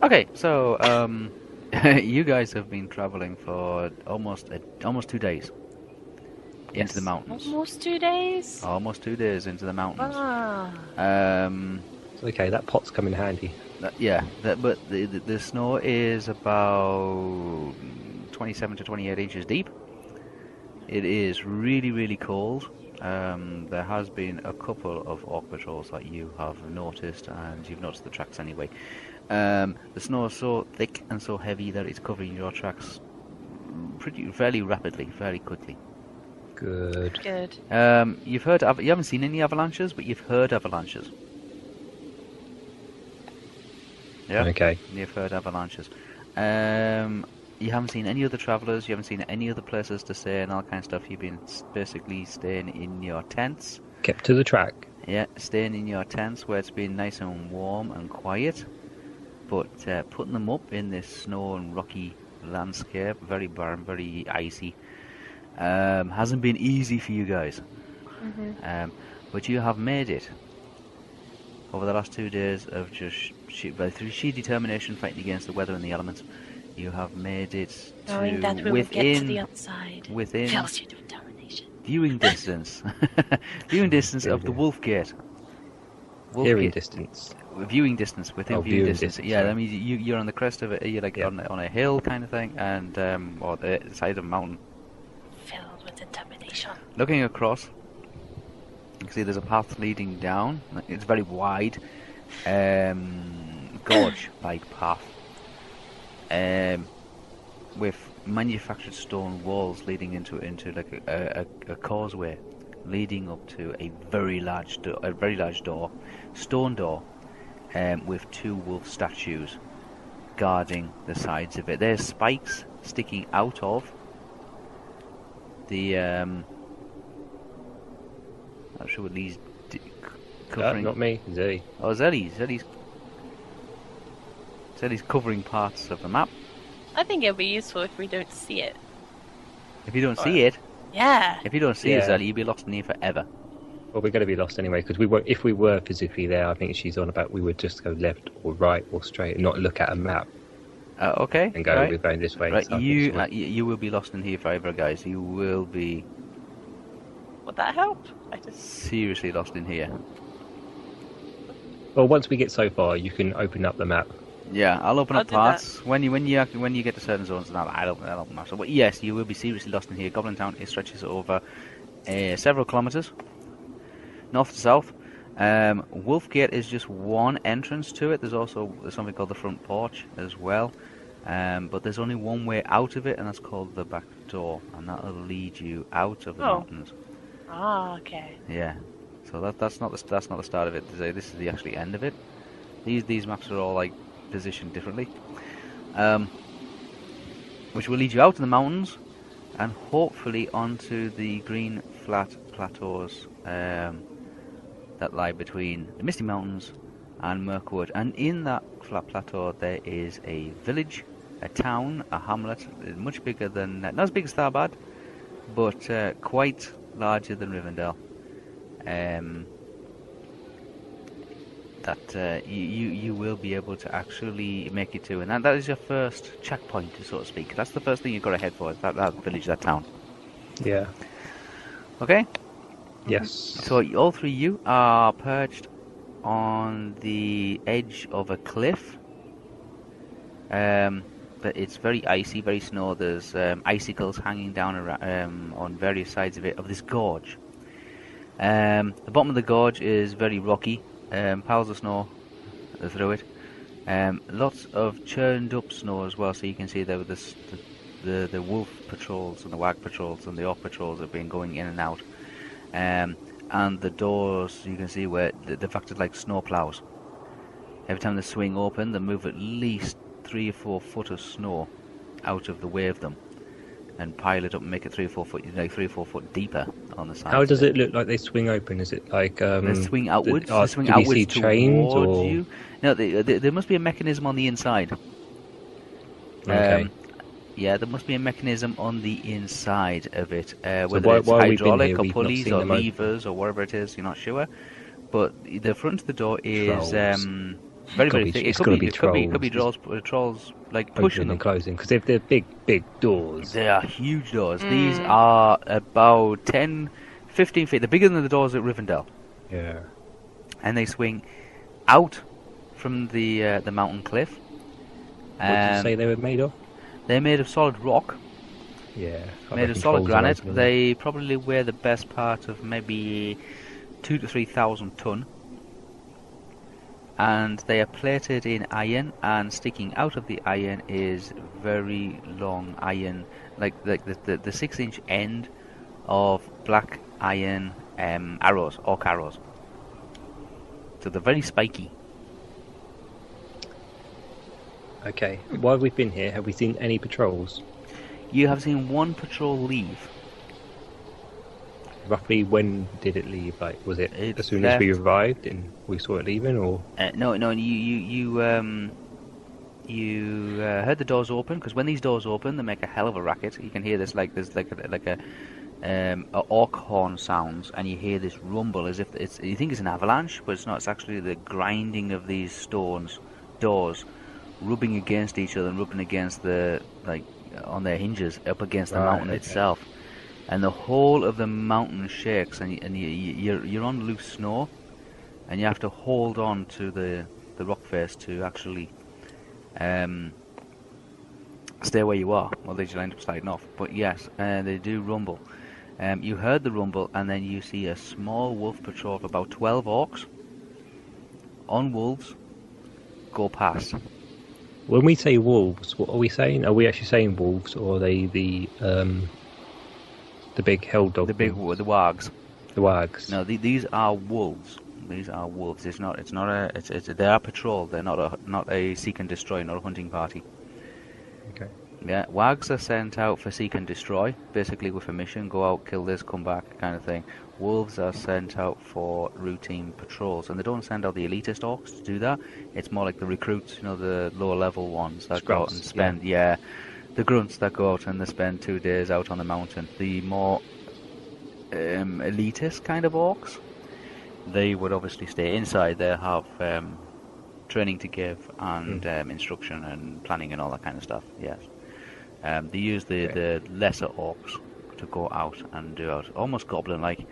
Okay, so you guys have been traveling for almost 2 days into the mountains. Almost 2 days? Almost 2 days into the mountains. Ah. It's okay, that pot's come in handy. Yeah, but the snow is about 27 to 28 inches deep. It is really, really cold. There has been a couple of orc patrols that you have noticed, and you've noticed the tracks anyway. The snow is so thick and so heavy that it's covering your tracks fairly rapidly, fairly quickly. Good. Good. You haven't seen any avalanches, but you've heard avalanches. Yeah. Okay. You've heard avalanches. You haven't seen any other travellers. You haven't seen any other places to stay and all kind of stuff. You've been basically staying in your tents. Kept to the track. Yeah, staying in your tents where it's been nice and warm and quiet. But putting them up in this snow and rocky landscape, very barren, very icy, hasn't been easy for you guys. Mm-hmm. But you have made it over the last 2 days of just through sheer determination fighting against the weather and the elements. You have made it Knowing that we will get to the outside fills you with determination. Viewing distance, of the Wolf Gate. Hearing distance. Viewing distance within viewing distance. Yeah, sorry. I mean you're on the crest of it. You're like on a hill kind of thing, and or the side of a mountain. Filled with determination. Looking across, you can see there's a path leading down. It's very wide, gorge-like path, with manufactured stone walls leading into like a causeway, leading up to a very large door, stone door, with 2 wolf statues guarding the sides of it. There's spikes sticking out of the I'm not sure what these covering. Not me, Zellie. Oh, Zellie's covering parts of the map. I think it'll be useful if we don't see it. If you don't see it, Yeah. if you don't see it, Zellie, you'll be lost in here forever. Well, we're going to be lost anyway, because if we were physically there, I think she's on about we would just go left or right or straight and not look at a map. Okay. And go, right. we're going this way. Right, So you will be lost in here forever, guys. You will be Would that help? seriously lost in here. Well, once we get so far, you can open up the map. Yeah, I'll open I'll up do parts when you get to certain zones and that. I don't know. So, but yes, you will be seriously lost in here. Goblin Town, it stretches over several kilometers, north to south. Wolf Gate is just one entrance to it. There's something called the front porch as well. But there's only one way out of it, and that's called the back door, and that'll lead you out of the mountains. Ah, okay. Yeah. So that's not the start of it. This is the actually end of it. These maps are all like positioned differently, which will lead you out in the mountains and hopefully onto the green flat plateaus that lie between the Misty Mountains and Mirkwood. And in that flat plateau there is a village, a town, a hamlet, much bigger than, not as big as Tharbad, but quite larger than Rivendell. That you will be able to actually make it to, and that is your first checkpoint, so to speak. That's the first thing you've got to head for, is that village, that town. Yeah. Okay? Yes. So all three of you are perched on the edge of a cliff. But it's very icy, very snow. There's icicles hanging down around, on various sides of this gorge. The bottom of the gorge is very rocky. Piles of snow through it. Lots of churned up snow as well, so you can see there with the wolf patrols and the wag patrols and the orc patrols have been going in and out. And the doors, you can see where they've acted like snow plows. Every time they swing open, they move at least 3 or 4 foot of snow out of the way of them and pile it up and make it 3 or 4 foot, 3 or 4 foot deeper on the side. How does it look like they swing open? Is it like they swing outwards? They swing do outwards we see chains towards or you. No, there must be a mechanism on the inside. Okay. Yeah, there must be a mechanism on the inside of it, whether why it's we've been hydraulic here, or we've not pulleys seen or them open. levers or whatever it is. You're not sure, but the front of the door is Trolls. very, very thick. It's It gotta could be be trolls like pushing opening them. and closing, because they're big doors. They are huge doors. These are about 10, 15 feet. They're bigger than the doors at Rivendell. Yeah. And they swing out from the mountain cliff. What did you say they were made of? They're made of solid rock. Yeah. Made of solid granite. They probably weigh the best part of maybe 2,000 to 3,000 ton. And they are plated in iron, and sticking out of the iron is very long iron, like the 6-inch end of black iron arrows, orc arrows. So they're very spiky. Okay. While we've been here, have we seen any patrols? You have seen one patrol leave. Roughly when did it leave? Like, was it It as soon as we left- arrived and we saw it leaving, or? No. You heard the doors open, because when these doors open, they make a hell of a racket. You can hear this there's a orc horn sounds, and you hear this rumble as if you think it's an avalanche, but it's not. It's actually the grinding of these doors, rubbing against each other and rubbing against on their hinges up against the mountain itself. And the whole of the mountain shakes, and you're on loose snow, and you have to hold on to the rock face to actually stay where you are, otherwise you'll end up sliding off. But yes, they do rumble. You heard the rumble, and then you see a small wolf patrol of about 12 orcs on wolves go past. When we say wolves, what are we saying? Are we actually saying wolves, or are they the big hell dog? The wargs. The wags. No, these are wolves. These are wolves. They are patrol. They're not a seek and destroy, not a hunting party. Okay. Yeah, wags are sent out for seek and destroy, basically with a mission: go out, kill this, come back, kind of thing. Wolves are sent out for routine patrols, and they don't send out the elitist orcs to do that. It's more like the recruits, the lower level ones that go out and spend, the grunts that go out and they spend 2 days out on the mountain. The more elitist kind of orcs, they would obviously stay inside. They have training to give and instruction and planning and all that kind of stuff. Yes, they use the lesser orcs to go out and do almost goblin-like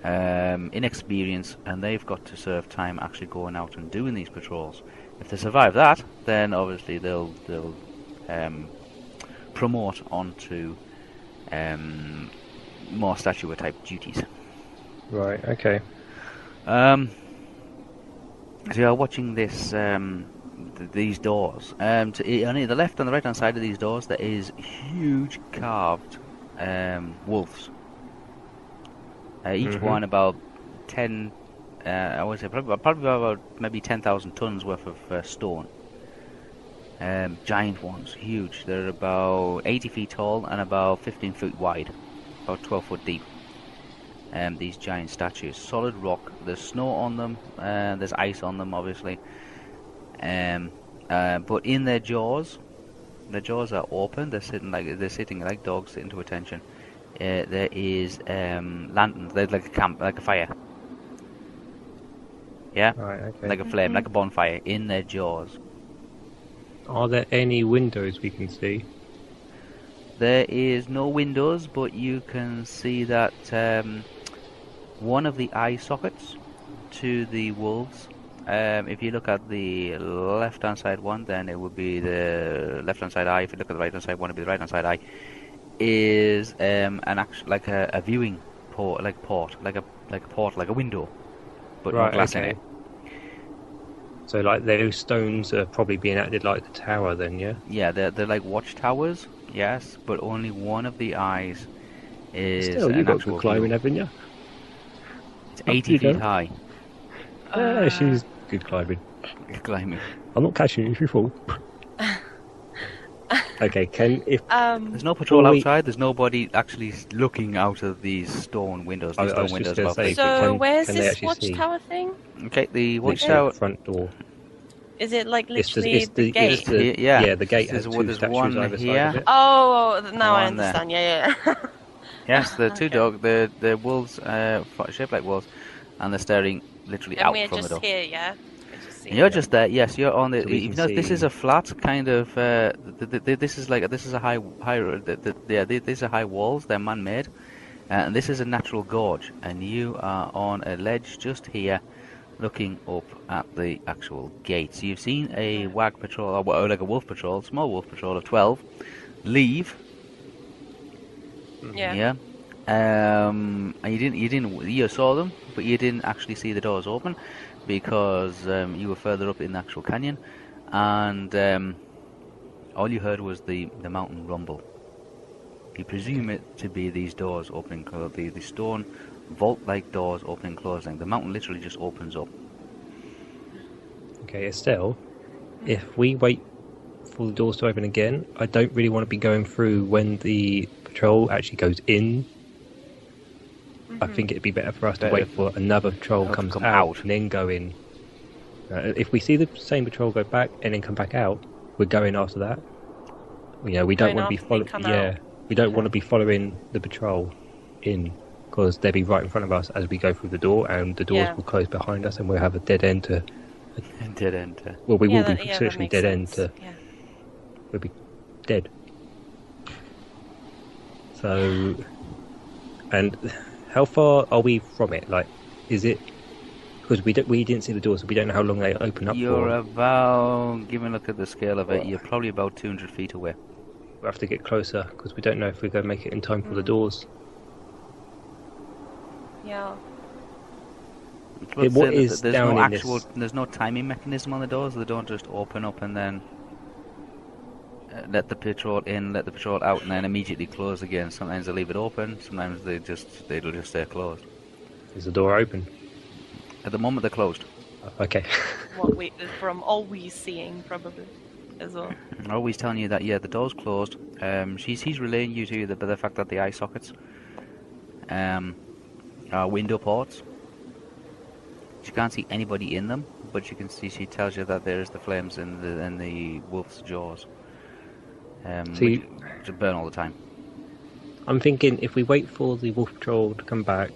inexperience, and they've got to serve time actually going out and doing these patrols. If they survive that, then obviously they'll promote onto more statuer type duties. Right. Okay. So you're watching this these doors. On the left and the right hand side of these doors, there is huge carved wolves. Each one about 10. I would say probably about maybe 10,000 tons worth of stone. Giant ones, huge. They're about 80 feet tall and about 15 feet wide, about 12 foot deep. These giant statues, solid rock. There's snow on them, there's ice on them, obviously. But in their jaws are open. They're sitting like dogs sitting to attention. There is lanterns. They're like a camp, like a fire. Yeah, Right. Okay. like a flame, like a bonfire in their jaws. Are there any windows we can see? There is no windows, but you can see that one of the eye sockets to the wolves. If you look at the left-hand side one, then it would be the left-hand side eye. If you look at the right-hand side one, it would be the right-hand side eye. Is like a viewing port, like a window, but no glass in it. So like those stones are probably being acted like the tower then, yeah? Yeah, they're like watchtowers, yes, but only one of the eyes is Still, an you've got actual good climbing, view. haven't you? It's 80 feet high. Yeah, she's good climbing. Climbing. I'm not catching you if you fall. Okay, There's no patrol outside. There's nobody actually looking out of these stone windows. These stone windows. So where's this watchtower thing? Okay, the watchtower front door. Is it like literally the gate? Yeah, the gate has two there's statues one either side here. of it. Oh, now I One there. understand. Yeah. Yes, the two the wolves, shaped like wolves, and they're staring literally And out we're from the just door. here, yeah. And you're just there. Yes, you're on the. So we Even can though this is see- a flat kind of. This is a high. These are high walls. They're man-made, and this is a natural gorge. And you are on a ledge just here, looking up at the actual gate. So you've seen a wag patrol, or like a wolf patrol, small wolf patrol of 12, leave. Yeah. Yeah. And you saw them, but you didn't actually see the doors open because you were further up in the actual canyon, and all you heard was the mountain rumble. You presume it to be these doors opening, the stone vault-like doors opening, closing. The mountain literally just opens up. Okay, Estelle, if we wait for the doors to open again, I don't really want to be going through when the patrol actually goes in. I think it'd be better for us to wait for another patrol to comes come out out. and then go in. If we see the same patrol go back and then come back out, we're going after that. You know, we don't want to be following. Yeah, we don't want to be following the patrol in because they'll be right in front of us as we go through the door, and the doors will close behind us, and we'll have a dead end to. Dead end. Well, we will that- be that certainly makes dead sense. end to. Yeah. We'll be dead. So, and how far are we from it? Like, is it because we didn't see the door, so we don't know how long they open up You're for. about, give me a look at the scale of it, you're probably about 200 feet away. We'll have to get closer because we don't know if we're going to make it in time for the doors. Yeah. What is there's down no in actual, this? there's no timing mechanism on the doors. They don't just open up and then let the patrol in, let the patrol out, and then immediately close again. Sometimes they leave it open. Sometimes it'll just stay closed. Is the door open? At the moment, they're closed. Okay. From all we seeing probably as well. I'm always telling you that the door's closed. He's relaying you to the fact that the eye sockets are window ports. She can't see anybody in them, but you can see. She tells you that there is the flames in the wolf's jaws. Which burn all the time. I'm thinking if we wait for the wolf patrol to come back,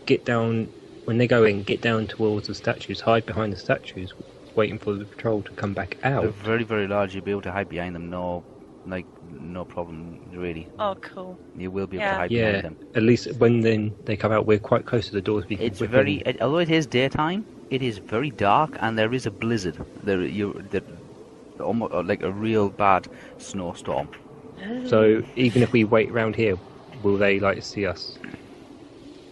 get down when they go in, get down towards the statues, hide behind the statues, waiting for the patrol to come back out. They're very, very large. You'll be able to hide behind them. No problem really. Oh, cool. You will be able to hide behind them. At least when then they come out, we're quite close to the doors. It's very, although it is daytime, it is very dark, and there is a blizzard. Almost like a real bad snowstorm. So even if we wait around here, will they see us?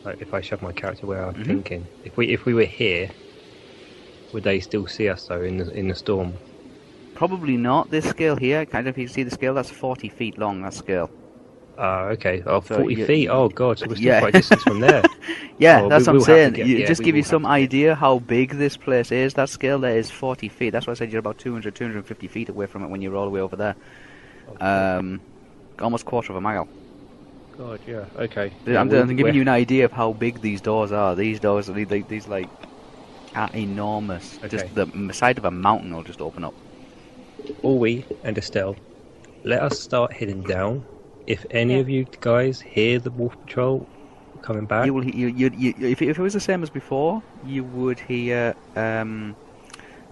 Like if I shove my character where I'm thinking, if we were here, would they still see us though in the storm? Probably not. This scale here, kind of, you see the scale, that's 40 feet long, that scale. Okay. Oh, So 40 feet. Oh god, so we're still Yeah. quite a distance from there. Yeah, Oh, that's we what I'm will have to saying. get- Just we give will you have some to idea how big this place is. That scale there is 40 feet. That's why I said you're about 250 feet away from it when you're all the way over there. Almost quarter of a mile. God, yeah. Okay. I'm giving you an idea of how big these doors are. These doors, these are enormous. Okay. Just the side of a mountain will just open up. Olwe and Estel, let us start heading down. If any Yeah. of you guys hear the wolf patrol coming back, If it was the same as before, you would hear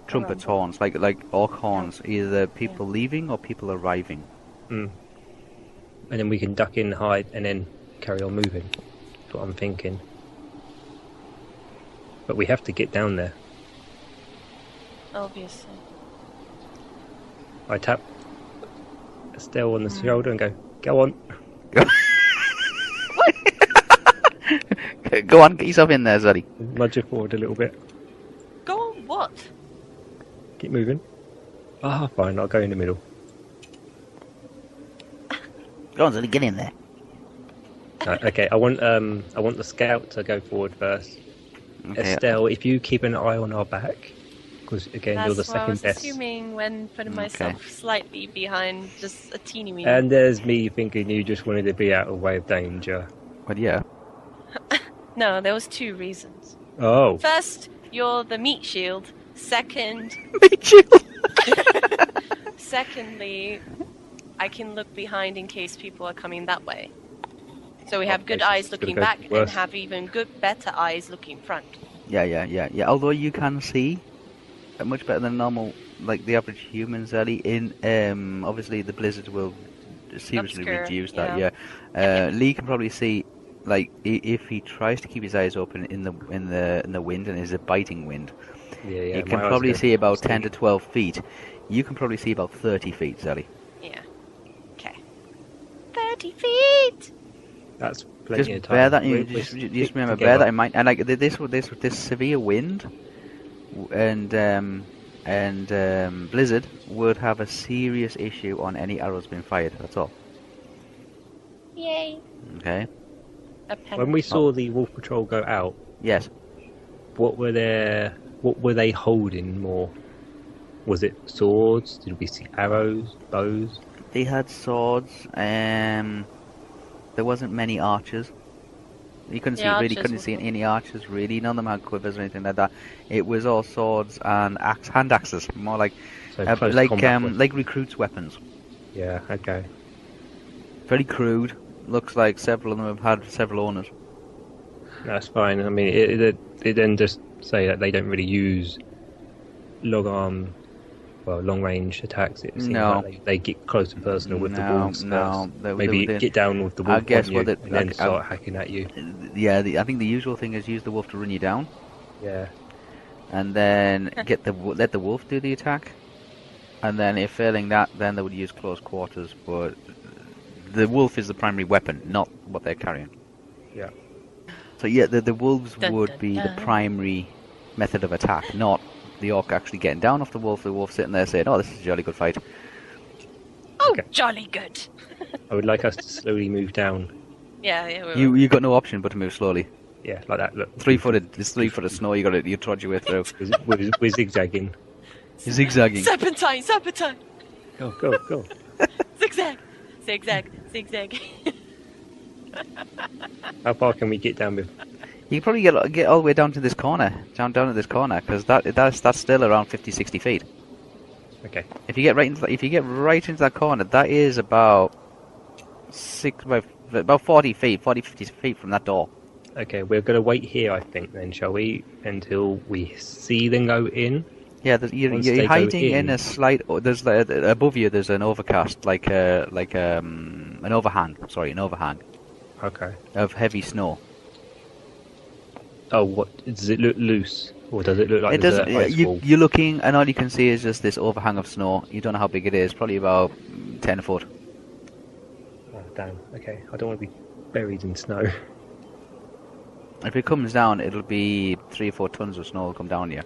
trumpets, horns, like orc horns, either people leaving or people arriving. and then we can duck in, hide, and then carry on moving. That's what I'm thinking. But we have to get down there. Obviously. I tap Estelle on the shoulder and go on. Go on, get yourself in there, Zellie. Nudge it forward a little bit. Go on, what? Keep moving. Fine, I'll go in the middle. Go on, Zellie, get in there. Okay, I want the scout to go forward first. Okay. Estelle, if you keep an eye on our back, because again you're the That's what I second was best. assuming when putting myself slightly behind just a teeny weeny. And there's me thinking you just wanted to be out of the way of danger. But yeah. No, there was two reasons. Oh. First, you're the meat shield. Second, secondly, I can look behind in case people are coming that way. So we have Okay, good so eyes it's gonna looking go back and worse. have even better eyes looking front. Yeah. Although you can see much better than normal, like the average human zellie. In obviously the blizzard will seriously Obscure, reduce that. yeah. Yeah, Lee can probably see, like if he tries to keep his eyes open in the wind, and it's a biting wind, Yeah. you can probably see about 10 to 12 feet. You can probably see about 30 feet, zellie. Yeah. Okay. 30 feet. That's plenty Just of time. bear that. Just remember, bear that in mind. And like this severe wind, and blizzard would have a serious issue on any arrows being fired. That's all. Yay. Okay. When we saw the wolf patrol go out, Yes. what were they holding more? Was it swords? Did we see arrows, bows? They had swords. There wasn't many archers. You couldn't see any archers really. None of them had quivers or anything like that. It was all swords and hand axes, more like like recruits' weapons. Yeah. Okay. Very crude. Looks like several of them have had several owners. That's fine. I mean, it then just say that they don't really use long range attacks. It seems like they get close and personal with the wolves first. Maybe get down with the wolf and then start hacking at you. Yeah, I think the usual thing is use the wolf to run you down. Yeah. And then let the wolf do the attack. And then if failing that, then they would use close quarters. But the wolf is the primary weapon, not what they're carrying. Yeah. So yeah, the wolves would be the primary method of attack, not the orc actually getting down off the wolf sitting there saying, "Oh, this is a jolly good fight." Oh, Okay. jolly good. I would like us to slowly move down. Yeah. You got no option but to move slowly. Yeah, like that. Look, 3-footed. It's 3 foot of snow. You trudge your way through. We're zigzagging. You're zigzagging. Serpentine. Go. Zigzag. How far can we get down with? You can probably get all the way down to this corner, down to this corner, because that's still around 50-60 feet. Okay. If you get right into that corner, that is about 40 feet, 50 feet from that door. Okay, we're going to wait here, I think, then, shall we? Until we see them go in? Yeah, you're hiding in a slight... There's above you, there's an overcast, an overhang. Sorry, an overhang. Okay. Of heavy snow. Oh, what? Does it look loose? Or does it look like there's an ice wall? You're looking, and all you can see is just this overhang of snow. You don't know how big it is, probably about 10 foot. Oh, damn. Okay, I don't want to be buried in snow. If it comes down, it'll be 3 or 4 tons of snow will come down here.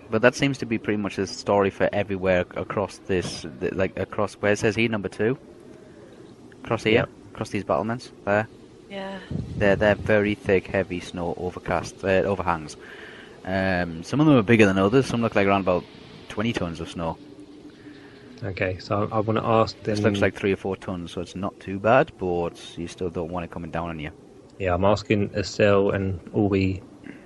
But that seems to be pretty much the story for everywhere across this, across where it says here, number 2. Across here, across these battlements, there. Yeah. They're very thick, heavy snow overhangs. Some of them are bigger than others. Some look like around about 20 tons of snow. Okay, so I want to ask them... This looks like 3 or 4 tons, so it's not too bad, but you still don't want it coming down on you. Yeah, I'm asking Estel and Olwe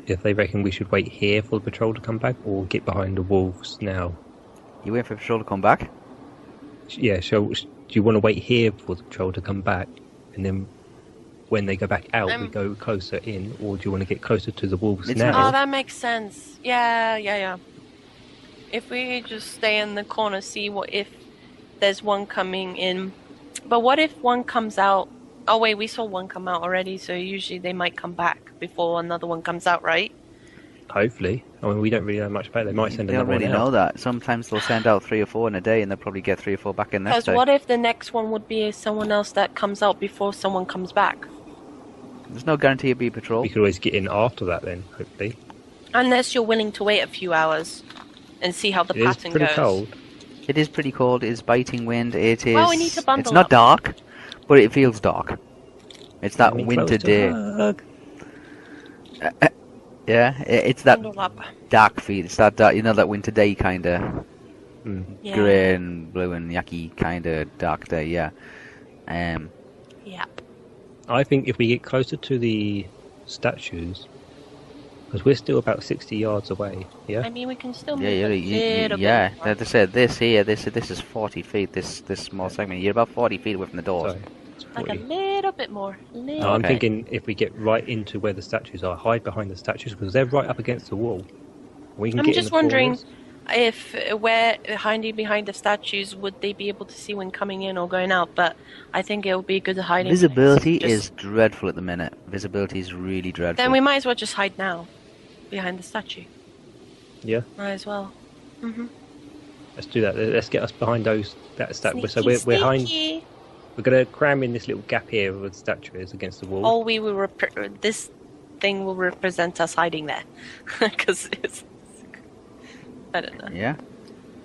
if they reckon we should wait here for the patrol to come back or get behind the wolves now. You waiting for the patrol to come back? Yeah, do you want to wait here for the patrol to come back and then when they go back out we go closer in, or do you want to get closer to the wolves now? Oh, that makes sense. Yeah. If we just stay in the corner, see if there's one coming in. But what if one comes out? Oh wait, we saw one come out already, so usually they might come back before another one comes out, right? Hopefully. I mean, we don't really know much about it. They might send another one out. They don't really know that. Sometimes they'll send out 3 or 4 in a day, and they'll probably get 3 or 4 back in next day. Because what if the next one would be someone else that comes out before someone comes back? There's no guarantee it'll be patrol. We could always get in after that then, hopefully. Unless you're willing to wait a few hours and see how the pattern goes. It's pretty cold. It is pretty cold. It's biting wind. It is. Well, we need to bundle It's not up. dark, but it feels dark. It's that winter day. Yeah, it's that Bundle up. dark feel. It's that dark, that winter day kind of Yeah. grey and blue and yucky kind of dark day. Yeah. Yep. I think if we get closer to the statues, because we're still about 60 yards away, yeah? I mean, we can still move Yeah, a little yeah. bit more. They said this here. This is 40 feet. This small segment. You're about 40 feet away from the doors. Sorry, it's Like 40. a little bit more. No, I'm thinking if we get right into where the statues are, hide behind the statues, because they're right up against the wall. We can I'm get just in the wondering corners. if we're hiding behind the statues, would they be able to see when coming in or going out? But I think it would be a good hiding place. Visibility Just- is dreadful at the minute. Visibility is really dreadful. Then we might as well just hide now, behind the statue. Yeah, Might as well. Mm-hmm. let's do that. Let's get us behind those. That statue. So Sneaky, we're behind. sneaky. We're gonna cram in this little gap here where the statue is against the wall. Or we will this thing will represent us hiding there, because it's. I don't know. Yeah.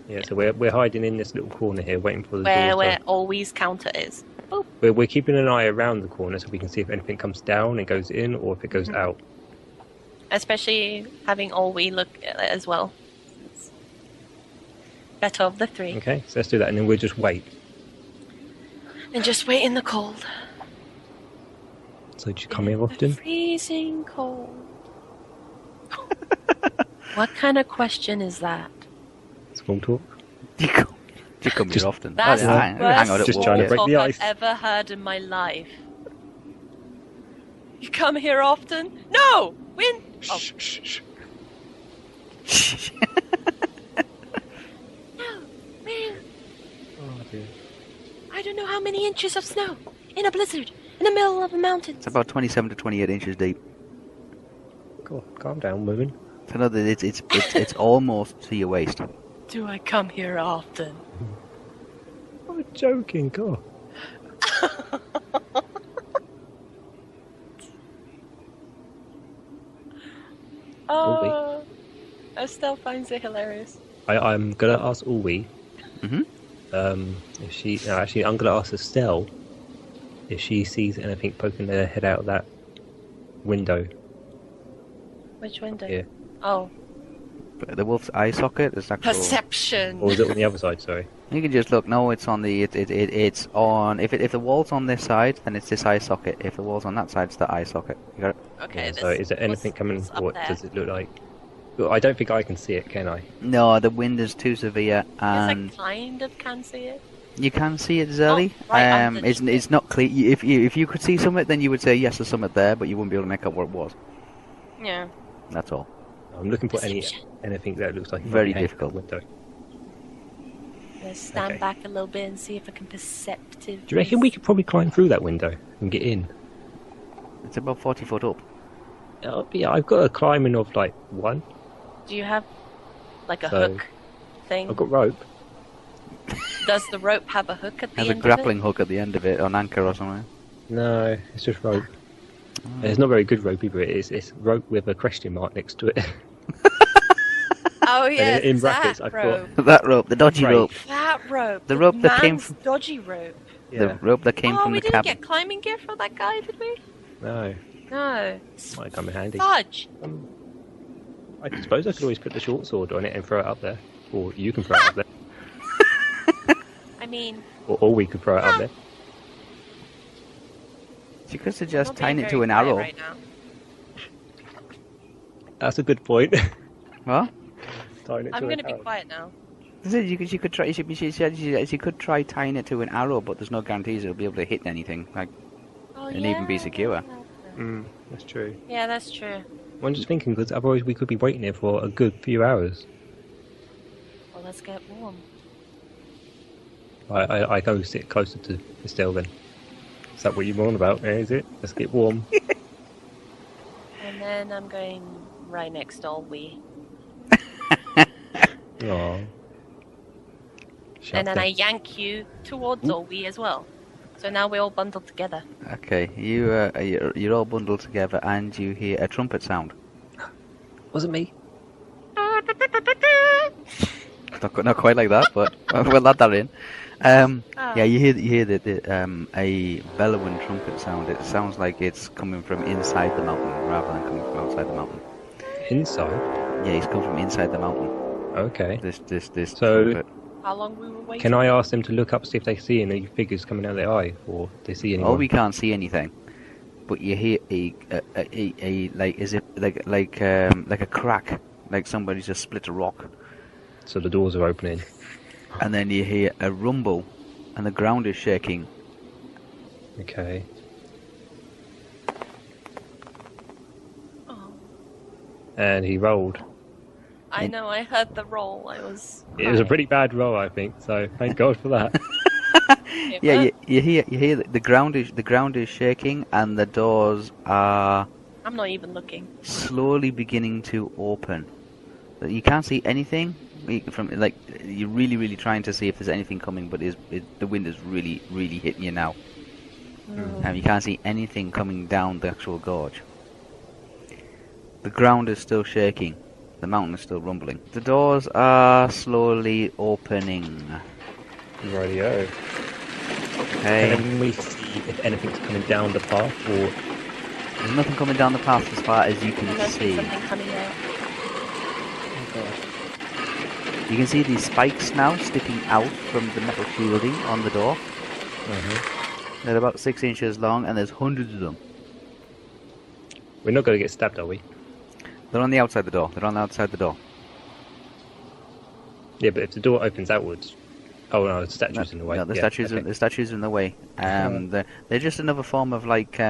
Yeah, so we're hiding in this little corner here, waiting for the Where door. Olwe's counter is. Boop. We're keeping an eye around the corner so we can see if anything comes down and goes in, or if it goes out. Especially having Olwe look as well. It's better of the three. Okay, so let's do that, and then we'll just wait. And just wait in the cold. So do you come here The often? freezing cold. What kind of question is that? Small talk. Do you come here often? That's Oh, the hang worst on, Just trying to break talk the ice. I've ever heard in my life. You come here often? No! When? Oh, Shh, shh, shh. no! When? Oh, dear. I don't know how many inches of snow in a blizzard in the middle of the mountains. It's about 27 to 28 inches deep. God, calm down, woman. So no, it's almost to your waist. Do I come here often? I'm joking, God. Oh, Estel finds it hilarious. I'm gonna ask Olwe. Mhm. If she, no, actually, I'm gonna ask Estel if she sees anything poking their head out of that window. Which window? Here. Oh, The wolf's eye socket is actual. perception. Or is it on the other side? Sorry. You can just look. No, it's on the. It's on. If the wall's on this side, then it's this eye socket. If the wall's on that side, it's the eye socket. You got it. Okay. Yeah, so is there anything coming? what's up What there? does it look like? Well, I don't think I can see it, can I? No, the wind is too severe, Yes, I and kind of can see it. you can see it, zellie. Oh, right underneath It's not clear. If you could see something, then you would say yes, there's something there, but you wouldn't be able to make out what it was. Yeah. That's all. I'm looking for Perception. anything that looks like it Very might hang out difficult. the window. Let's stand Okay. back a little bit and see if I can perceptive. Do you reckon we could probably climb through that window and get in? It's about 40 foot up. Yeah, I've got a climbing of like 1. Do you have like a So, hook thing? I've got rope. Does the rope have a hook at the Has a end grappling hook at the end of it, or an anchor or something. No, it's just rope. It's not very good rope either. It's rope with a question mark next to it. of it? Oh yeah, in that brackets, I've got- rope. That rope, the dodgy Right. rope, That rope. The rope that came man's from- dodgy rope. the rope that came Oh, from we the didn't cabin. get climbing gear for that guy, did we? No, No. might come in handy. Fudge. I suppose I could always put the short sword on it and throw it up there. Or you can throw it up there. I mean, Or we could throw it up there. You could suggest not tying being it to very an quiet arrow. right now. That's a good point. What? Tying it to I'm an going to be arrow. quiet now. You could try. She said she could try tying it to an arrow, but there's no guarantees it'll be able to hit anything. Like, Oh, And even be secure. That's true. Yeah, that's true. I'm just thinking, because otherwise we could be waiting here for a good few hours. Well, let's get warm. I go sit closer to Estel then. Is that what you're on about? Yeah, is it? Let's get warm. And then I'm going right next to Olwe. Aww. And then I yank you towards Olwe as well. So now we're all bundled together. okay, you're all bundled together, and you hear a trumpet sound. Wasn't me. Not quite like that, but we'll add that in. Yeah, you hear a bellowing trumpet sound. It sounds like it's coming from inside the mountain rather than coming from outside the mountain. Inside? Yeah, it's coming from inside the mountain. Okay. This So- trumpet. How long we were waiting? Can I ask them to look up, see if they see any figures coming out of their eye, or they see anyone? Oh, we can't see anything, but you hear a like is it like a crack, like somebody just split a rock, So the doors are opening. and then you hear a rumble, and the ground is shaking. Okay. Oh. And he rolled. I know. I heard the roll. I was. It was a pretty bad roll, I think. So thank God for that. Yeah, you hear the ground is shaking, and the doors are. I'm not even looking. Slowly beginning to open. You can't see anything from like you're really trying to see if there's anything coming, but the wind is really hitting you now. You can't see anything coming down the actual gorge. The ground is still shaking. The mountain is still rumbling. The doors are slowly opening. Rightio. Okay. Can we see if anything's coming down the path, or there's nothing coming down the path as far as you can see. Something coming out. You can see these spikes now sticking out from the metal shielding on the door. They're about 6 inches long, and there's hundreds of them. We're not going to get stabbed, are we? They're on the outside the door. They're on the outside the door. Yeah, but if the door opens outwards... Oh no, the statue's in the way. No, the statues are in the way. They're just another form of like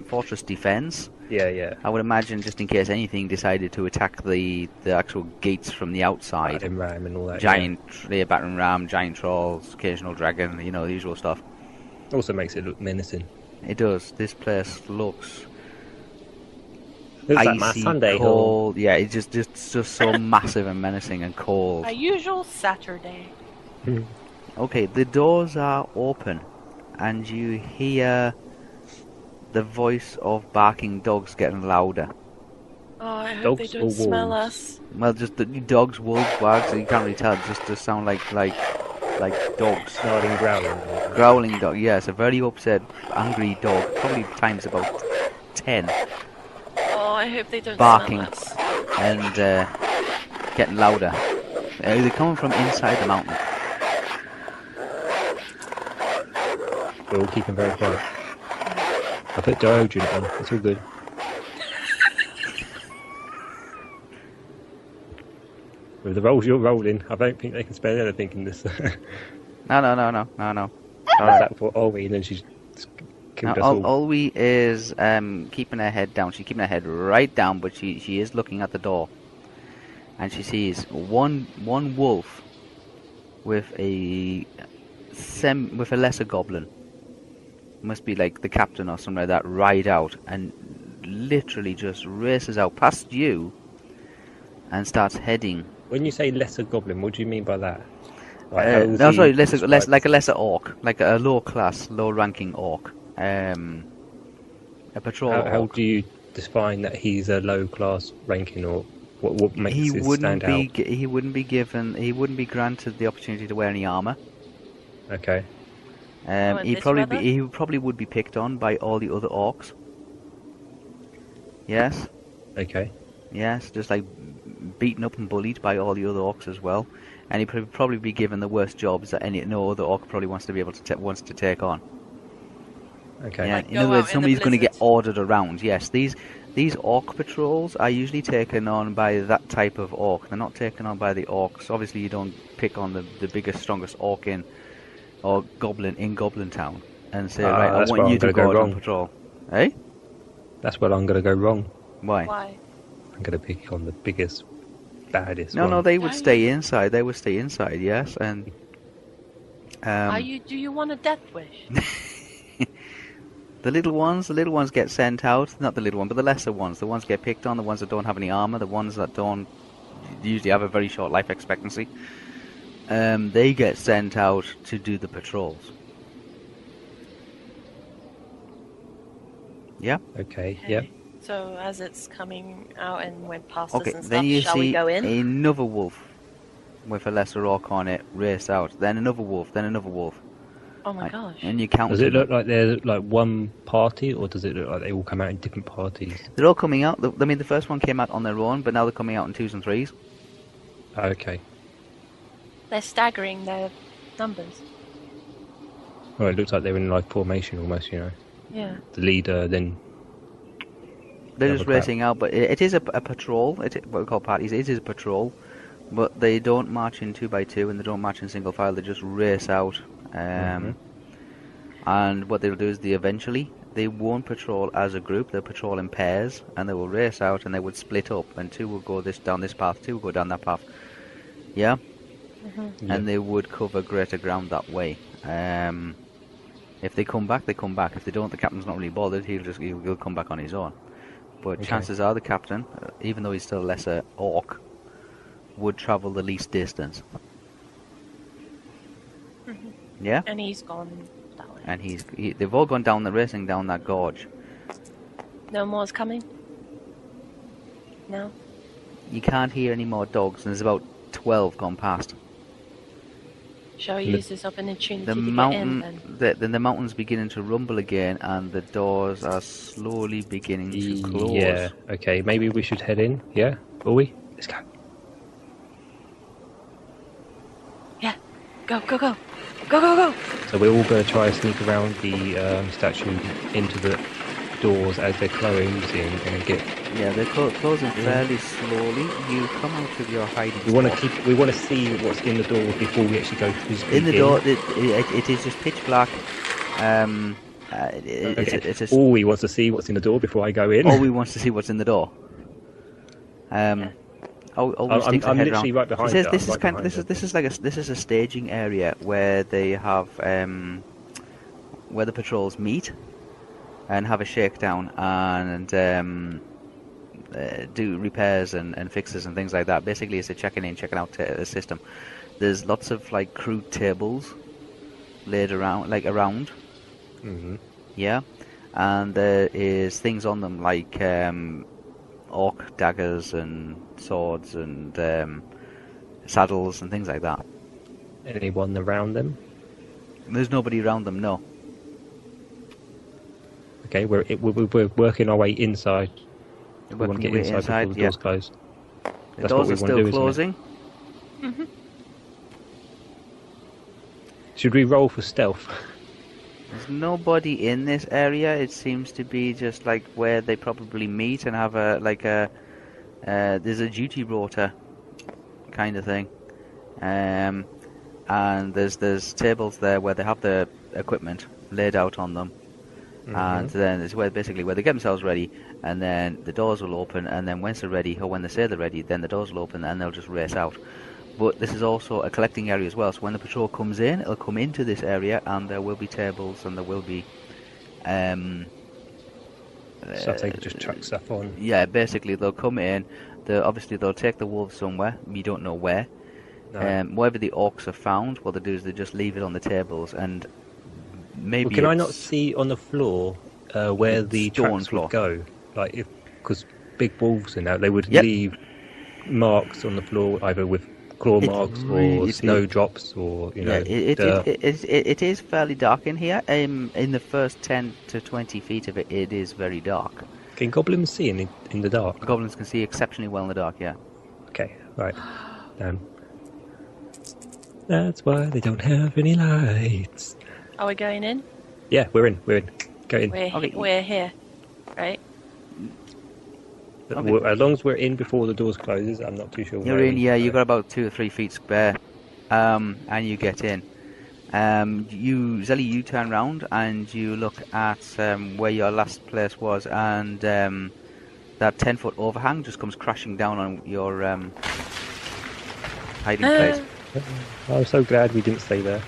fortress defense. Yeah. I would imagine just in case anything decided to attack the actual gates from the outside. Battering ram and all that. Battering ram, giant trolls, occasional dragon, the usual stuff. Also makes it look menacing. It does. This place looks like icy, my Sunday cold. Yeah, it's just so massive and menacing and cold. A usual Saturday. Okay, the doors are open, and you hear the voice of barking dogs getting louder. Oh, I hope they don't smell us. Well, just the dogs, wolves, wags, so you can't really tell. It just sound like dogs. Snarling, growling. Growling dog, yes, a very upset, angry dog, probably times about 10. Oh, I hope they don't barking smell us. And getting louder. They're coming from inside the mountain. We're all keeping very quiet. I put deodorant on, it's all good. With the rolls you're rolling, I don't think they can spell anything in this. No. That's for Olwe, and then she's killed us all. Olwe is keeping her head down. She's keeping her head right down, but she is looking at the door. And she sees one wolf with a lesser goblin. Must be like the captain or something like that, ride out and literally just races out past you and starts heading. When you say lesser goblin, what do you mean by that? Like a lesser orc, like a low-ranking orc. A patrol orc. How do you define that he's a low-class ranking orc? What makes him stand out? He wouldn't be granted the opportunity to wear any armor. Okay. He probably would be picked on by all the other orcs. Yes. Okay. Yes, just like beaten up and bullied by all the other orcs as well, and he'd probably be given the worst jobs that no other orc probably wants to take on. Okay. Yeah, Like in other words, somebody's going to get blizzard. ordered around. Yes, these orc patrols are usually taken on by that type of orc. They're not taken on by the orcs. Obviously, you don't pick on the biggest, strongest orc or goblin in Goblin Town and say, right, I want you to go out on patrol. Eh? That's where I'm going to go wrong. Why? I'm going to pick on the biggest, baddest No, one. they would stay inside. They would stay inside, yes. And do you want a death wish? the little ones get sent out. Not the little one, but the lesser ones. The ones get picked on. The ones that don't have any armor. The ones that don't usually have a very short life expectancy. They get sent out to do the patrols. Yeah. Okay. Yeah. So as it's coming out and went past Okay. us and Then you stuff, shall we see go in? another wolf with a lesser orc on it race out. Then another wolf. Then another wolf. Oh my gosh. And you count. Does it look like there's like one party, or does it look like they all come out in different parties? They're all coming out. I mean, the first one came out on their own, but now they're coming out in 2s and 3s. Okay. They're staggering their numbers. Well, it looks like they're in like formation almost, you know. Yeah. The leader, then... They're Another just crowd. racing out, but it is a patrol. What we call parties. It is a patrol, but they don't march in 2x2 and they don't march in single file. They just race out. And what they'll do is they eventually they won't patrol as a group. They'll patrol in pairs, and they will race out, and they would split up, and two will go down this path, two will go down that path. Yeah? And they would cover greater ground that way. If they come back, they come back. If they don't, the captain's not really bothered. He'll come back on his own. But chances are the captain, even though he's still a lesser orc, would travel the least distance. Yeah? And he's gone that way. And they've all gone down racing down that gorge. No more's coming? No? You can't hear any more dogs, and there's about 12 gone past. Shall we use this opportunity The to mountain, get in, then? the mountain's beginning to rumble again, and the doors are slowly beginning to close. Yeah, okay, maybe we should head in, yeah? Will we? Let's go. Yeah, go, go, go. Go, go, go! So we're all going to try and sneak around the statue into the doors as they're closing and get... Yeah, they're closing fairly slowly. You come out of your hiding spot. We want to see what's in the door before we actually go physically in the door. It is just pitch black. All we want to see what's in the door before I go in. All we want to see what's in the door. I'm literally right behind. This is a staging area where they have where the patrols meet and have a shakedown and do repairs and fixes and things like that. Basically, it's a checking in, checking out system. There's lots of like crude tables laid around, yeah, and there is things on them like orc daggers and swords and saddles and things like that. Anyone around them? There's nobody around them, no. Okay, we're working our way inside. We want to get inside before the doors close. The doors are still closing. Should we roll for stealth? There's nobody in this area. It seems to be just like where they probably meet and have there's a duty rota kind of thing, and there's tables there where they have the equipment laid out on them, and then it's where they get themselves ready, and then the doors will open, and then once they're ready, or when they say they're ready, then the doors will open and they'll just race out. But this is also a collecting area as well, so when the patrol comes in, it'll come into this area, and there will be tables, and there will be... so they can just chuck stuff on? Yeah, basically, they'll come in, obviously they'll take the wolves somewhere, you don't know where. No. Wherever the orcs are found, what they do is they just leave it on the tables, and maybe... Well, can I not see on the floor where the tracks would go? Like, because big wolves and that, they would leave marks on the floor, either with claw marks or snowdrops or dirt. It is fairly dark in here. In the first 10 to 20 feet of it, it is very dark. Can goblins see in the dark? Goblins can see exceptionally well in the dark, yeah. Okay, right. That's why they don't have any lights. Are we going in? Yeah, we're in. Go in. We're here, right? Okay. As long as we're in before the doors closes, I'm not too sure. You're in, yeah. You've got about 2 or 3 feet spare, and you get in. Zellie, you turn round and you look at where your last place was, and that 10-foot overhang just comes crashing down on your hiding place. I'm so glad we didn't stay there.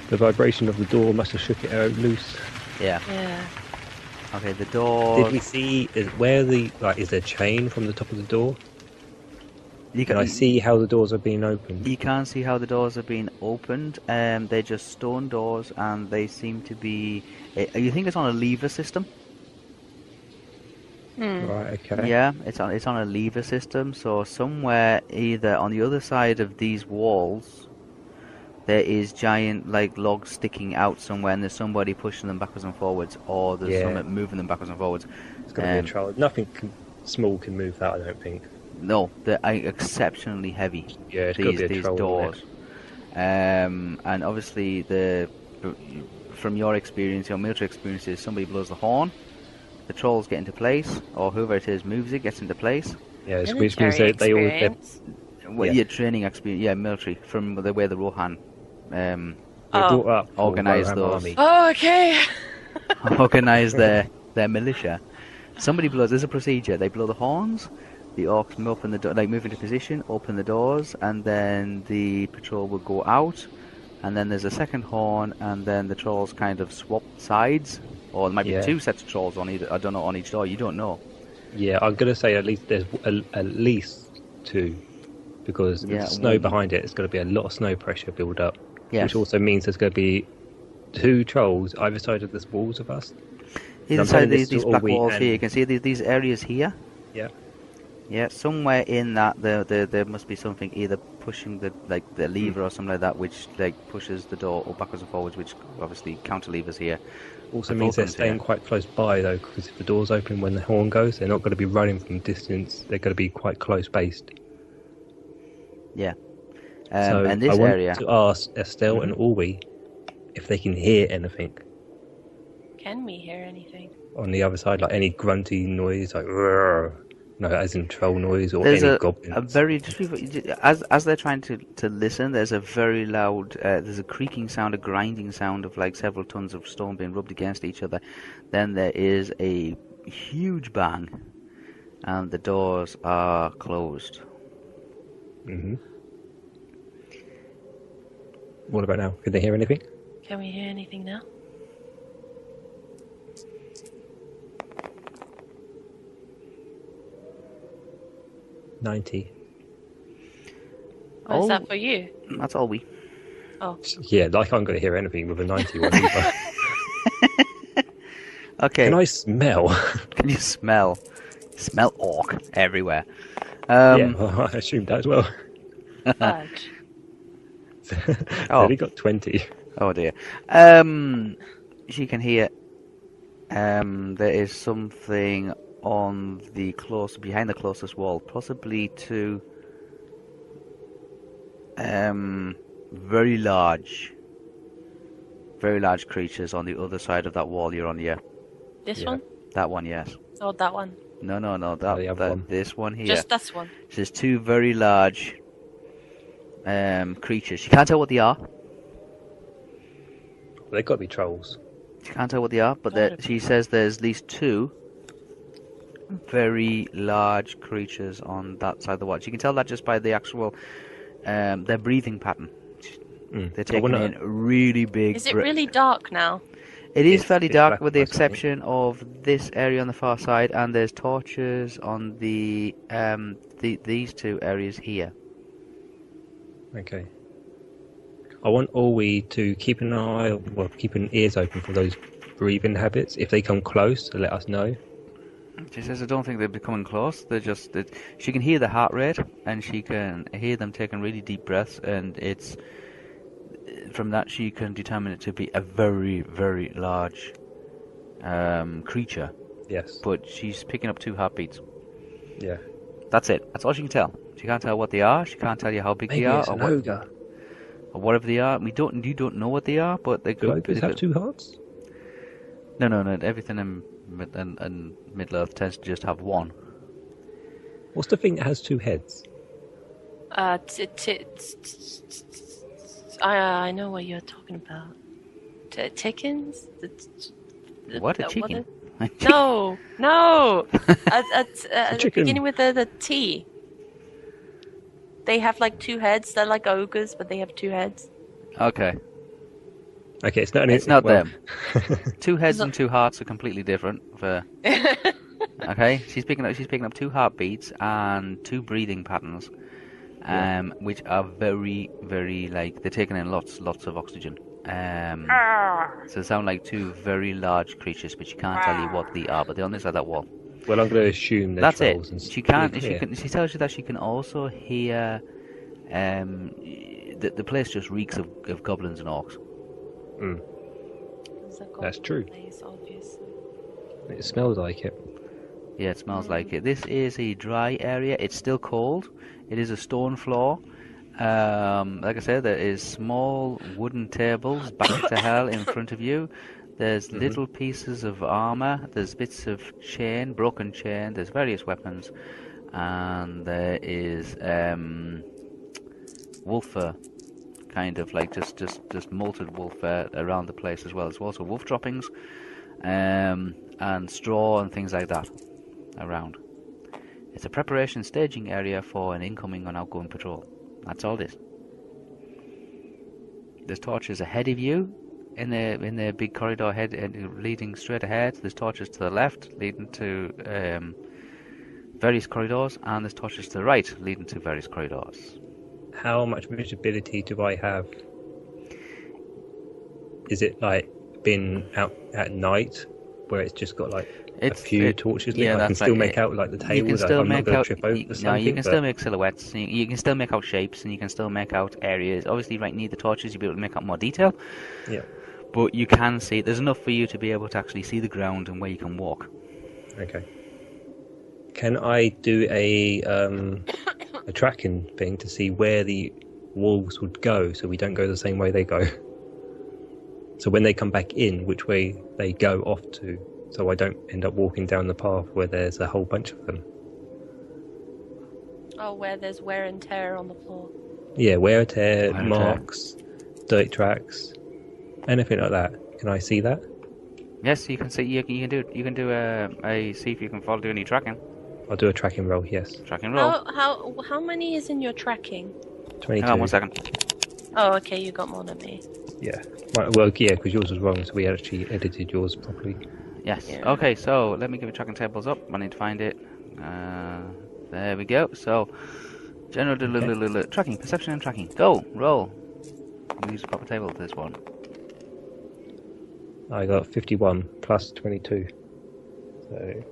The vibration of the door must have shook it out loose. Yeah. Yeah. Okay, the door... Did we see is there a chain from the top of the door? Can I see how the doors are being opened? You can't see how the doors are being opened. They're just stone doors, and they seem to be... You think it's on a lever system? Right, okay. Yeah, it's on a lever system, so somewhere either on the other side of these walls there is giant logs sticking out somewhere, and there's somebody pushing them backwards and forwards, or there's someone moving them backwards and forwards. It's got to be a trial. Nothing small can move that, I don't think. No, they're exceptionally heavy. Yeah, it's got to be a troll, doors. And obviously, from your experience, your military experience, is somebody blows the horn, the trolls get into place, or whoever it is moves it, gets into place. Yeah, which means they all... Your training experience, military, from the way the Rohan organised those. Oh, okay. organise their militia. Somebody blows. There's a procedure. They blow the horns. The orcs move move into position, open the doors, and then the patrol will go out. And then there's a second horn, and then the trolls kind of swap sides, or there might be two sets of trolls on either. I don't know, on each door. You don't know. Yeah, I'm gonna say at least there's at least two, because the snow behind it, it's going to be a lot of snow pressure build up. Yes. Which also means there's going to be two trolls either side of the walls of us. Either side of these black walls here. You can see these areas here. Yeah. Yeah, somewhere in that there must be something either pushing the lever or something like that, which pushes the door or backwards and forwards, which obviously counter levers here. Also means they're staying quite close by though, because if the door's open when the horn goes, they're not going to be running from distance. They're going to be quite close based. Yeah. So and this I want area to ask Estel and Olwe if they can hear anything. Can we hear anything? On the other side, like any grunty noise, like "Rrr." No, as in troll noise or there's any goblins. A very as they're trying to listen. There's a very loud. There's a creaking sound, a grinding sound of like several tons of stone being rubbed against each other. Then there is a huge bang, and the doors are closed. What about now? Can they hear anything? Can we hear anything now? $90. Oh, is that for you? That's all we. Oh. Yeah, like I'm going to hear anything with a 91 either. Okay. Can I smell? Can you smell? Smell orc everywhere. Yeah, well, I assumed that as well. Fudge. Only got 20. Oh dear. She can hear. There is something on the behind the closest wall, possibly to very large creatures on the other side of that wall you're on. Yeah. This one? That one, yes. Oh, that one. No. This one here. Just this one. There's two very large creatures. She can't tell what they are. They've got to be trolls. She can't tell what they are, but she says there's at least two very large creatures on that side of the wall. You can tell that just by the actual their breathing pattern. They're taking in really big. Is it really dark now? It is fairly dark, with the exception of this area on the far side, and there's torches on these two areas here. Okay. I want Olwe to keep an ears open for those breathing habits. If they come close, to let us know. She says, I don't think they're becoming close. They're just... she can hear the heart rate, and she can hear them taking really deep breaths, and it's... From that, she can determine it to be a very, very large creature. Yes. But she's picking up 2 heartbeats. Yeah. That's it. That's all she can tell. She can't tell what they are. She can't tell you how big they are. Maybe it's an ogre. Or whatever they are. You don't know what they are, but they could... Do ogres have 2 hearts? No. Everything in Middle-earth tends to just have 1. What's the thing that has 2 heads? I know what you're talking about. Chickens? What? A chicken? No! At the beginning with the T. They have like 2 heads. They're like ogres, but they have 2 heads. Okay, it's not. It's not them. 2 heads and 2 hearts are completely different. Okay, she's picking up 2 heartbeats and 2 breathing patterns, which are very, very they're taking in lots of oxygen. So they sound like 2 very large creatures, but she can't tell you what they are. But they're on this side of that wall. Well, I'm going to assume they're that's trolls. It. She can't. She tells you that she can also hear. The place just reeks of goblins and orcs. That's true. Place, obviously. It smells like it. Yeah, it smells like it. This is a dry area. It's still cold. It is a stone floor. Like I said, there is small wooden tables back to hell in front of you. There's little pieces of armor. There's bits of chain, broken chain. There's various weapons, and there is wolf fur, kind of like just molted wolf fur around the place as well. There's also wolf droppings, and straw and things like that around. It's a preparation staging area for an incoming and outgoing patrol. That's all it is. There's torches ahead of you in the big corridor leading straight ahead. There's torches to the left leading to various corridors, and there's torches to the right leading to various corridors. How much visibility do I have? Is it like been out at night where it's just got like a few torches lit? I can still make out like the tables. You can still I'm make not out. trip over something, No, you can still make silhouettes. You can still make out shapes, and you can still make out areas. Obviously, right near the torches, you'll be able to make out more detail. Yeah. But you can see. There's enough for you to be able to actually see the ground and where you can walk. Okay. Can I do a tracking thing to see where the wolves would go, so we don't go the same way they go? So when they come back in, which way they go off to, so I don't end up walking down the path where there's a whole bunch of them. Oh, where there's wear and tear on the floor. Yeah, wear and tear, marks, dirt tracks, anything like that. Can I see that? Yes, you can see. You can do. You can do a see if you can do any tracking. I'll do a tracking roll. Yes. Tracking roll. How many is in your tracking? 22. Hang on 1 second. Oh, okay, you got more than me. Yeah. Well, yeah, because yours was wrong, so we actually edited yours properly. Yes. Yeah. Okay, so let me give you tracking tables up. I need to find it. There we go. So, general tracking, perception and tracking. Go, roll. We use a proper table for this one. I got 51 plus 22. So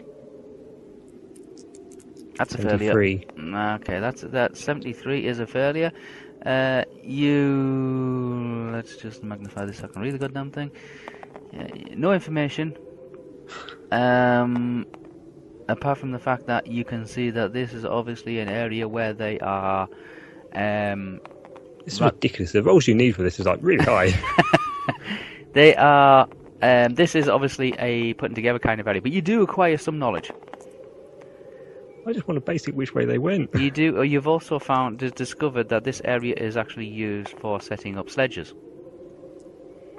that's a 73. failure. Okay, that 73 is a failure. Let's just magnify this so I can read the goddamn thing. No information. Apart from the fact that you can see that this is obviously an area where they are. This is ridiculous. The rolls you need for this is like really high. They are. This is obviously a putting together kind of area, but you do acquire some knowledge. I just want a basic which way they went. You do. You've also discovered that this area is actually used for setting up sledges.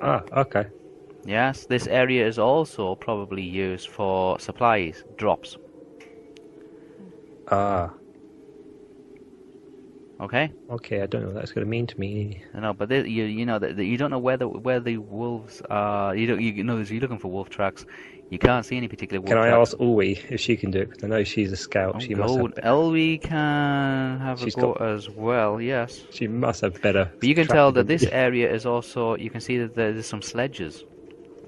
Ah, okay. Yes, this area is also probably used for supplies drops. Ah. Okay. Okay, I don't know what that's going to mean to me. I know, but you know that you don't know where the wolves are. You're looking for wolf tracks. You can't see any particular wolf tracks. Can I ask Olwe if she can do it? Because I know she's a scout. She must have Olwe can have a go as well. Yes. She must have better. But you can tell that this area is also. You can see that there's some sledges.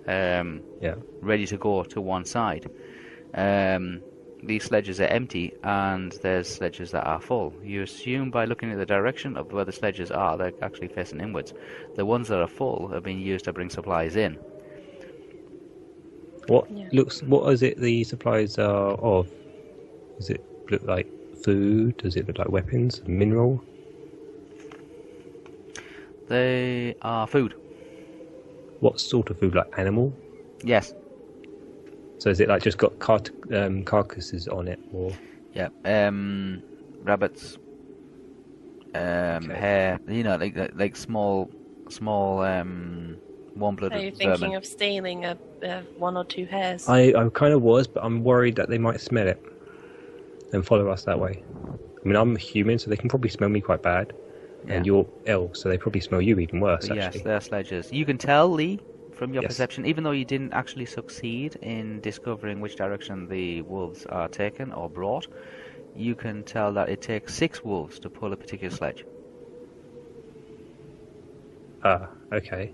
Ready to go to one side. These sledges are empty, and there's sledges that are full. You assume by looking at the direction of where the sledges are, they're actually facing inwards. The ones that are full are being used to bring supplies in. What is it the supplies are of? Does it look like food? Does it look like weapons? Mineral? They are food. What sort of food? Like animal? Yes. So is it like just got carcasses on it, or? Yeah. Rabbits. Hare. You know, like small warm-blooded. Are you thinking of stealing one or two hares? I kind of was, but I'm worried that they might smell it and follow us that way. I mean, I'm a human, so they can probably smell me quite bad. Yeah. And you're elf, so they probably smell you even worse, actually. Yes, they're sledges. You can tell, Lee, from your perception, even though you didn't actually succeed in discovering which direction the wolves are taken or brought, you can tell that it takes 6 wolves to pull a particular sledge. Ah, okay.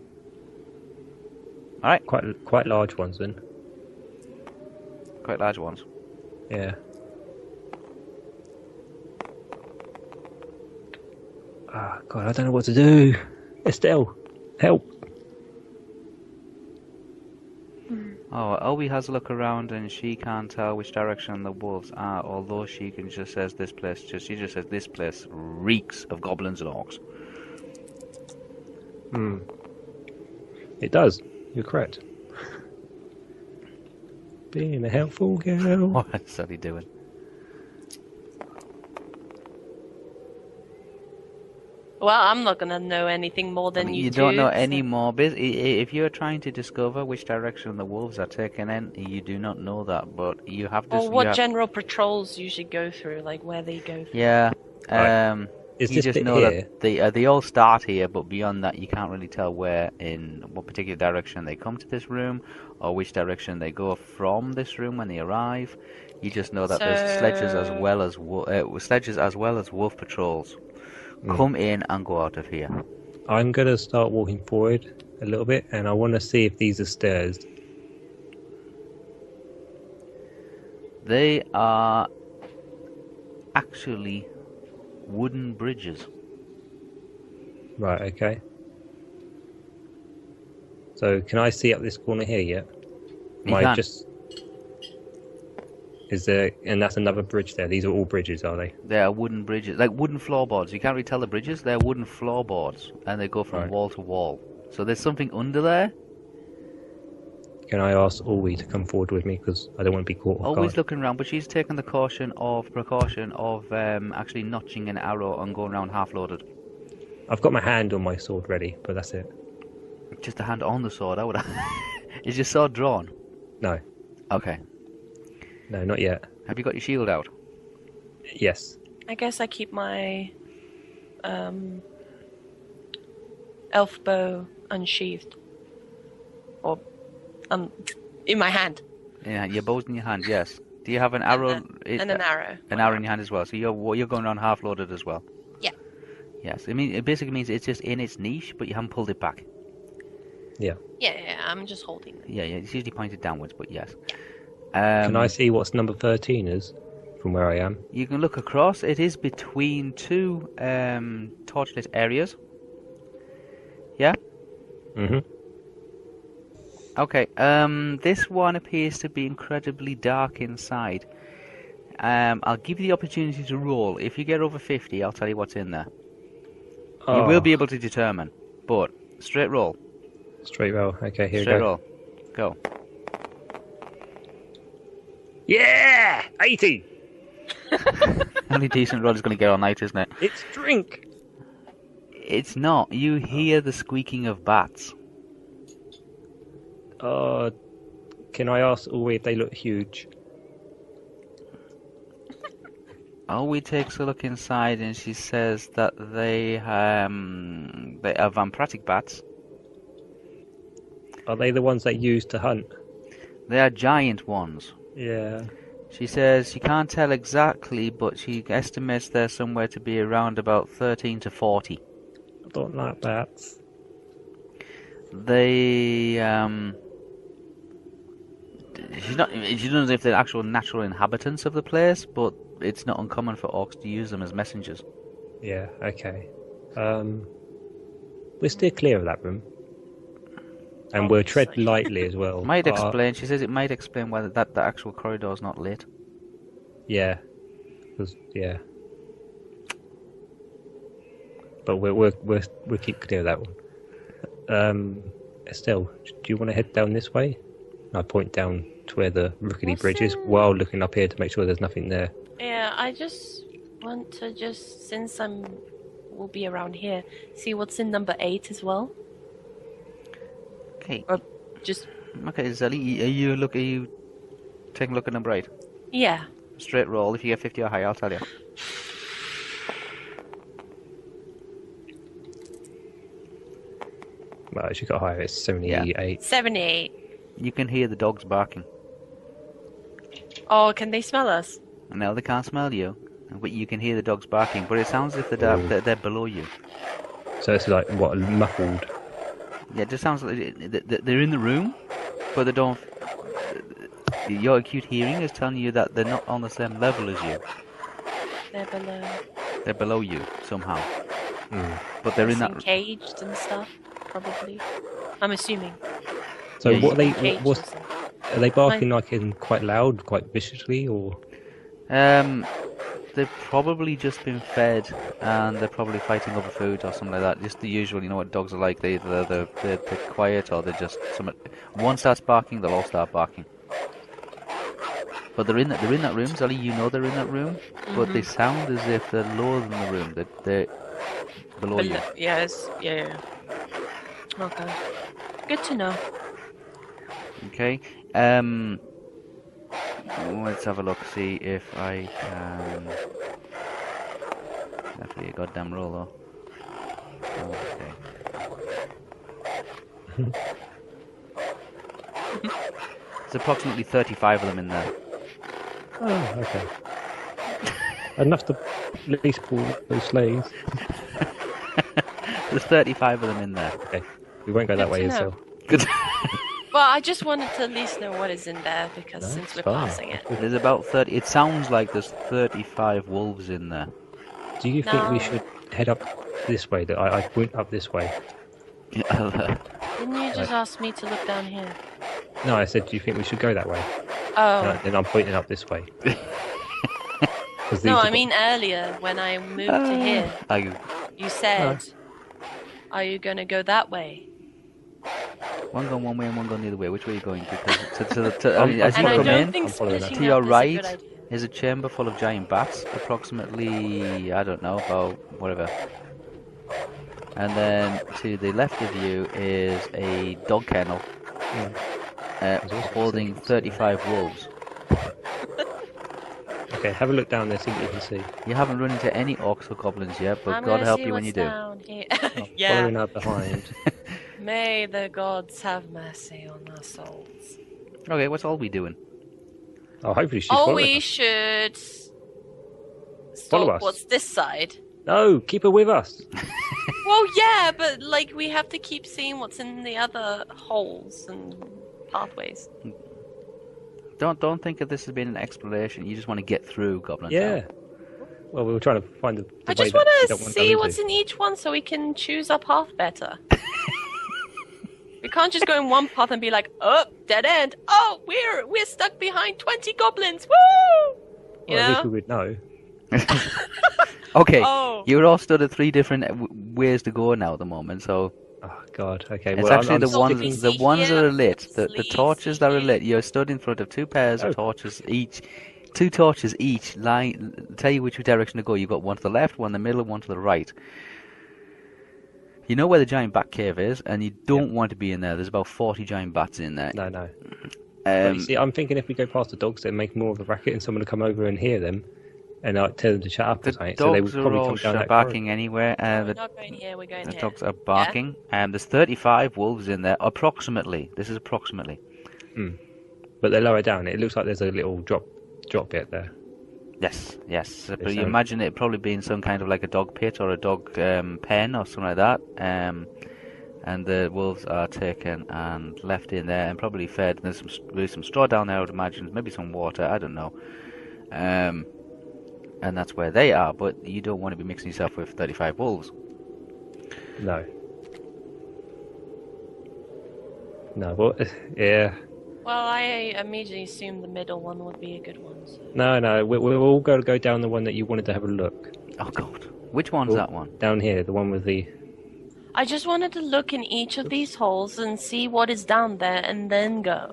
Alright. Quite large ones, then. Quite large ones. Yeah. Ah, God, I don't know what to do. Estel, help. Oh, Olwe has a look around and she can't tell which direction the wolves are, although she can just says this place reeks of goblins and orcs. It does. You're correct. Being a helpful girl. What's Sally doing? Well, I'm not gonna know anything more than you do. You don't know any more. If you are trying to discover which direction the wolves are taking in, you do not know that. But you have to. Or what general patrols usually go through, like where they go through. Yeah. Right. Is you this just bit know here? that they all start here, but beyond that, you can't really tell what particular direction they come to this room, or which direction they go from this room when they arrive. You just know that there's sledges as well as wolf patrols. Come in and go out of here. I'm gonna start walking forward a little bit, and I want to see if these are stairs. They are actually wooden bridges. Right, okay. So, can I see up this corner here yet? Is there... And that's another bridge there. These are all bridges, are they? They are wooden bridges, like wooden floorboards. You can't really tell the bridges. They're wooden floorboards, and they go from wall to wall. So there's something under there. Can I ask Olwe to come forward with me, because I don't want to be caught off guard. Always looking around, but she's taken the precaution of actually notching an arrow and going around half-loaded. I've got my hand on my sword ready, but that's it. Just a hand on the sword, I would. Is your sword drawn? No. Okay. No, not yet. Have you got your shield out? Yes. I guess I keep my elf bow unsheathed. Or in my hand. Yeah, your bow's in your hand, yes. Do you have an arrow? And an arrow. An arrow in your hand as well. So you're going around half-loaded as well? Yeah. Yes. It basically means it's just in its niche, but you haven't pulled it back. Yeah. Yeah, I'm just holding it. Yeah, it's usually pointed downwards, but yes. Can I see what's number 13 is from where I am? You can look across. It is between two torchlit areas. Yeah? Mm-hmm. Okay, this one appears to be incredibly dark inside. I'll give you the opportunity to roll. If you get over 50, I'll tell you what's in there. Oh. You will be able to determine, but straight roll. Straight roll. Okay, here we go. Straight roll. Go. Yeah! 80! Only decent roll is going to get all night, isn't it? It's drink! It's not. You hear the squeaking of bats. Can I ask Olwe if they look huge? Olwe takes a look inside and she says that they are vampiric bats. Are they the ones they use to hunt? They are giant ones. Yeah. She says she can't tell exactly, but she estimates they're somewhere to be around about 13 to 40. I don't like bats. They, she doesn't know if they're actual natural inhabitants of the place, but it's not uncommon for orcs to use them as messengers. Yeah, okay. We're still clear of that room. And we'll tread lightly as well. She says it might explain why the actual corridor is not lit. Yeah. Yeah. But we'll keep clear of that one. Estelle, do you want to head down this way? I point down to where the rickety bridge is, while looking up here to make sure there's nothing there. Yeah, I just want to since we'll be around here, see what's in number 8 as well. Okay. Or just... Okay, zellie, are you taking a look at number 8? Yeah. Straight roll. If you get 50 or higher, I'll tell you. Well, she got higher. It's 78. Yeah. 78. You can hear the dogs barking. Oh, can they smell us? No, they can't smell you, but you can hear the dogs barking. But it sounds as if they're below you. So it's like what, muffled? Yeah, it just sounds like they're in the room, but they don't. Your acute hearing is telling you that they're not on the same level as you. They're below. They're below you somehow. But they're in that caged and stuff, probably. I'm assuming. So yeah, are they barking like in quite loud, quite viciously, or? They've probably just been fed, and they're probably fighting over food or something like that. Just the usual, you know what dogs are like. They're quiet, or they're just one starts barking, they'll all start barking. But they're in that room, Zellie. You know they're in that room, but they sound as if they're lower than the room. They're below you. Yes. Yeah. Okay. Good to know. Okay. Let's have a look. See if I can. Definitely a goddamn roll, though. Okay. There's approximately 35 of them in there. Oh, okay. Enough to at least pull those sleighs. There's 35 of them in there. Okay. We won't go that way, Estel. Good. Well, I just wanted to at least know what is in there, because since we're passing it. There's about 30. It sounds like there's 35 wolves in there. Do you think we should head up this way? That I went up this way. Didn't you just ask me to look down here? No, I said, do you think we should go that way? Oh. Then I'm pointing up this way. No, I mean earlier when I moved to here. You said, "Are you going to go that way?" One going one way and one going the other way. Which way are you going? Because as you come in, to your right is a chamber full of giant bats. Approximately, I don't know, about whatever. And then to the left of you is a dog kennel holding 35 wolves. Okay, have a look down there, see what you can see. You haven't run into any orcs or goblins yet, but God help you when you do. Yeah. Following up behind. May the gods have mercy on our souls. Okay, what's all we doing? Oh, hopefully she's following we us. should Follow us. What's this side? No, keep her with us. Well, yeah, but like we have to keep seeing what's in the other holes and pathways. Don't think of this as being an exploration. You just want to get through Goblin Yeah. Town. Well, we were trying to find the I way just that want we to don't want see to go what's into. in each one so we can choose our path better. We can't just go in one path and be like, oh, dead end. Oh, we're stuck behind 20 goblins. Woo! Well, at least we would know. Okay, Oh. you're all stood at 3 different ways to go now at the moment, so... Oh, God, okay. It's well, actually I'm the sticking- ones that are lit, the torches that are lit. You're stood in front of 2 pairs of torches each. 2 torches each tell you which direction to go. You've got one to the left, one in the middle, and one to the right. You know where the giant bat cave is, and you don't want to be in there. There's about 40 giant bats in there. No. But you see, I'm thinking if we go past the dogs, they make more of a racket, and someone will come over and hear them, and tell them to shut up. The dogs so they would are probably all come down barking anywhere. We're not going here, we're going the here. dogs are barking. There's 35 wolves in there, approximately. This is approximately. But they're lower down. It looks like there's a little drop bit there. Yes. But you imagine it probably being some kind of like a dog pit or a dog pen or something like that. And the wolves are taken and left in there and probably fed. There's some straw down there, I would imagine. Maybe some water, I don't know. And that's where they are. But you don't want to be mixing yourself with 35 wolves. No, well, yeah. Well, I immediately assumed the middle one would be a good one. So. No, we're all going to go down the one that you wanted to have a look. Oh, God. Which one's that one? Down here, the one with the... I just wanted to look in each of these holes and see what is down there and then go.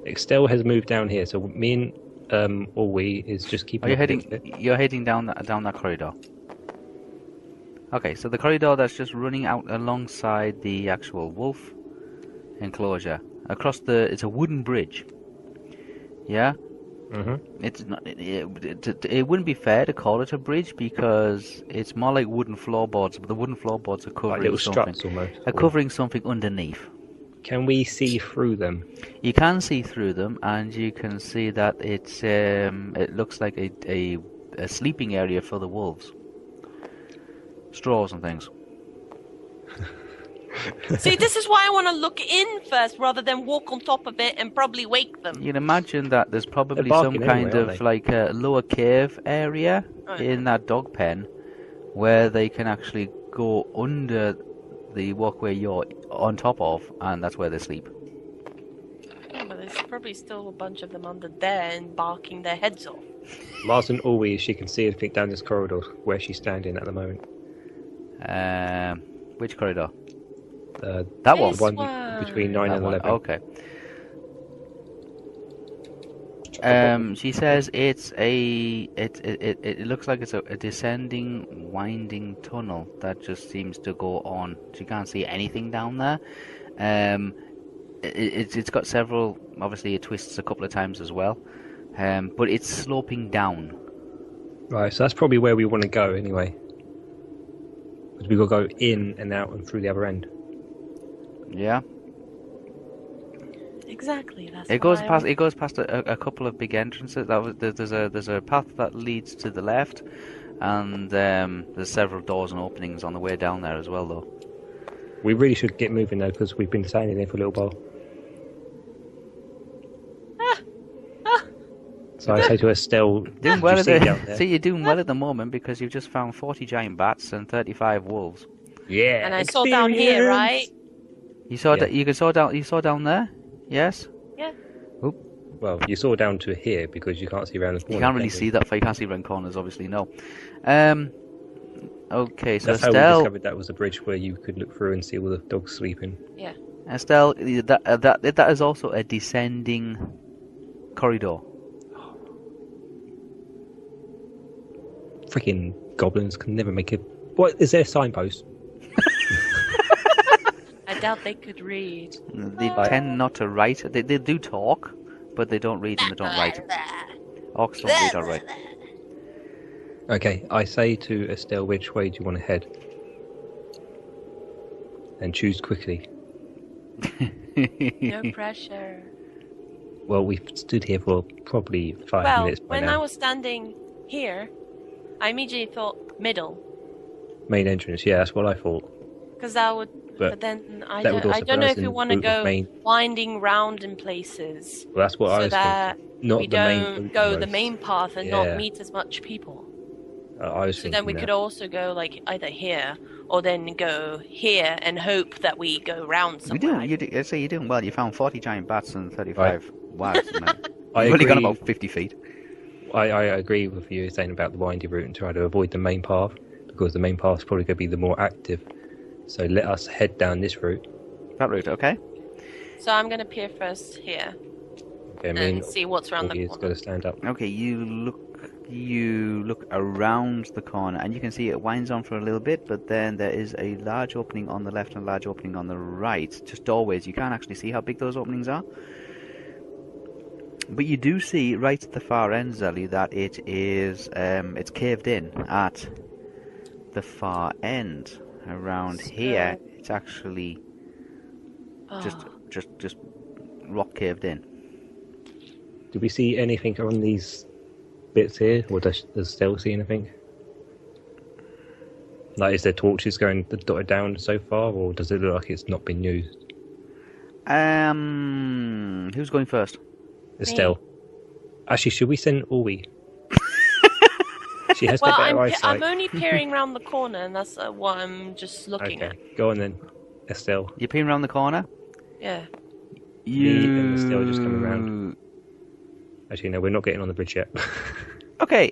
Estel has moved down here, so me and Olwe is just keeping... You're heading down that corridor. Okay, so the corridor that's just running out alongside the actual wolf enclosure. It's a wooden bridge. Yeah? Mm-hmm. It's not. It wouldn't be fair to call it a bridge because it's more like wooden floorboards, but the wooden floorboards are covering little something. struts almost. Are covering something underneath. Can we see through them? You can see through them, and you can see that it looks like a sleeping area for the wolves. Straws and things. See, this is why I want to look in first rather than walk on top of it and probably wake them. You'd imagine that there's probably They're some barking kind anyway, of like a lower cave area Oh, in that dog pen where they can actually go under the walkway you're on top of, and that's where they sleep. Yeah, but there's probably still a bunch of them under there and barking their heads off. Martin always, she can see anything down this corridor where she's standing at the moment. Which corridor? That This one one. between 9 That and one. 11. Okay. She says it looks like it's a descending, winding tunnel that just seems to go on. She can't see anything down there. It's got several. Obviously, it twists a couple of times as well, but it's sloping down. Right, so that's probably where we want to go anyway. Because we've got to go in and out and through the other end. Yeah. Exactly. That's It goes past a couple of big entrances. There's a path that leads to the left, and there's several doors and openings on the way down there as well, though. We really should get moving though, because we've been standing there for a little while. So I say to Estel, doing well see, you're doing well at the moment because you've just found 40 giant bats and 35 wolves. Yeah. And I saw down here, right? You saw you saw down there? Yes? Yeah. Oop. Well, you saw down to here because you can't see around the corner. You can't really see that far. You can't see around corners, obviously, no. Okay, so that's how we discovered that was a bridge where you could look through and see all the dogs sleeping. Yeah. Estel, that is also a descending corridor. Freaking goblins can never make it. What is there a signpost? I doubt they could read. They tend not to write. They do talk, but they don't read and they don't write. Orcs don't read or write. Okay, I say to Estel, which way do you want to head? And choose quickly. No pressure. Well, we've stood here for probably 5 minutes by when now. I was standing here, I immediately thought middle. Main entrance, yeah, that's what I thought. Because that would... But then I don't know if you want to go winding round in places. Well, that's what I was that thinking. Not we the main don't go the main path and not meet as much people. I was so thinking then we that. could also go like either here or then go here and hope that we go round somewhere. I'd say you're doing well. You found 40 giant bats and 35 wasps. You've I only agree. gone about 50 feet. I agree with you saying about the windy route and try to avoid the main path, because the main path is probably going to be the more active. So let us head down this route. That route, okay. So I'm going to peer first here and see what's around the corner. Got to stand up. Okay, you look around the corner and you can see it winds on for a little bit, but then there is a large opening on the left and a large opening on the right. Just doorways. You can't actually see how big those openings are. But you do see right at the far end, Zellie, that it is it's caved in at the far end. Around here, it's actually just rock caved in. Do we see anything on these bits here, or does Estel see anything? Like, is there torches going dotted down so far, or does it look like it's not been used? Who's going first? Estel. Actually, should we send Olwe? She has no better eyesight. I'm only peering around the corner, and that's what I'm just looking at. Go on then, Estel. You're peering around the corner? Yeah. Me and Estel just coming around. Actually, no, we're not getting on the bridge yet. Okay,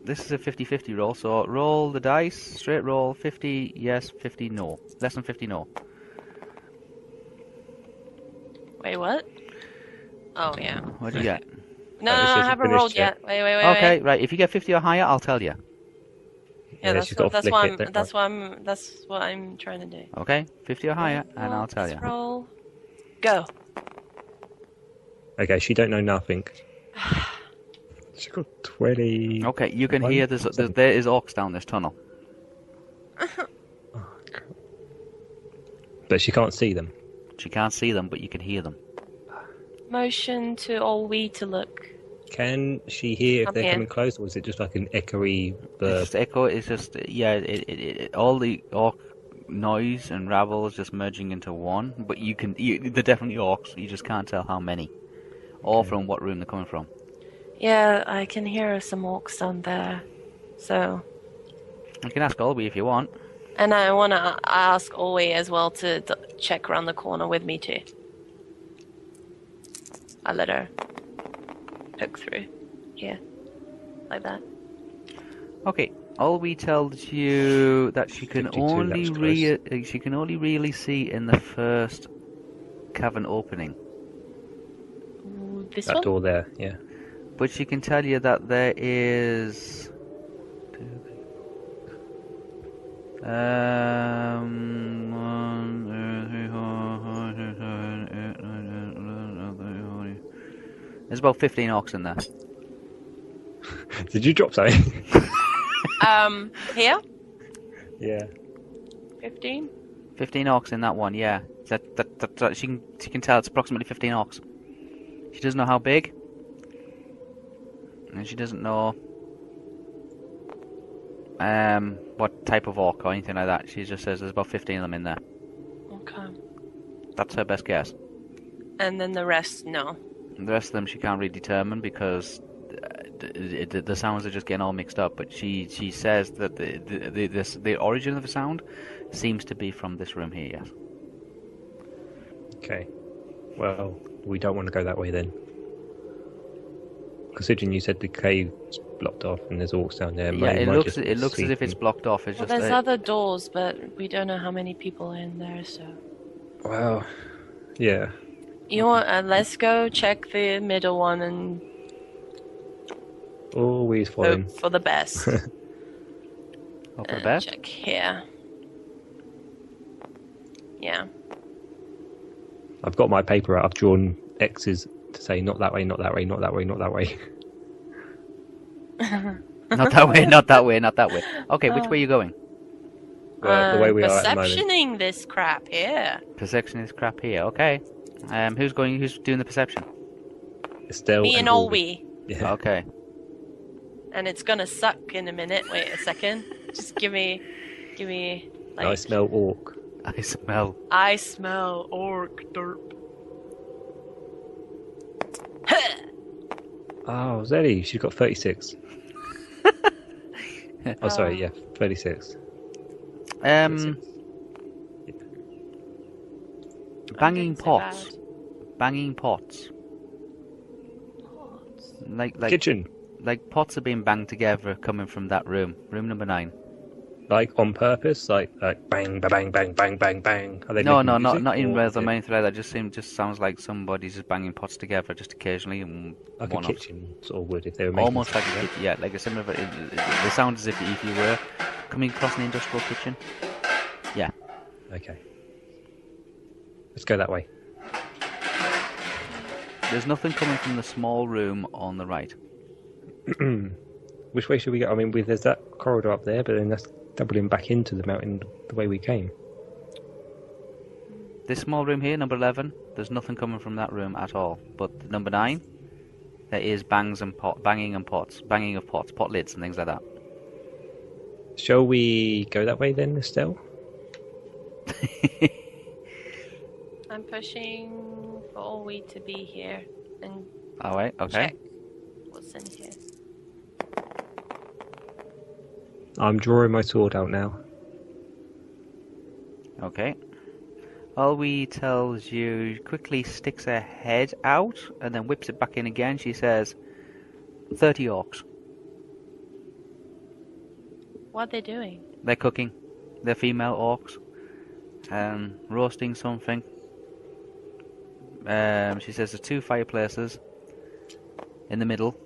this is a 50-50 roll, so roll the dice, straight roll, 50 yes, 50 no. Less than 50 no. Wait, what? Oh, yeah. What do you get? No, I haven't rolled yet. Wait. Okay, right, if you get 50 or higher, I'll tell you. Yeah, that's what I'm trying to do. Okay, 50 or higher, and I'll tell you. Roll. Go. Okay, she don't know nothing. She got 20. Okay, you can hear there is orcs down this tunnel. But she can't see them. She can't see them, but you can hear them. Motion to Olwe to look. Can she hear if they're coming close, or is it just like an echoey burp? It's just echo. It's just all the orc noise and rabble is just merging into one. But they're definitely orcs. You just can't tell how many, or from what room they're coming from. Yeah, I can hear some orcs down there. So. You can ask Olwe if you want. And I want to ask Olwe as well to check around the corner with me too. I let her poke through here, like that. Okay, Olwe tells you that she can only really see in the first cavern opening. This That one? door there, yeah. But she can tell you that there is... There's about 15 orcs in there. Did you drop something? Here? Yeah. 15? 15 orcs in that one, yeah. That she can tell it's approximately 15 orcs. She doesn't know how big. And she doesn't know what type of orc or anything like that. She just says there's about 15 of them in there. Okay. That's her best guess. And then the rest, no. And the rest of them she can't really determine because the sounds are just getting all mixed up. But she says that the origin of the sound seems to be from this room here, yes. Okay. Well, we don't want to go that way then. Considering you said the cave's blocked off and there's orcs down there. Yeah, it looks as if it's blocked off. It's Well, just there's other doors, but we don't know how many people are in there, so... Well, yeah. You know what, let's go check the middle one and Always following. hope for the best. hope for the best. Check here. Yeah. I've got my paper out. I've drawn X's to say not that way, not that way, not that way, not that way. Not that way, not that way, not that way. Okay, which way are you going? The way we are at the moment. Perceptioning this crap here. Perception is crap here. Okay. Who's doing the perception? Estelle Me and Olwe. Yeah. Okay. And it's gonna suck in a minute. Wait a second. Just give me like I smell orc. I smell. I smell orc derp. Oh, Zellie, she's got 36. Oh, sorry, yeah, 36. 36. Banging so pots. bad. Banging pots. Pots. Like Kitchen. Like pots are being banged together coming from that room. Room number 9. Like on purpose, like bang, bang, bang, bang, bang, bang. Are they No, making music, not in or rhythm or is it anything like that. Just sounds like somebody's just banging pots together just occasionally and like a one-offs. kitchen sort of would if they were making Almost like something, a kitchen, yeah, like a similar. The sound as if you were coming across an industrial kitchen. Yeah. Okay. Let's go that way. There's nothing coming from the small room on the right. Which way should we go? I mean, there's that corridor up there, but then that's doubling back into the mountain the way we came. This small room here, number 11, there's nothing coming from that room at all. But number 9, there is banging of pots, pot lids and things like that. Shall we go that way then, Estelle? I'm pushing for Olwe to be here and Alright, okay. check what's in here. I'm drawing my sword out now. Okay. Olwe tells you, quickly sticks her head out and then whips it back in again. She says, 30 orcs. What are they doing? They're cooking. They're female orcs. Roasting something. She says there's 2 fireplaces in the middle.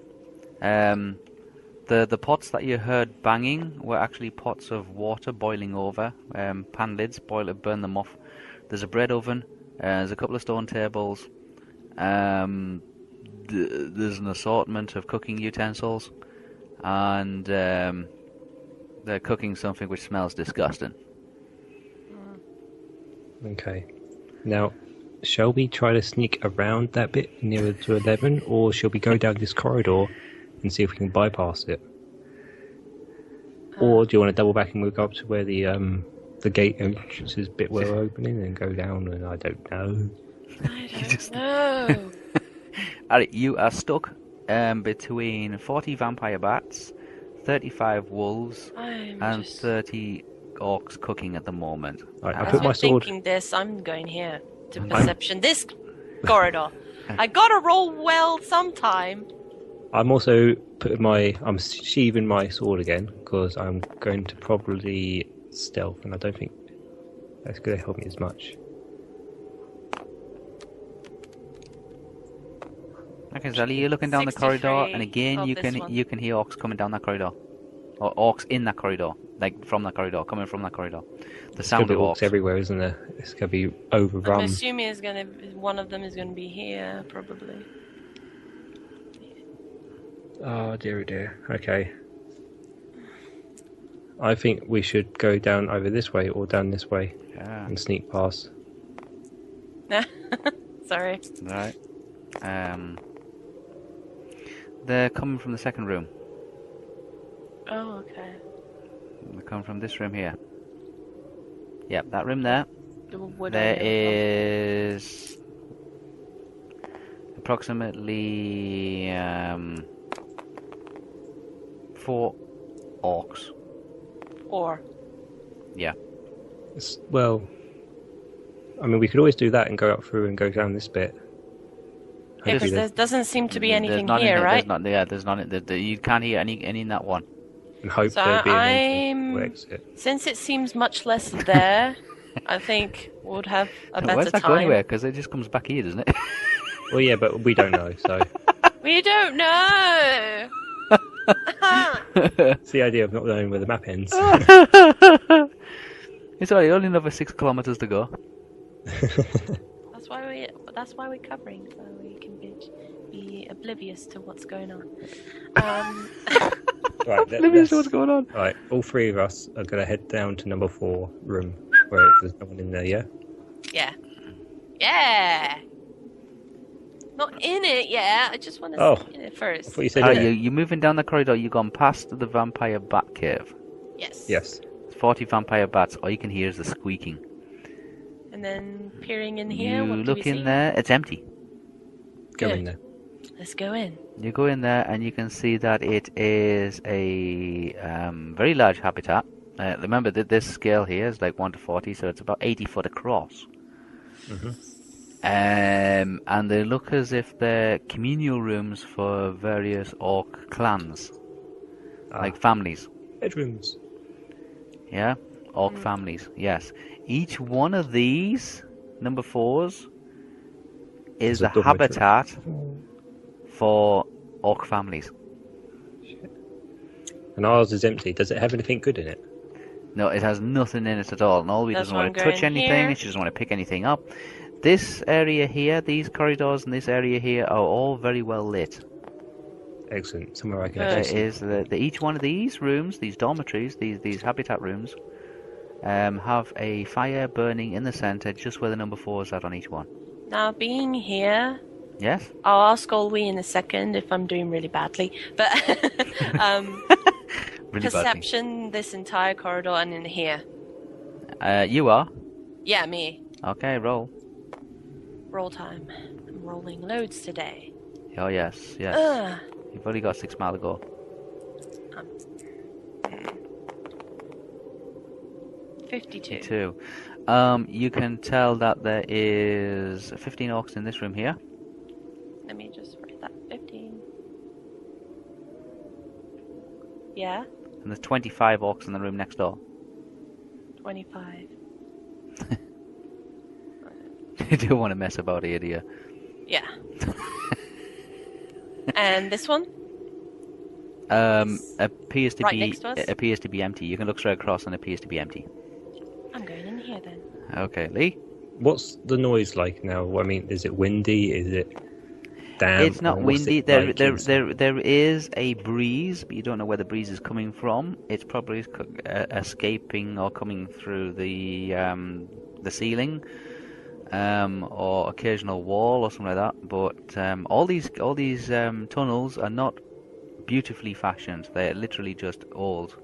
The pots that you heard banging were actually pots of water boiling over. Pan lids, burn them off. There's a bread oven. There's a couple of stone tables. There's an assortment of cooking utensils. And they're cooking something which smells disgusting. Okay. Now, shall we try to sneak around that bit nearer to 11, or shall we go down this corridor and see if we can bypass it? Or do you want to double back and we'll go up to where the gate entrances bit were opening and go down? And I don't know. I don't know. Alright, you are stuck between 40 vampire bats, 35 wolves, and 30 orcs cooking at the moment. Right, I As put my you're sword. thinking this, I'm going here to perception. This corridor. I gotta roll well sometime. I'm also I'm sheathing my sword again because I'm going to probably stealth, and I don't think that's going to help me as much. Okay, Zellie, you're looking down the 63 corridor, and again of you this can one. hear orcs coming down that corridor, or orcs in that corridor, like from that corridor, coming from that corridor. The sound There's of gonna be orcs orcs everywhere, isn't there? It's gonna be I'm overrun. assuming one of them is gonna be here, probably. Oh dear, oh dear. Okay. I think we should go down either this way or down this way Yeah. and sneak past. Sorry. Right. They're coming from the second room. Oh, okay. They're coming from this room here. Yep, that room there. The wood There area. is approximately 4 orcs. Or. Yeah. Well, I mean, we could always do that and go up through and go down this bit. Yeah, because there doesn't seem to be anything here, right? There's not. You can't hear any in that one. And hope So there'll be an exit. since it seems much less there, I think we'll have a better Where's that time. going anywhere? Because it just comes back here, doesn't it? Well, yeah, but we don't know, so... We don't know! It's the idea of not knowing where the map ends. It's alright, only another 6 kilometers to go. That's why we're covering, so we can be oblivious to what's going on. Right, Let me see what's going on. Right, all 3 of us are going to head down to number 4 room, where there's no one in there, yeah? Yeah. Yeah! Not in it yet, I just want to see in it I first. thought you said in it. You're moving down the corridor, you've gone past the vampire bat cave. Yes. Yes. 40 vampire bats, all you can hear is the squeaking. And then peering in here, You what do look we in see? there, it's empty. Go Good. in there. Let's go in. You go in there and you can see that it is a very large habitat. Remember that this scale here is like 1 to 40, so it's about 80 foot across. Mm-hmm. And they look as if they're communal rooms for various orc clans, like families. Bedrooms. Yeah, orc families. Yes, each one of these number 4s is It's a a dormitory. habitat for orc families. And ours is empty. Does it have anything good in it? No, it has nothing in it at all. And Olwe That's doesn't why want to I'm touch going anything. here. She doesn't want to pick anything up. This area here, these corridors and this area here are all very well lit. Excellent. Somewhere I can Good. actually Is each one of these rooms, these dormitories, these habitat rooms, have a fire burning in the center, just where the number 4 is at on each one. Now, being here, Yes. I'll ask Olwe in a second if I'm doing really badly. But Really perception, this entire corridor and in here. badly. You are. Yeah, me. Okay, roll. Roll time. I'm rolling loads today. Oh yes, yes. Ugh. You've only got 6 miles to go. 52. 2. You can tell that there is 15 orcs in this room here. Let me just write that. 15. Yeah, And there's 25 orcs in the room next door. 25. You don't want to mess about here, do you? Yeah. And this one? Appears to Right be next to us? it appears to be empty. You can look straight across and it appears to be empty. I'm going in here then. Okay, Lee. What's the noise like now? I mean, is it windy? Is it damp? It's not Or what's windy. it There like there inside? there is a breeze, but you don't know where the breeze is coming from. It's probably escaping or coming through the ceiling, or occasional wall or something like that. But all these tunnels are not beautifully fashioned. They're literally just old,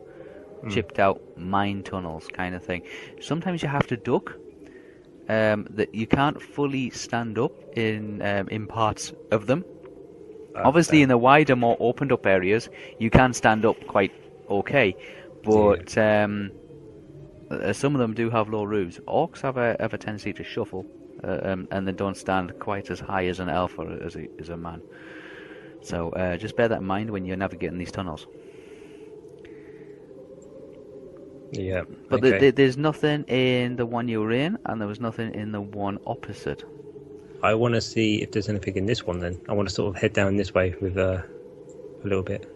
chipped out mine tunnels kind of thing. Sometimes you have to duck. That you can't fully stand up in parts of them. Obviously, in the wider, more opened up areas, you can stand up quite okay, but some of them do have low roofs. Orcs have a tendency to shuffle, and they don't stand quite as high as an elf or as a man. So just bear that in mind when you're navigating these tunnels. Yeah. But okay. there's nothing in the one you were in, and there was nothing in the one opposite. I want to see if there's anything in this one. Then I want to sort of head down this way with a little bit.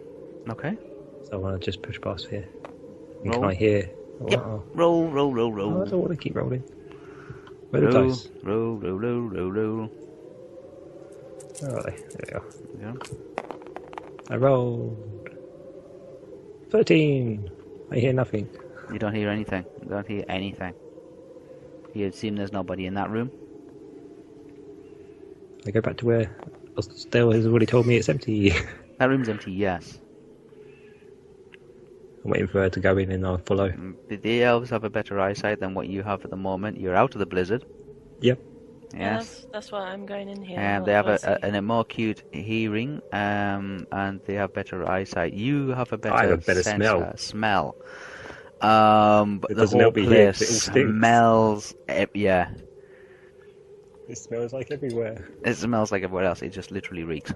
Okay. So I want to just push past here. And Roll. can I hear? Yep. Oh, Roll. I don't want to keep rolling. Where are the Roll. dice? Roll. Where are they? There they are. Yeah. I rolled 13. I hear nothing. You don't hear anything. You don't hear anything. You assume there's nobody in that room? I go back to where Estel has already told me it's empty. That room's empty, yes. I'm waiting for her to go in and I'll follow. The elves have a better eyesight than what you have at the moment. You're out of the blizzard. Yep. Yes. That's why I'm going in here. And they have a more acute hearing, and they have better eyesight. You have a better, I have a better smell. But it the whole place smells. Yeah. It smells like everywhere. It smells like everywhere else. It just literally reeks.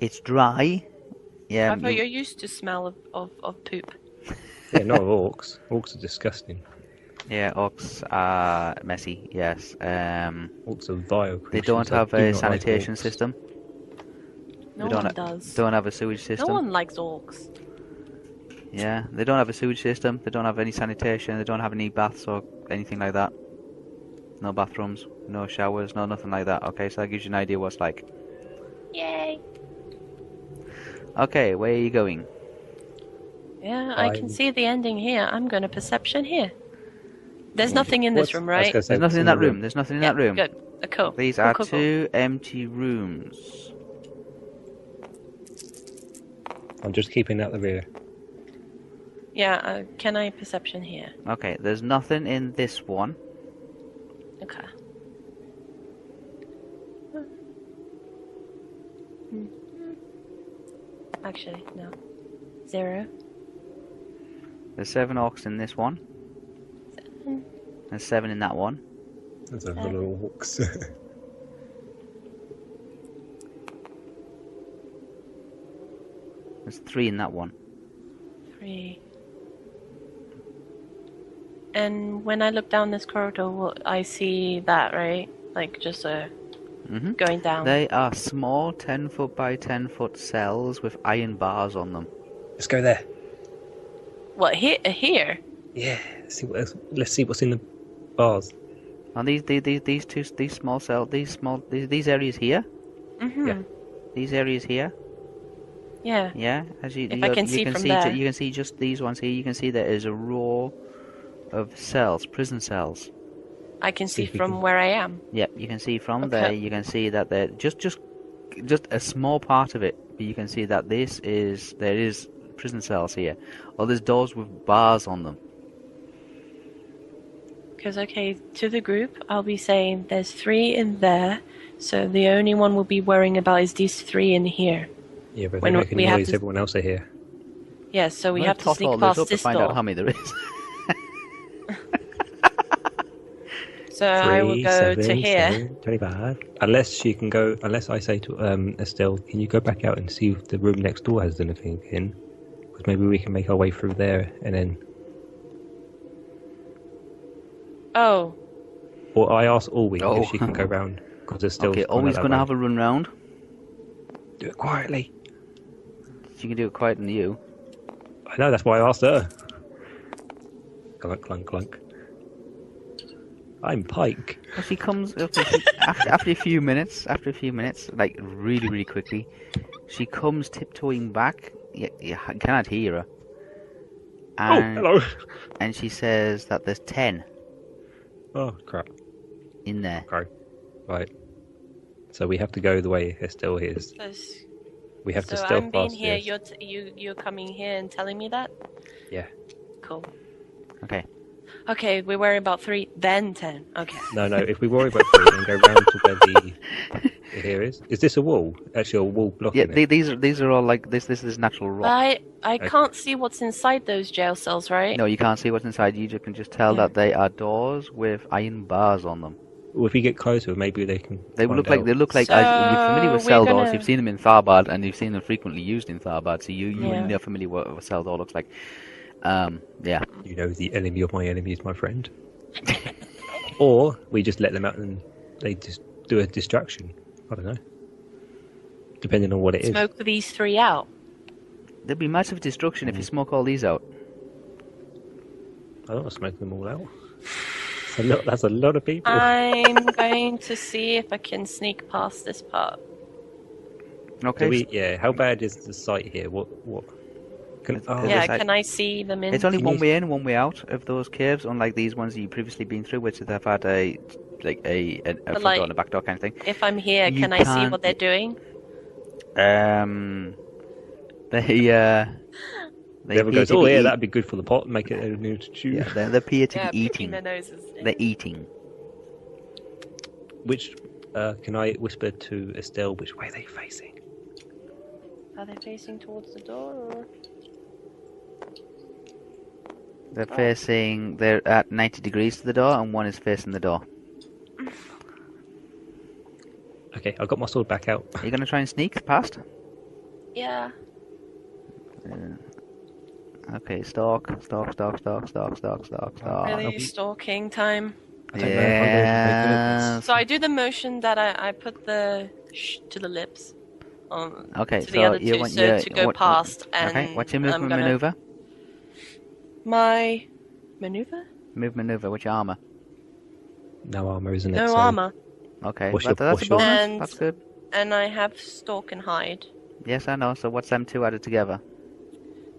It's dry. Yeah. I thought you're used to smell of poop. Yeah, not of orcs. Orcs are disgusting. Yeah, orcs are messy. Yes. Orcs are vile creatures. They don't have a sanitation system. No one does. Don't have a sewage system. No one likes orcs. Yeah, they don't have a sewage system. They don't have any sanitation. They don't have any baths or anything like that. No bathrooms, no showers, no nothing like that. Okay, so that gives you an idea what it's like. Yay! Okay, where are you going? Yeah, I can see the ending here. I'm going to perception here. There's nothing in this room, right? There's nothing in that room. There's nothing in that room. Good. Cool. These are two empty rooms. I'm just keeping out the rear. Yeah, can I perception here? Okay, there's nothing in this one. Okay. Actually, no. 0. There's 7 orcs in this one. 7. There's 7 in that one. There's a lot of orcs. There's 3 in that one. 3. And when I look down this corridor, I see that, right? Like just going down. They are small 10-foot by 10-foot cells with iron bars on them. Let's go there. What, here? Yeah. Let's see what's in the bars. And these small cells, these areas here. Yeah. These areas here. Yeah. Yeah. As you, If I can see from there. You can see just these ones here. You can see there is a row of cells, prison cells. I can see from where I am. Yep, you can see from there. You can see that they're just a small part of it. But you can see that there is prison cells here. Or there's doors with bars on them. Because, okay, to the group, I'll be saying there's 3 in there, so the only one we'll be worrying about is these 3 in here. Yeah, but when we noise everyone else are here. Yeah, so we have to sneak past this to find door. out how many there is. So 3, I will go 7, to here. 7, 25. Unless I say to Estel, can you go back out and see if the room next door has anything in? Because maybe we can make our way through there and then... Oh. Or I asked Olwe if she can go round, because there's still... Okay, Olwe's going to have a run round. Do it quietly. She can do it quieter than you. I know, that's why I asked her. Clunk, clunk, clunk. I'm Pike. Well, she comes after a few minutes, like really, really quickly. She comes tiptoeing back. You cannot hear her. And, hello. And she says that there's 10. Oh crap! In there. Okay. Right. So we have to go the way Estel is. We have to stealth I'm being past here. this. You're coming here and telling me that. Yeah. Cool. Okay. Okay, we worry about 3, then 10. Okay. No. If we worry about 3, then go round to where the here is. Is this a wall? Actually, a wall blocking it. These are all like this. This is natural rock. I can't see what's inside those jail cells, right? No, you can't see what's inside. You can just tell that they are doors with iron bars on them. Well, if we get closer, maybe they can. They look like. You're familiar with cell doors. You've seen them in Tharbad, and you've seen them frequently used in Tharbad. So you know familiar what a cell door looks like. Yeah. You know, the enemy of my enemy is my friend. Or we just let them out and they just do a distraction. I don't know. Depending on what it is. Smoke these 3 out. There'd be massive destruction if you smoke all these out. I don't want to smoke them all out. That's a lot of people. I'm going to see if I can sneak past this part. Okay. How bad is the site here? What? Can I see them in? It's only one way in, one way out of those caves, unlike these ones you've previously been through, which have had a front door and a back door kind of thing. If I'm here, can I see what they're doing? They goes, oh yeah, that'd be good for the pot. Make it a new stew. Yeah, they appear to be eating. Their noses. They're eating. Which can I whisper to Estel? Which way are they facing? Are they facing towards the door? Or... They're at 90 degrees to the door, and one is facing the door. Okay, I've got my sword back out. Are you going to try and sneak past? Yeah. Okay, stalk. Really stalking time. Yeah. So I do the motion that I put the to the lips. Okay, to the other two, to go past. Okay, what's your movement maneuver? My maneuver? Maneuver, what's your armor? No armor, isn't it? No armor. Okay, that's a bonus. That's good. And I have stalk and hide. Yes, I know. So what's them two added together?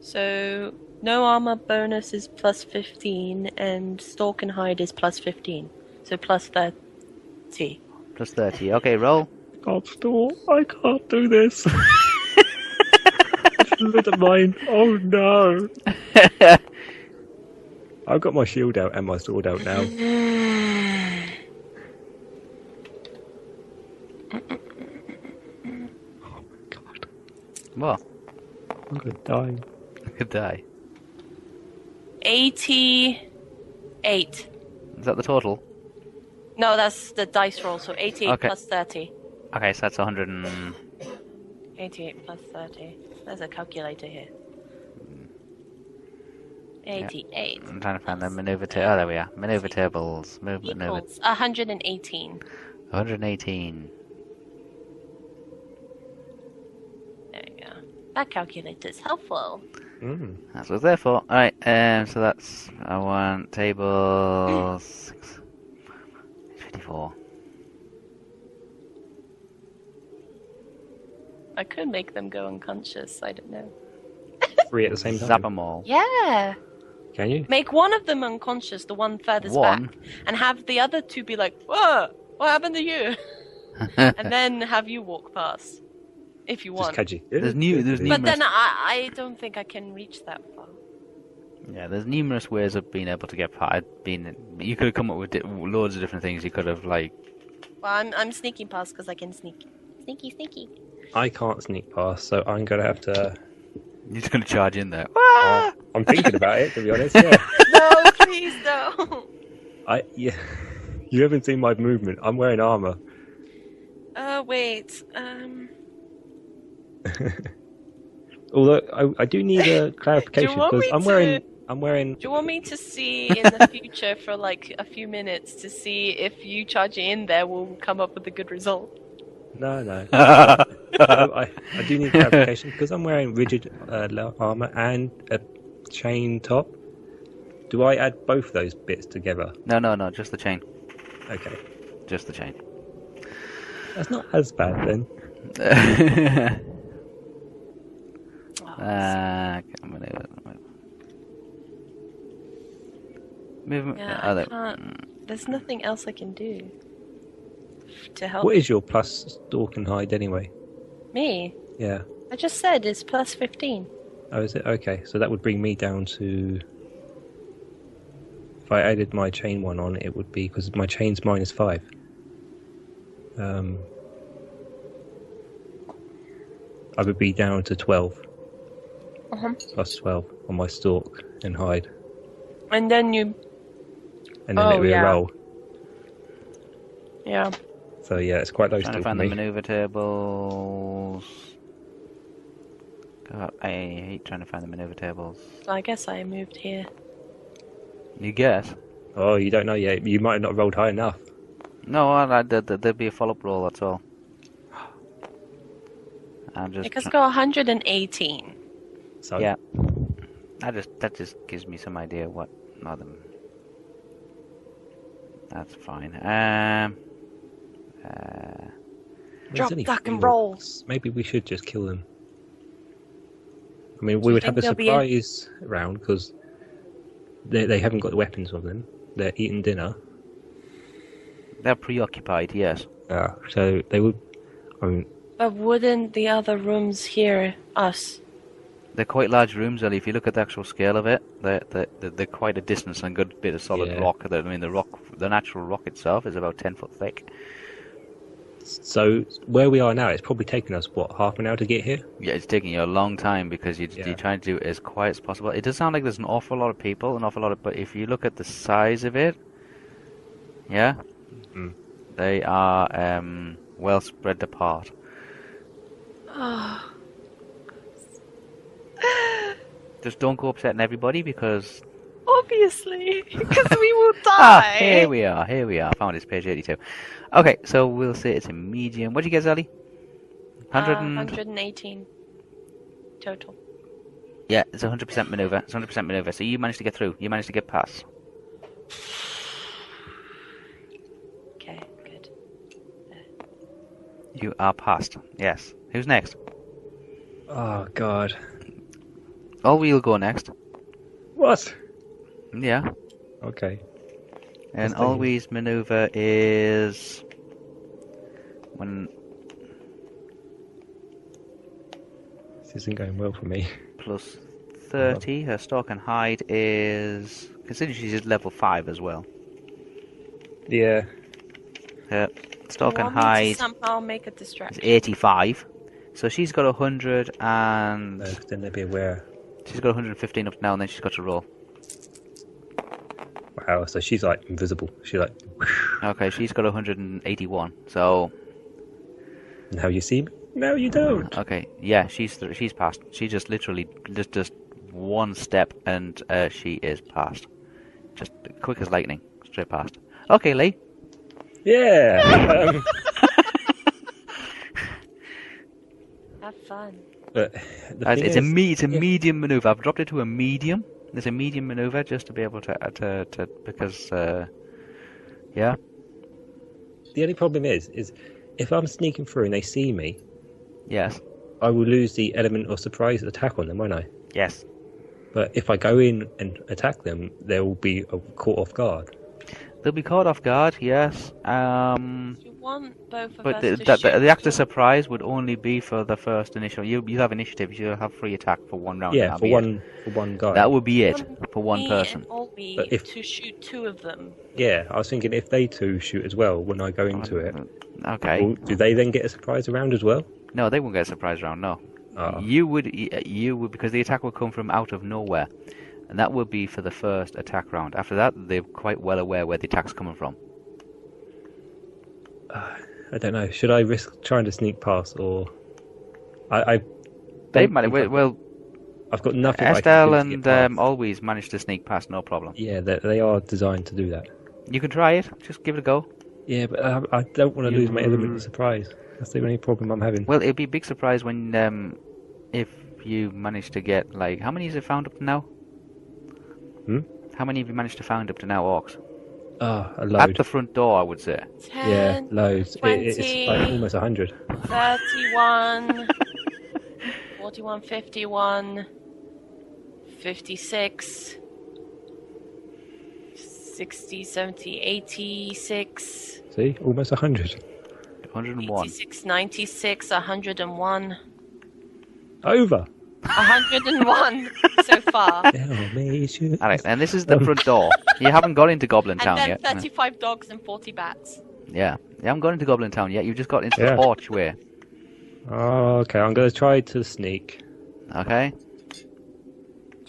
So no armor bonus is plus 15, and stalk and hide is plus 15. So plus 30. Plus 30. Okay, roll. God, I can't do this. Look at mine. Oh no. I've got my shield out and my sword out now. Oh my god. What? I'm gonna die. I could die. 88. Is that the total? No, that's the dice roll, so 88 plus 30. Okay, so that's 100 88 plus 30. There's a calculator here. 88. Yeah. I'm trying to find the maneuver table. Oh, there we are. Maneuver tables. Movement maneuver. 118. 118. There you go. That calculator's helpful. That's what it's there for. Alright, so that's... I want table 6. 54. I could make them go unconscious, I don't know. 3 at the same time? Zap them all. Yeah! Can you? Make one of them unconscious, the one furthest back, and have the other two be like, whoa, what happened to you? And then have you walk past, if you want. Just catch you. There's but then I don't think I can reach that far. Yeah, there's numerous ways of being able to get past. You could have come up with loads of different things. You could have, like... Well, I'm sneaking past because I can sneak. Sneaky. I can't sneak past, so I'm going to have to... You're just going to charge in there. I'm thinking about it, to be honest, yeah. No, please don't. Yeah. You haven't seen my movement. I'm wearing armor. Wait. Although I do need a clarification because I'm wearing. Do you want me to see in the future for like a few minutes to see if you charge in there will come up with a good result? No. I do need clarification because I'm wearing rigid armor and a chain top. Do I add both those bits together? No, just the chain. Okay. Just the chain. That's not as bad then. Movement. Yeah, I can't. There's nothing else I can do to help. What is your plus stalk and hide anyway? Me? Yeah. I just said it's plus 15. Oh, is it? Okay, so that would bring me down to... If I added my chain one on, it would be... Because my chain's -5. I would be down to 12. Plus 12 on my stalk and hide. And then you... And then it would roll. Yeah. So yeah, it's quite low still Trying to for find me. the maneuver tables. God, I hate trying to find the maneuver tables. I guess I moved here. You guess? Oh, you don't know yet. You might have not rolled high enough. No, there'll be a follow-up roll. That's all. I'm just. Let's go 118. So Yeah. That just gives me some idea what. That's fine. Drop, there's only duck, and 3 roll. orcs. Maybe we should just kill them. I mean, we would have a surprise round because they haven't got the weapons on them. They're eating dinner. They're preoccupied, yes. So they would. I mean, But wouldn't the other rooms hear us? They're quite large rooms, Ellie. If you look at the actual scale of it, they're quite a distance and a good bit of solid rock. I mean, the natural rock itself is about 10 foot thick. so where we are now, it's probably taken us what, half an hour to get here? Yeah, it's taking you a long time because you're trying to do it as quiet as possible. It does sound like there's an awful lot of people, but if you look at the size of it, yeah, they are well spread apart. Just don't go upsetting everybody because... Obviously, because we will die. Here we are. I found this page 82. Okay, so we'll say it's a medium. What'd you get, Zellie? 118 total. Yeah, it's 100% maneuver. It's 100% maneuver. So you managed to get through. You managed to get past. Okay, good. You are past. Yes. Who's next? Oh God! Olwe will go next. What? Yeah. Okay. And Olwe's maneuver is when This isn't going well for me. plus 30. Her stalk and hide is, considering she's at level 5 as well. Yeah. Her stalk and Want me to hide somehow make a is distraction. 85. So she's got 100 and No, 'cause then they'd be aware. she's got 115 up now, and then she's got to roll. Wow. So she's like invisible. She's like. Okay, she's got 181. So Now you see me. No, you don't. okay, yeah, she's passed. She just literally just one step, and she is passed. Just quick as lightning, straight past. Okay, Lee. Yeah. Have fun. But the thing It's is, a medium maneuver. I've dropped it to a medium. It's a medium maneuver just to be able to because yeah. the only problem is if I'm sneaking through and they see me, Yes. I will lose the element of surprise attack on them, won't I? Yes. But if I go in and attack them, they will be caught off guard. They'll be caught off guard. Yes. You want both of But us the to shoot act of them? surprise would only be for the first initial. You have initiative. You have free attack for one round. Yeah, for one guy. That would be it for one Me person. and Olwe But if- to shoot 2 of them. Yeah, I was thinking if they two shoot as well when I go into it, Okay. well, do they then get a surprise round as well? No, they won't get a surprise round. No. Oh. You would because the attack will come from out of nowhere, and that would be for the first attack round. After that, they're quite well aware where the attack's coming from. I don't know. Should I risk trying to sneak past, or I They don't might. think Well, I've got nothing. I can Estel do to and get past. Always managed to sneak past, no problem. Yeah, they are designed to do that. You can try it. Just give it a go. Yeah, but I don't want to lose my element of surprise. That's the only problem I'm having. Well, it'd be a big surprise when if you manage to get like how many has it found up to now? How many have you managed to find up to now, orcs? A load. At the front door, I would say. 10, Yeah, loads. 20, It's like almost 100. 31, 41, 51, 56, 60, 70, 86, See, almost 100. 101. 86, 96, 101. Over. 101 so far. All right, and this is the front door. You haven't got into Goblin Town And then yet. 35 dogs and 40 bats. Yeah, you haven't got into Goblin Town yet. You've just got into Yeah. the archway. Oh, okay, I'm going to try to sneak. Okay. Do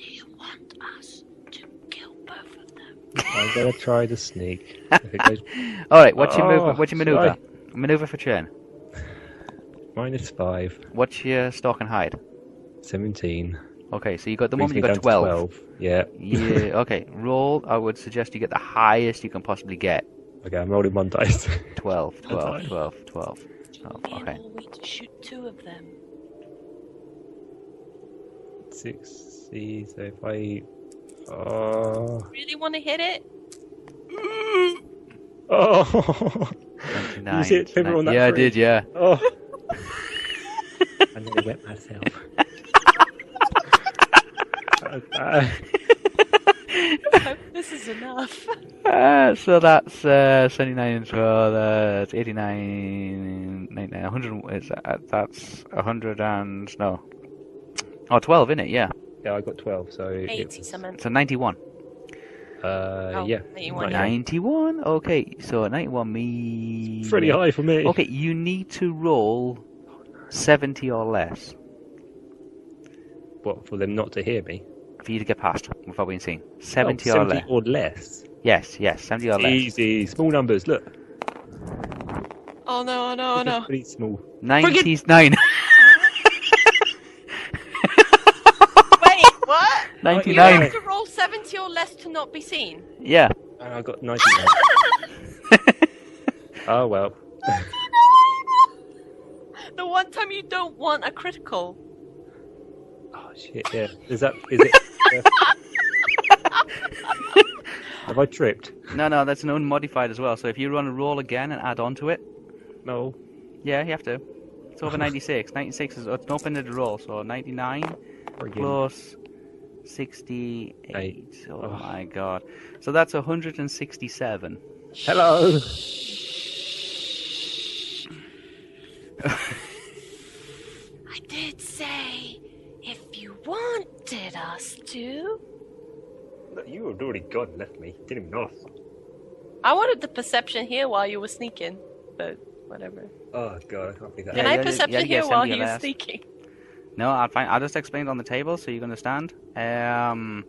you want us to kill both of them? I'm going to try to sneak. If it goes All right. What's your Oh, maneuver? sorry. Maneuver for chain. -5, What's your stalk and hide? 17. Okay, so you got the Brings moment you me got down to 12. 12. Yeah. Yeah. Okay. Roll. I would suggest you get the highest you can possibly get. Okay, I'm rolling one dice. 12. Me Okay. and Olwe to shoot 2 of them. 60, so if I... Oh... Really want to hit it? Oh! 29. You see it pivot on that yeah, tree? I did, yeah. Oh! I nearly wet myself. That was bad. This is enough. So that's 79 as well. That's 89, 99, 100. That's 100 and no. Oh, 12, innit? Yeah. Yeah, I got 12, so... 80 something. So 91. Yeah. 91. 91. Okay, so 91 me. It's pretty high for me. Okay, you need to roll 70 or less What, for them not to hear me? for you to get past without being seen. 70 or 70 less. or less. Yes, 70 or less. Easy, small numbers, look. Oh no, no, no. Pretty small. 99. Wait, what? 99. You have to roll 70 or less to not be seen. Yeah. And I got 99. Oh well. The one time you don't want a critical. Oh shit, yeah. Is it? Have I tripped? No, that's an unmodified as well. So if you run a roll again and add on to it, No. yeah, you have to. It's over 96. 96 is it's an open-ended roll, so 99 Friggin- plus 68. Eight. Oh, Oh. my god. So that's 167. Hello. I did say if you wanted us to. Look, you had already gone and left me. Didn't even ask. I wanted the perception here while you were sneaking, but whatever. Oh god, I can't believe that. Can Yeah, I yeah, perception yeah, here yeah, while 70 he or was less. sneaking? No, I'll find. I'll just explain it on the table, so you're going to stand. On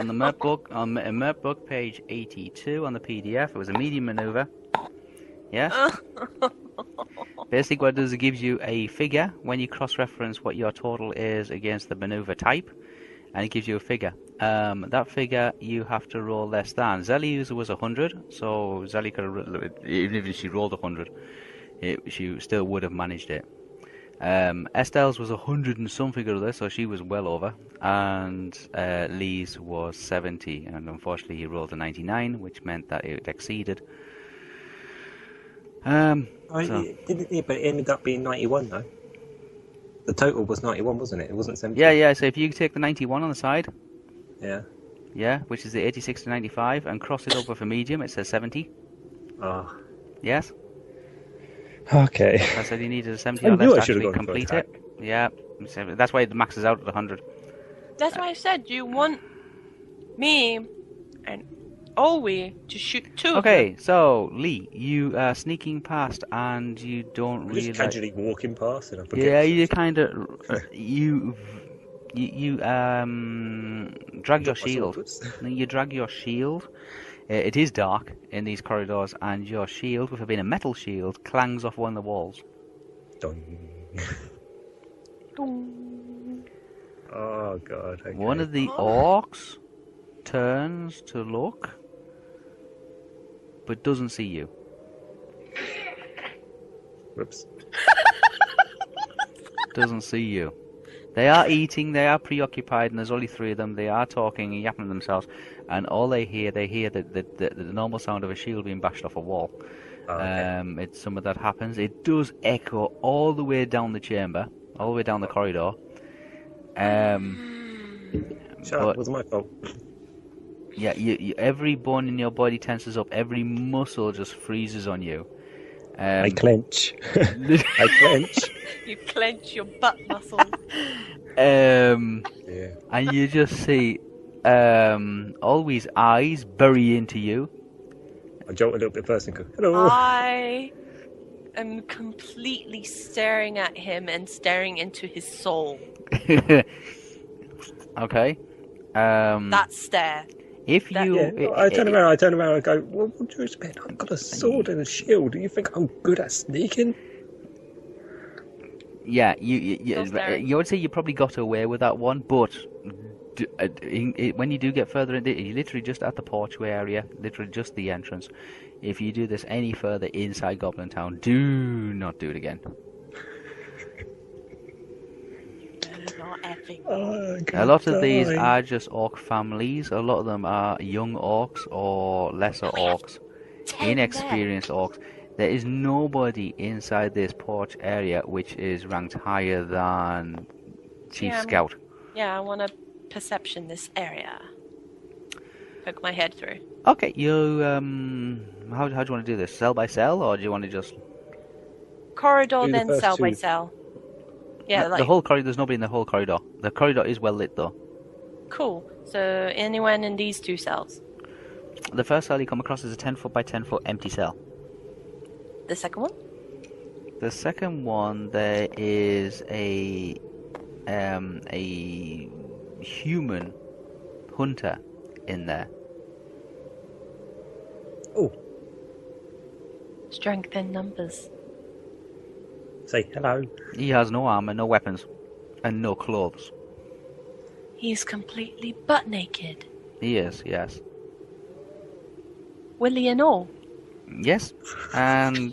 the MERP book, on MERP book, page 82 on the PDF, it was a medium maneuver. Yeah. Basically, what it does, it gives you a figure when you cross-reference what your total is against the maneuver type, and it gives you a figure. That figure you have to roll less than. Zellie was 100, so Zellie could have, even if she rolled 100, she still would have managed it. Estel's was 100 and some figure of this, so she was well over, and Lee's was 70, and unfortunately he rolled a 99, which meant that it exceeded. But it ended up being 91 though. The total was 91, wasn't it? It wasn't 70. Yeah, so if you take the 91 on the side, Yeah. which is the 86 to 95, and cross it over for medium, it says 70. Oh. Yes? Okay. I said you needed a 70 I or knew less I to should have actually gone for complete attack. it. Yeah, so that's why it maxes out at 100. That's why I said you want me and Olwe to shoot 2 of them. Okay, so Lee, you are sneaking past and you don't I'm really... just casually walking past and I forget. Yeah, you kind of... you drag your shield. You drag your shield. It is dark in these corridors, and your shield, with it being a metal shield, clangs off one of the walls. Dong. Oh god. Okay. One of the orcs turns to look, but doesn't see you. Whoops. Doesn't see you. They are eating, they are preoccupied, and there's only 3 of them. They are talking and yapping to themselves, and all they hear the normal sound of a shield being bashed off a wall. Oh, okay. It's some of that happens. It does echo all the way down the chamber, all the way down the corridor. Shut up, it wasn't my fault. Yeah, every bone in your body tenses up, every muscle just freezes on you. I clench. I clench. You clench your butt muscles. Yeah. And you just see Olwe's eyes bury into you. I jolt a little bit first and go, hello. I am completely staring at him and staring into his soul. Okay. That stare. If you... Yeah, I turn around and go, well, what do you expect? I've got a sword and a shield. Do you think I'm good at sneaking? Yeah, Still staring. you would say you probably got away with that one, but when you do get further in, you're literally just at the porchway area, literally just the entrance. if you do this any further inside Goblin Town, do not do it again. A lot of these are just orc families. A lot of them are young orcs or lesser orcs, inexperienced orcs. There is nobody inside this porch area which is ranked higher than Chief Scout. Yeah, I want to perception this area. Poke my head through. Okay, you how do you want to do this? Cell by cell, or do you want to just corridor then cell by cell? Yeah, the whole corridor. There's nobody in the whole corridor. The corridor is well lit though. Cool. So anyone in these 2 cells? The first cell you come across is a 10-foot by 10-foot empty cell. The second one? The second one, there is a human hunter in there. Oh. Strength in numbers. Say hello. He has no armor, no weapons, and no clothes. He's completely butt naked. He is, yes. Willy and all. Yes, and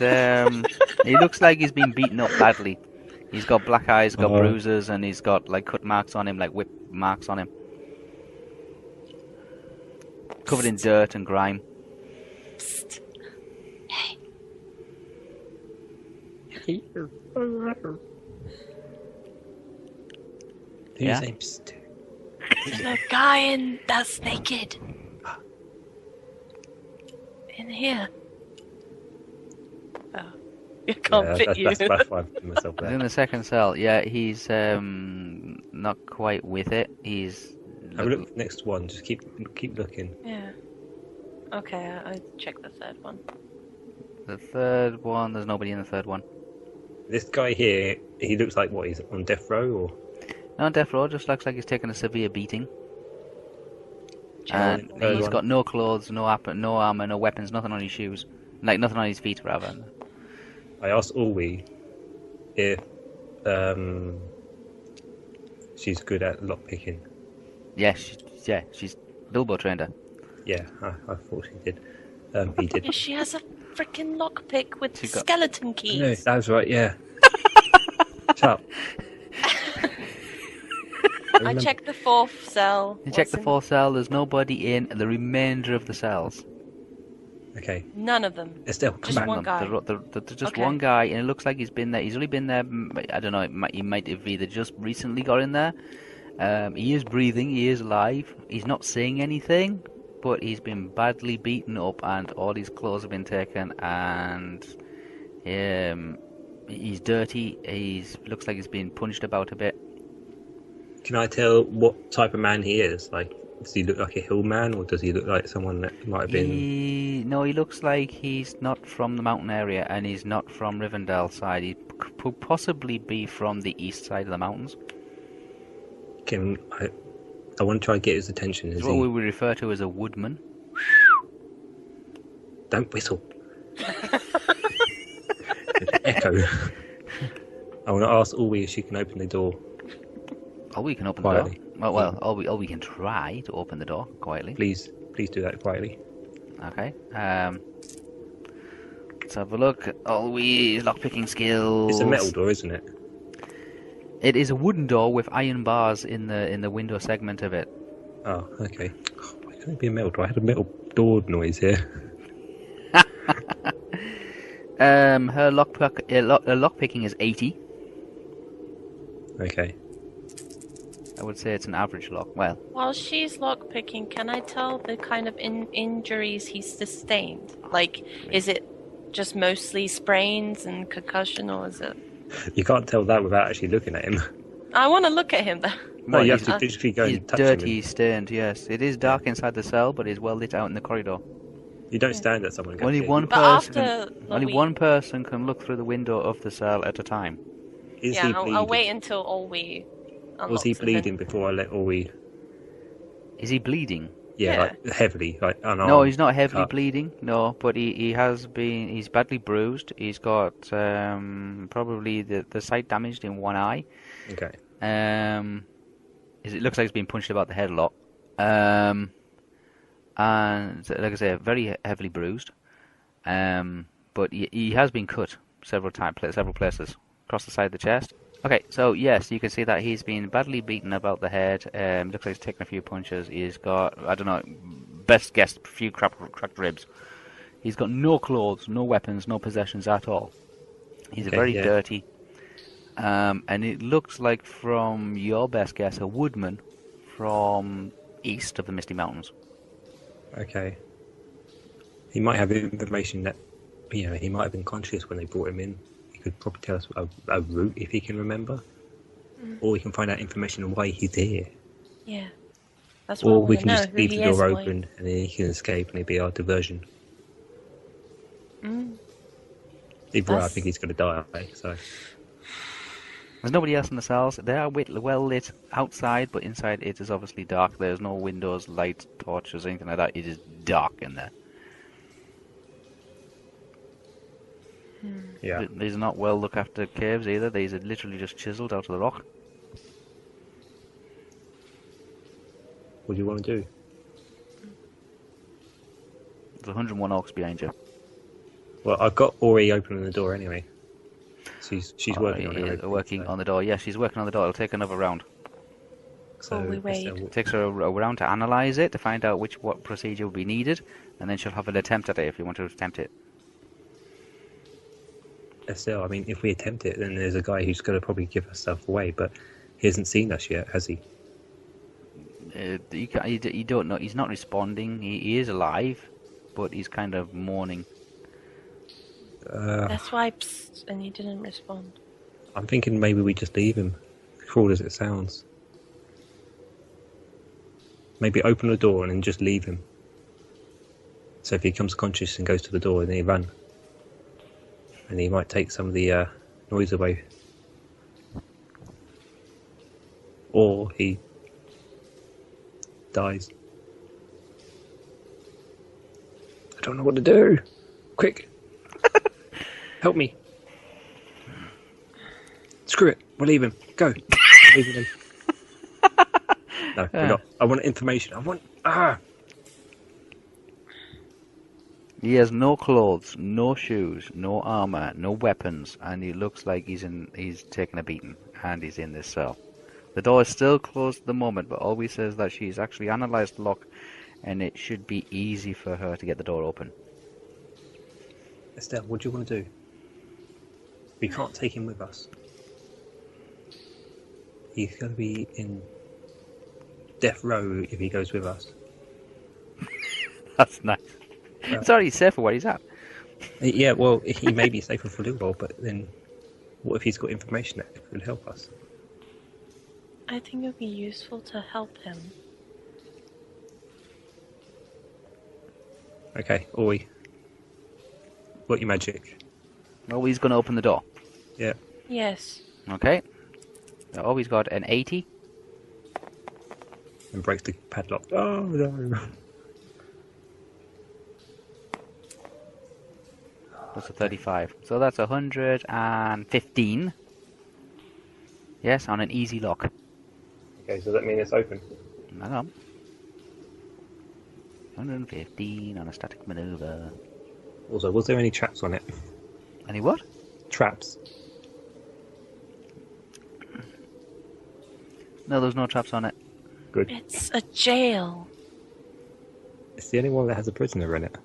he looks like he's been beaten up badly. He's got black eyes, got bruises, and he's got like cut marks on him, like whip marks on him. Covered in dirt and grime. Psst. Hey. Yeah? There's a guy that's naked. In here. Oh. I can't fit you. That's why I put myself there. He's in the second cell. Yeah, he's not quite with it. He's... Have a look next one. Just keep looking. Yeah. Okay, I check the third one. The third one, there's nobody in the third one. This guy here, he looks like what? He's on death row, or? No, death row. Just looks like he's taken a severe beating. And he's got no clothes, no armor, no weapons, nothing on his shoes. Like, nothing on his feet, rather. I asked Olwe if she's good at lockpicking. Yeah, she's Bilbo trained her. Yeah, I thought she did. He did. Yeah, she has a freaking lockpick with skeleton keys. No, that was right, yeah. Shut up. I checked the 4th cell. You check the 4th cell, there's nobody in the remainder of the cells. Okay. None of them. Estelle, come back. One guy. There's just one guy, and it looks like he's been there. He's only been there, I don't know, he might have either just recently got in there. He is breathing, he is alive. He's not saying anything, but he's been badly beaten up, and all his clothes have been taken, and he's dirty. Looks like he's been punched about a bit. Can I tell what type of man he is? Like, does he look like a hillman, or does he look like someone that might have been... No, he looks like he's not from the mountain area, and he's not from Rivendell side. He could possibly be from the east side of the mountains. I want to try and get his attention. It's what we would refer to as a woodman. Don't whistle. Echo. I want to ask Olwe if she can open the door. We can open quietly. The door. Well, we can try to open the door quietly. Please do that quietly. Okay. Let's have a look. Olwe's lockpicking skills. It's a metal door, isn't it? It is a wooden door with iron bars in the window segment of it. Oh, okay. Why can't it be a metal door? I had a metal door noise here. Her lockpicking is 80. Okay. I would say it's an average lock. Well, while she's lockpicking, can I tell the kind of injuries he's sustained? Like, is it just mostly sprains and concussion, or is it... You can't tell that without actually looking at him. I want to look at him, though. No, you have to literally go and touch him. He's dirty, stained, yes. It is dark inside the cell, but it's well lit out in the corridor. You don't stand at someone. Only one person can look through the window of the cell at a time. Is he bleeding? I'll wait until Olwe unlocks. Was he bleeding before I let Olwe? Is he bleeding? Yeah, like heavily, like unarmed. No, he's not heavily bleeding. No, but he has been. He's badly bruised. He's got probably the sight damaged in one eye. Okay. It looks like he's been punched about the head a lot. And like I say, very heavily bruised. But he has been cut several places across the side of the chest. Okay, so yes, you can see that he's been badly beaten about the head. Looks like he's taken a few punches. He's got, I don't know, best guess, a few cracked ribs. He's got no clothes, no weapons, no possessions at all. He's very dirty. And it looks like, from your best guess, a woodman from east of the Misty Mountains. Okay. He might have information that, he might have been conscious when they brought him in. He could probably tell us a route if he can remember. Or we can find out information on why he's here. Yeah. That's what or we can just leave the door open and then he can escape and it'll be our diversion. Either way, I think he's going to die, so... There's nobody else in the cells. They are well lit outside, but inside it is obviously dark. There's no windows, lights, torches, anything like that. It is dark in there. Yeah. These are not well looked after caves either. These are literally just chiseled out of the rock. What do you want to do? There's 101 orcs behind you. Well, I've got Ori opening the door anyway. She's working on it. Working on the door. Yes, she's working on the door. It'll take another round. So we wait. It takes her a round to analyse it, to find out what procedure will be needed, and then she'll have an attempt at it if you want to attempt it. Estel, I mean, if we attempt it, then there's a guy who's going to probably give us stuff away, but he hasn't seen us yet, has he? You don't know. He's not responding. He is alive, but he's kind of mourning. That's why psst, and he didn't respond. I'm thinking maybe we just leave him, cruel as it sounds. Maybe open the door and then just leave him. So if he becomes conscious and goes to the door, then he run. And he might take some of the noise away. Or he dies. I don't know what to do. Quick. Help me. Screw it. We'll leave him. Go. No, we're not. I want information. I want... He has no clothes, no shoes, no armour, no weapons, and he looks like he's taken a beating, and he's in this cell. The door is still closed at the moment, but Olwe says that she's actually analysed the lock, and it should be easy for her to get the door open. Estel, what do you want to do? We can't take him with us. He's going to be in death row if he goes with us. That's nice. It's already safe for where he's at. Yeah, well, he may be safer for a little while, but then what if he's got information that could help us? I think it would be useful to help him. Okay, Oi. What your magic? Olwe's going to open the door. Yeah. Yes. Okay. Olwe's got an 80. And breaks the padlock. Oh, no. That's a 35. So that's 115. Yes, on an easy lock. Okay, so does that mean it's open? Hang on. 115 on a static maneuver. Also, was there any traps on it? Any what? Traps. No, there's no traps on it. Good. It's a jail. It's the only one that has a prisoner in it.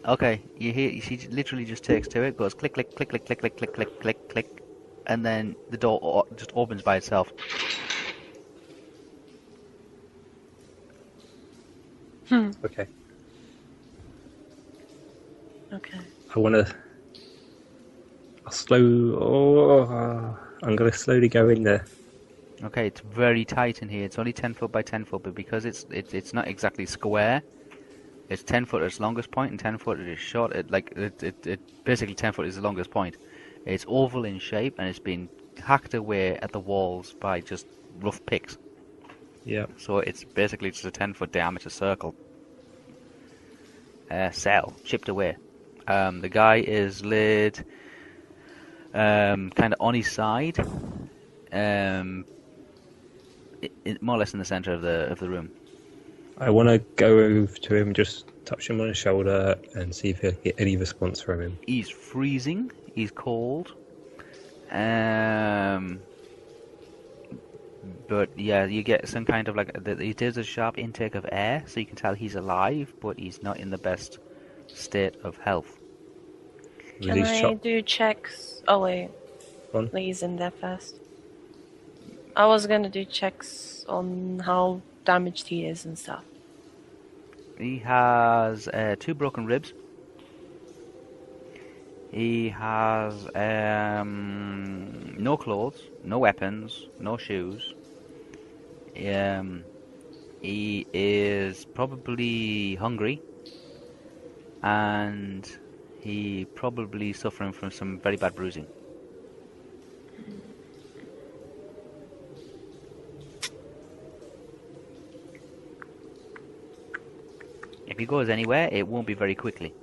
Okay, you hear? She literally just takes to it, goes click, click, click, click, click, click, click, click, click, click, and then the door just opens by itself. Okay. Okay. I want to... I'm going to slowly go in there. Okay, it's very tight in here. It's only 10 foot by 10 foot, but because it's not exactly square, it's 10 foot at its longest point and 10 foot at its short. Basically 10 foot is the longest point. It's oval in shape and it's been hacked away at the walls by just rough picks. Yeah. So it's basically just a 10 foot diameter circle. Cell chipped away. The guy is laid kind of on his side, more or less in the center of the room. I want to go over to him, just touch him on the shoulder and see if he'll get any response from him. He's freezing. He's cold. But yeah, you get some kind of like he does a sharp intake of air, so you can tell he's alive, but he's not in the best state of health. Can I do checks? Oh wait, on? he's in there first. I was gonna do checks on how damaged he is and stuff. He has 2 broken ribs. He has no clothes, no weapons, no shoes. He is probably hungry, and he probably suffering from some very bad bruising. If he goes anywhere, it won't be very quickly.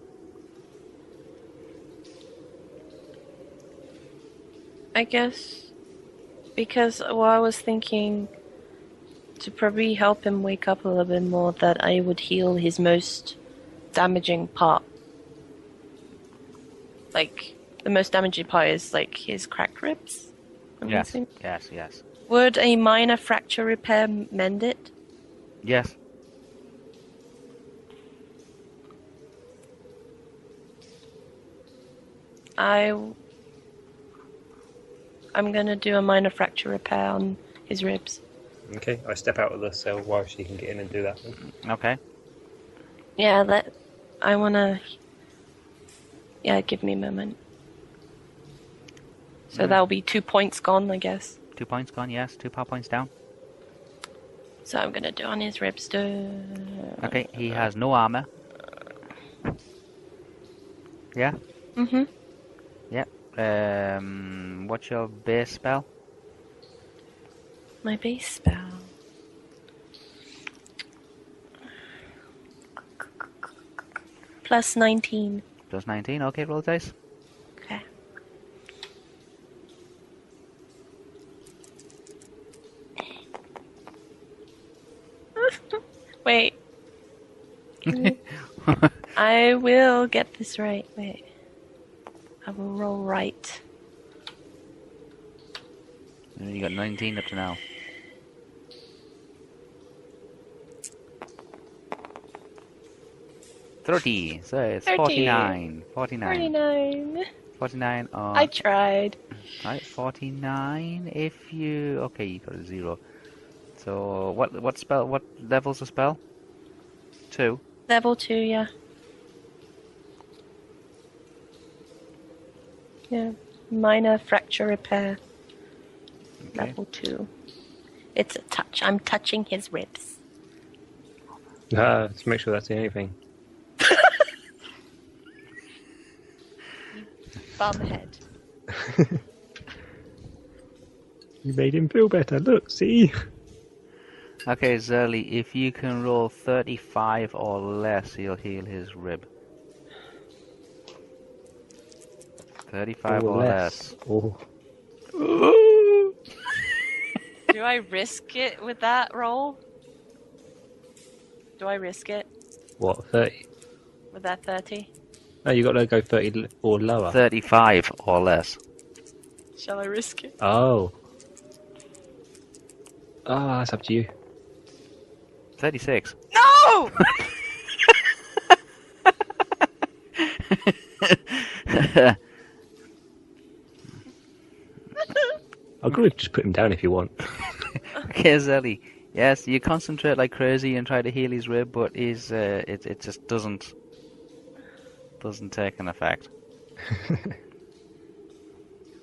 I guess because I was thinking to probably help him wake up a little bit more, that I would heal his most damaging part. Like, the most damaging part is like his cracked ribs. Yes, Yes. yes. Would a minor fracture repair mend it? Yes. I'm gonna do a minor fracture repair on his ribs. Okay, I step out of the cell while she can get in and do that. Okay. Yeah, I wanna... Yeah, give me a moment. So that'll be 2 points gone, I guess. 2 points gone, yes. 2 power points down. So I'm gonna do on his ribs too. Okay, he has no armor. Yeah? Mm-hmm. Yep. What's your base spell? My base spell. Plus 19. Plus 19, okay, roll the dice. Okay. Wait. I will get this right. Wait. I will roll right. You got 19 up to now. So it's 30. 49. 49. 49 on... I tried. Right, 49 if you... Okay, you got a 0. So, what spell, what level's the spell? 2. Level 2, yeah. Yeah. Minor fracture repair. Okay. Level 2. It's a touch. I'm touching his ribs. Let's make sure that's the only thing. Bumhead. You made him feel better. Look, see? Okay, Zellie, if you can roll 35 or less, he'll heal his rib. 35 or less. Oh. Do I risk it with that roll? Do I risk it What, 30? with that 30? No, you got to go 30 or lower. 35 or less. Shall I risk it? Oh. Ah, that's up to you. 36. No! I could just put him down if you want. Okay, Zellie. Yes, you concentrate like crazy and try to heal his rib, but it just doesn't take an effect.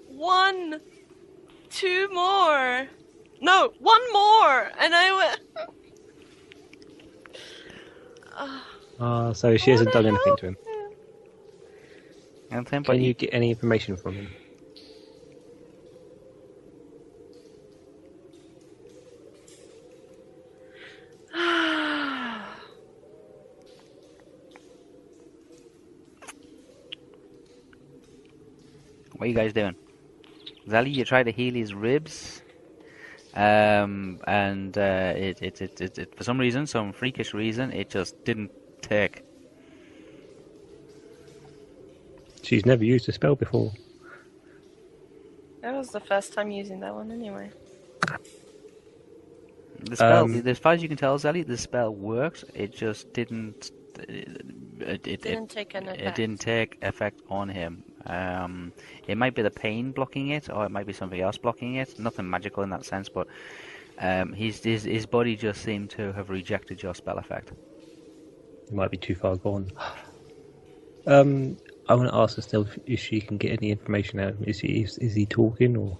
1, 2 more. No, 1 more, and I went. So she hasn't done anything to him. Anything, Can you get any information from him? What are you guys doing? Zellie, you try to heal his ribs, and it for some reason, some freakish reason, it just didn't take. She's never used a spell before. That was the first time using that one anyway. The spell, as far as you can tell, Zellie, the spell works. It just didn't. It didn't take an effect. It didn't take effect on him. It might be the pain blocking it, or it might be something else blocking it. Nothing magical in that sense, but his body just seemed to have rejected your spell effect. It might be too far gone. I want to ask Estel if she can get any information out of him. Is he talking, or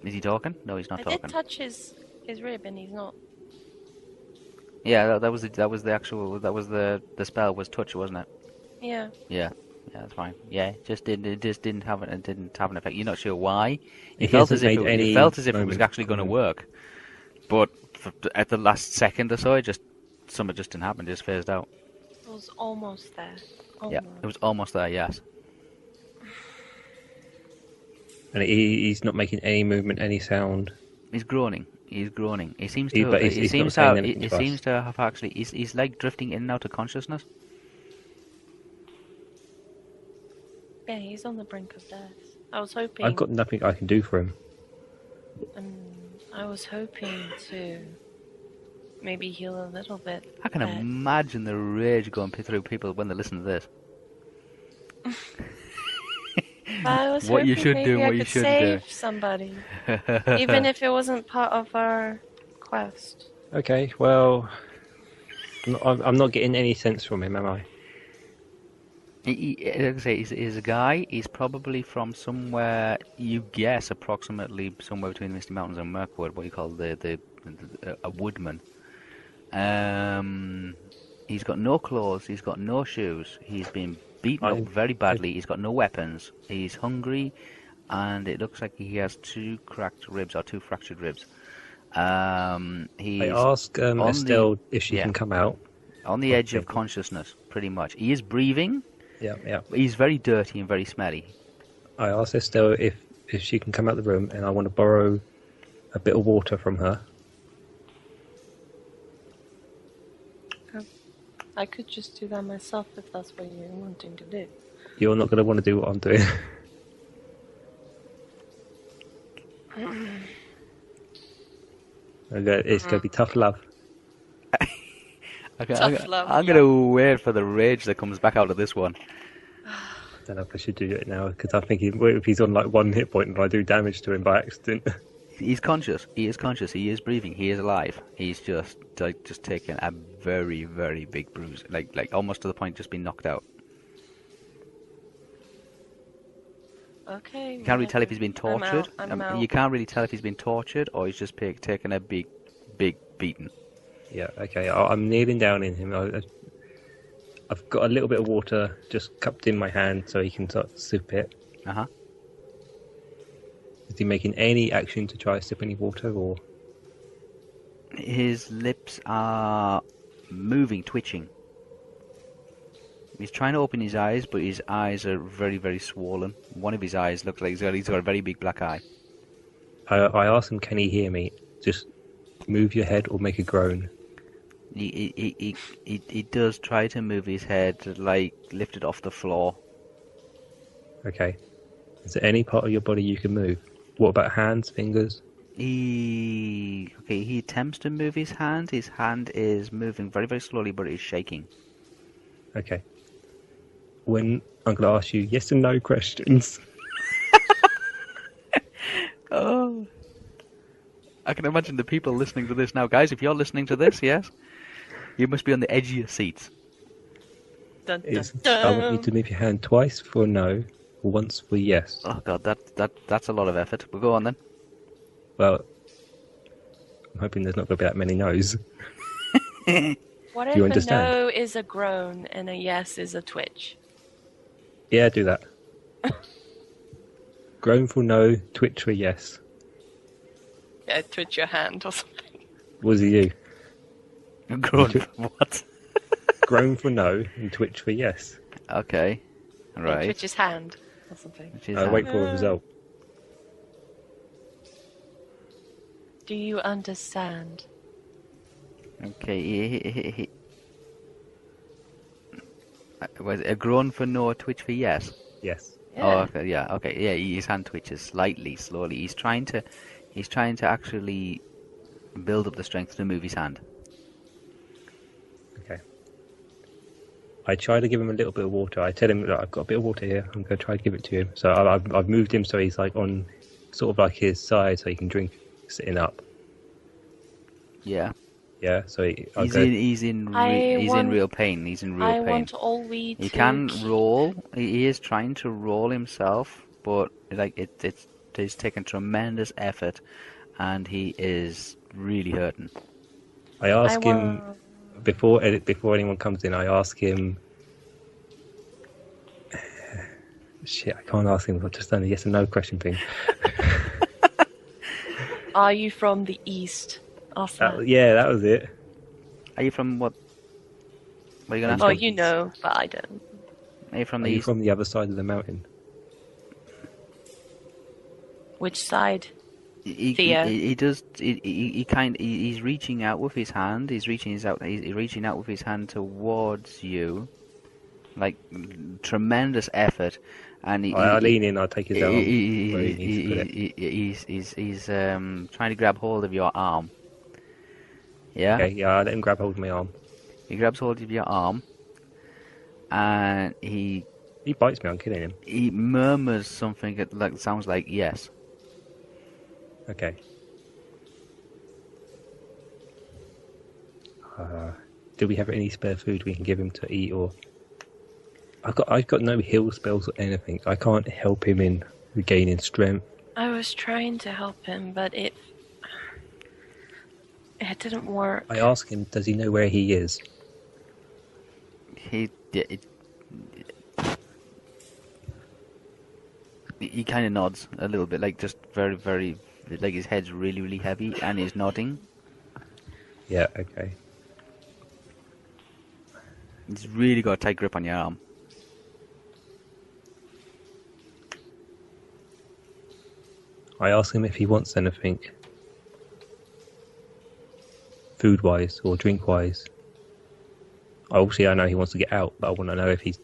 is he talking? No, he's not talking. I did touch his rib, and he's not. Yeah, that was the spell was touch, wasn't it? Yeah. Yeah, that's fine. Yeah, it just didn't have an effect. You're not sure why. It felt as if it was actually going to work, but at the last second or so, something just didn't happen. It just phased out. It was almost there. Almost. Yeah, it was almost there. Yes. And he's not making any movement, any sound. He's groaning. He seems to. He seems to have actually. He's like drifting in and out of consciousness. Yeah, he's on the brink of death. I was hoping. I've got nothing I can do for him. I was hoping to maybe heal a little bit. I can imagine the rage going through people when they listen to this. I was what you hoping should maybe do and I what you could shouldn't save do. somebody, even if it wasn't part of our quest. Okay, well, I'm not getting any sense from him, am I? Like I say, he's a guy. He's probably from somewhere. You guess approximately somewhere between the Misty Mountains and Mirkwood. What you call a woodman. He's got no clothes. He's got no shoes. He's been beaten up very badly. He's got no weapons. He's hungry, and it looks like he has two fractured ribs. I ask Estel if she can come out. On the edge of consciousness, pretty much. He is breathing. Yeah. He's very dirty and very smelly. I asked Estel if she can come out the room, and I want to borrow a bit of water from her. I could just do that myself if that's what you're wanting to do. You're not going to want to do what I'm doing. It's going to be tough love. Tough love. I'm going to wait for the rage that comes back out of this one. I don't know if I should do it now, because I'm thinking, what if he's on like one hit point and I do damage to him by accident? He's conscious. He is conscious. He is breathing. He is alive. He's just taken a very, very big bruise, like almost to the point just being knocked out. Okay. You can't really tell if he's been tortured. I'm out. You can't really tell if he's been tortured or he's just taken a big beating. Yeah. Okay. I'm kneeling down in him. I've got a little bit of water just cupped in my hand so he can sort of sip it. Is he making any action to try to sip any water, or? His lips are moving, twitching. He's trying to open his eyes, but his eyes are very, very swollen. One of his eyes looks like he's got a very big black eye. I asked him, can he hear me? Just move your head or make a groan. He does try to move his head, like lift it off the floor. Okay. Is there any part of your body you can move? What about hands, fingers? He attempts to move his hand. His hand is moving very, very slowly, but it is shaking. Okay. I'm going to ask you yes and no questions. Oh. I can imagine the people listening to this now. Guys, if you're listening to this, yes, you must be on the edge of your seats. Dun, dun, dun. I want you to move your hand twice for no, once for yes. Oh god, that's a lot of effort. We'll go on then. Well, I'm hoping there's not going to be that many no's. What if a no is a groan and a yes is a twitch? Yeah, do that. Groan for no, twitch for yes. Yeah, twitch your hand or something. Was it you? Groan for what? Groan for no and twitch for yes. Okay. Right. Twitch his hand or something. Wait for a result. Do you understand? Okay. Was it a groan for no, a twitch for yes? Yes. Yeah. Oh, okay, yeah, okay, yeah. His hand twitches slightly, slowly. He's trying to actually build up the strength to move his hand. Okay. I try to give him a little bit of water. I tell him that I've got a bit of water here. I'm going to try to give it to him. So I've moved him so he's like on sort of like his side, so he can drink sitting up. Yeah. Yeah. So he's in real pain. He's in real I pain. want Olwe to... He can roll. He is trying to roll himself, but like it's taken tremendous effort, and he is really hurting. I ask him before anyone comes in. I ask him. Shit, I can't ask him. I've just done a yes and no question thing. Are you from the east? Yeah, that was it. Are you from what? What are you gonna ask? Oh, him? you know, but I don't. Are you from the Are you east? from the other side of the mountain? Which side? Theo. He's reaching out with his hand. He's reaching out with his hand towards you, like tremendous effort. And I lean in. I take his arm. He's trying to grab hold of your arm. Yeah. Okay. Yeah. I let him grab hold of my arm. He grabs hold of your arm, and he bites me. I'm killing him. He murmurs something that sounds like yes. Okay. Do we have any spare food we can give him to eat, or I've got no heal spells or anything. I can't help him in regaining strength. I was trying to help him, but it didn't work. I ask him, does he know where he is? He kind of nods a little bit, like just very, very, like his head's really, really heavy, and he's nodding. Yeah, okay. He's really got a tight grip on your arm. I ask him if he wants anything, food-wise or drink-wise. Obviously, I know he wants to get out, but I want to know if he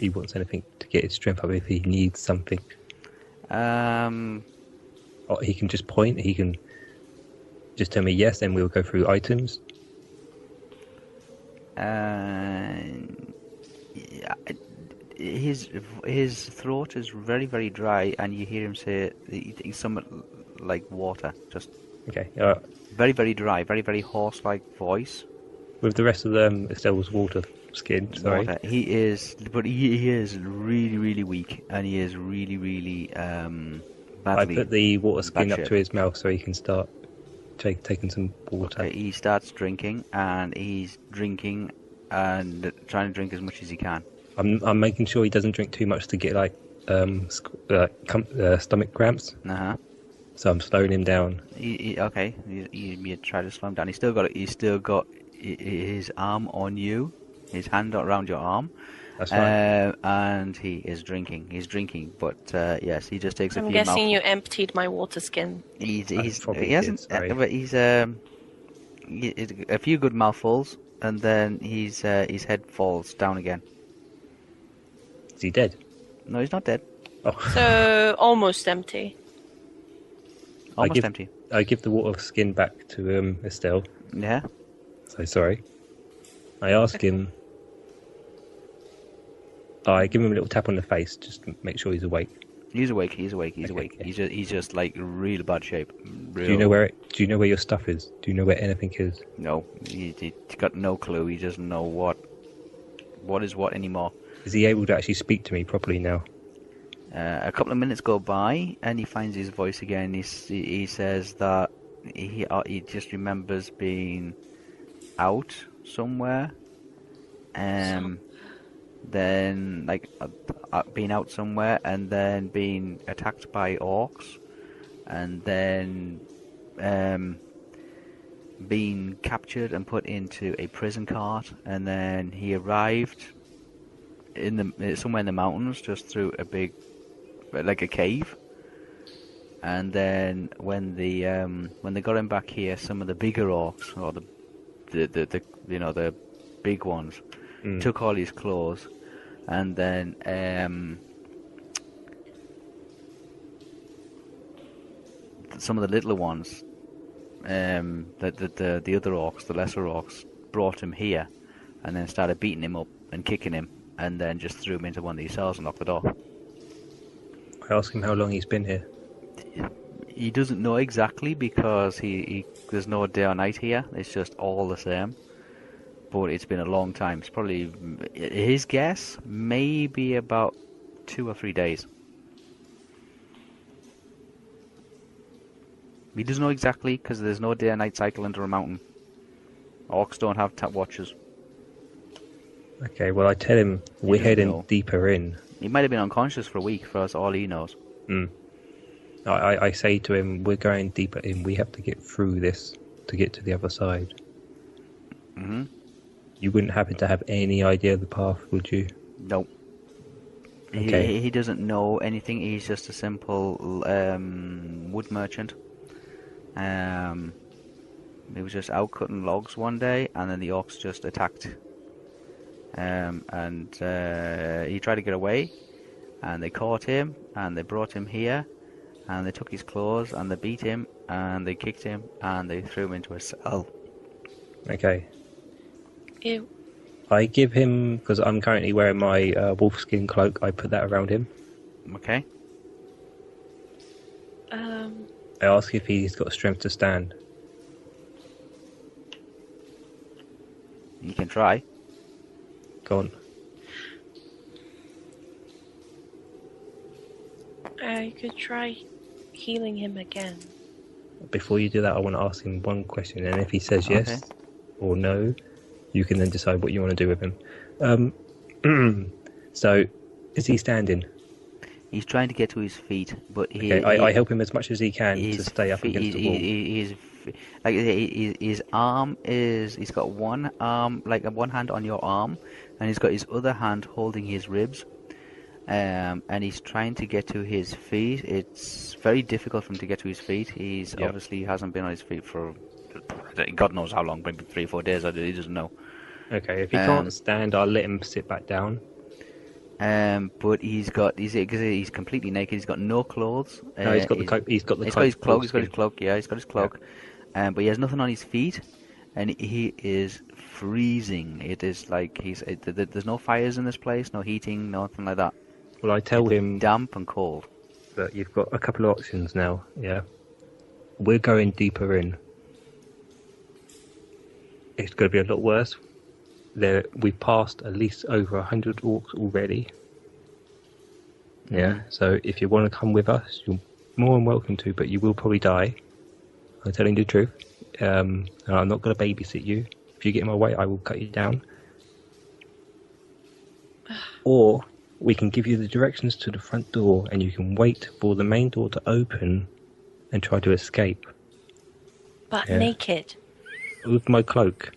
wants anything to get his strength up, if he needs something. Or he can just point, he can just tell me yes, then we'll go through items. Yeah, his throat is very, very dry, and you hear him say something like water. Just okay. Very, very dry, very, very hoarse-like voice. With the rest of Estel's water skin, sorry. Water. He is really, really weak, and he is really, really badly. I put the water skin up shape. to his mouth so he can start taking some water. Okay, he starts drinking, and he's drinking and trying to drink as much as he can. I'm making sure he doesn't drink too much to get like stomach cramps. So I'm slowing him down. Okay, you try to slow him down. He's still got his arm on you, his hand around your arm. That's right. And he is drinking. He's drinking, but yes, he just takes a few. I'm guessing you emptied my water skin. He hasn't, but he's a few good mouthfuls, and then his head falls down again. Is he dead? No, he's not dead. Oh. So almost empty. Almost empty. I give the water skin back to Estel. Yeah. So sorry. I ask him. I give him a little tap on the face just to make sure he's awake. He's awake. He's awake. Okay. He's just like real bad shape. Do you know where your stuff is? Do you know where anything is? No, he's got no clue. He doesn't know what is what anymore. Is he able to actually speak to me properly now? A couple of minutes go by, and he finds his voice again. He says that he just remembers being out somewhere, then like being out somewhere, and then being attacked by orcs, and then being captured and put into a prison cart, and then he arrived somewhere in the mountains, just through a big, like a cave. And then when they got him back here, some of the bigger orcs, or the big ones, took all his clothes and then some of the littler ones, the other orcs, the lesser orcs, brought him here, and then started beating him up and kicking him, and then just threw him into one of these cells and locked the door. I asked him how long he's been here. He doesn't know exactly because there's no day or night here. It's just all the same. But it's been a long time. It's probably, his guess, maybe about 2 or 3 days. He doesn't know exactly because there's no day or night cycle under a mountain. Orcs don't have tap watches. Okay, well I tell him we're heading deeper in. He might have been unconscious for a week, for us all he knows. I say to him, we're going deeper in. We have to get through this to get to the other side. Mm-hmm. You wouldn't happen to have any idea of the path, would you? Nope. Okay. He doesn't know anything. He's just a simple wood merchant. He was just out cutting logs one day, and then the orcs just attacked. And he tried to get away, and they caught him, and they brought him here, and they took his clothes, and they beat him, and they kicked him, and they threw him into a cell. Okay. Ew. I give him, because I'm currently wearing my wolfskin cloak, I put that around him. Okay. I ask if he's got strength to stand. You can try. Go on. I could try healing him again. Before you do that, I want to ask him one question, and if he says yes or no, you can then decide what you want to do with him. So, is he standing? He's trying to get to his feet, but I help him as much as he can to stay up against the wall. His arm is, he's got one arm, like one hand on your arm, and he's got his other hand holding his ribs, and he's trying to get to his feet. It's very difficult for him to get to his feet. He's obviously hasn't been on his feet for God knows how long, maybe 3 or 4 days. He doesn't know. Okay, if he can't stand, I'll let him sit back down. But he's completely naked. He's got no clothes. No, he's got his cloak. He's got his cloak. Yeah, he's got his cloak. Yeah. But he has nothing on his feet, and he is freezing. It is like there's no fires in this place, no heating, nothing like that. Well, I tell him damp and cold. That you've got a couple of options now. Yeah, we're going deeper in. It's going to be a lot worse. We've passed at least over 100 orcs already. Yeah, so if you want to come with us, you're more than welcome to, but you will probably die. I'm telling you the truth. And I'm not going to babysit you. If you get in my way, I will cut you down. Or we can give you the directions to the front door, and you can wait for the main door to open and try to escape. But naked. With my cloak.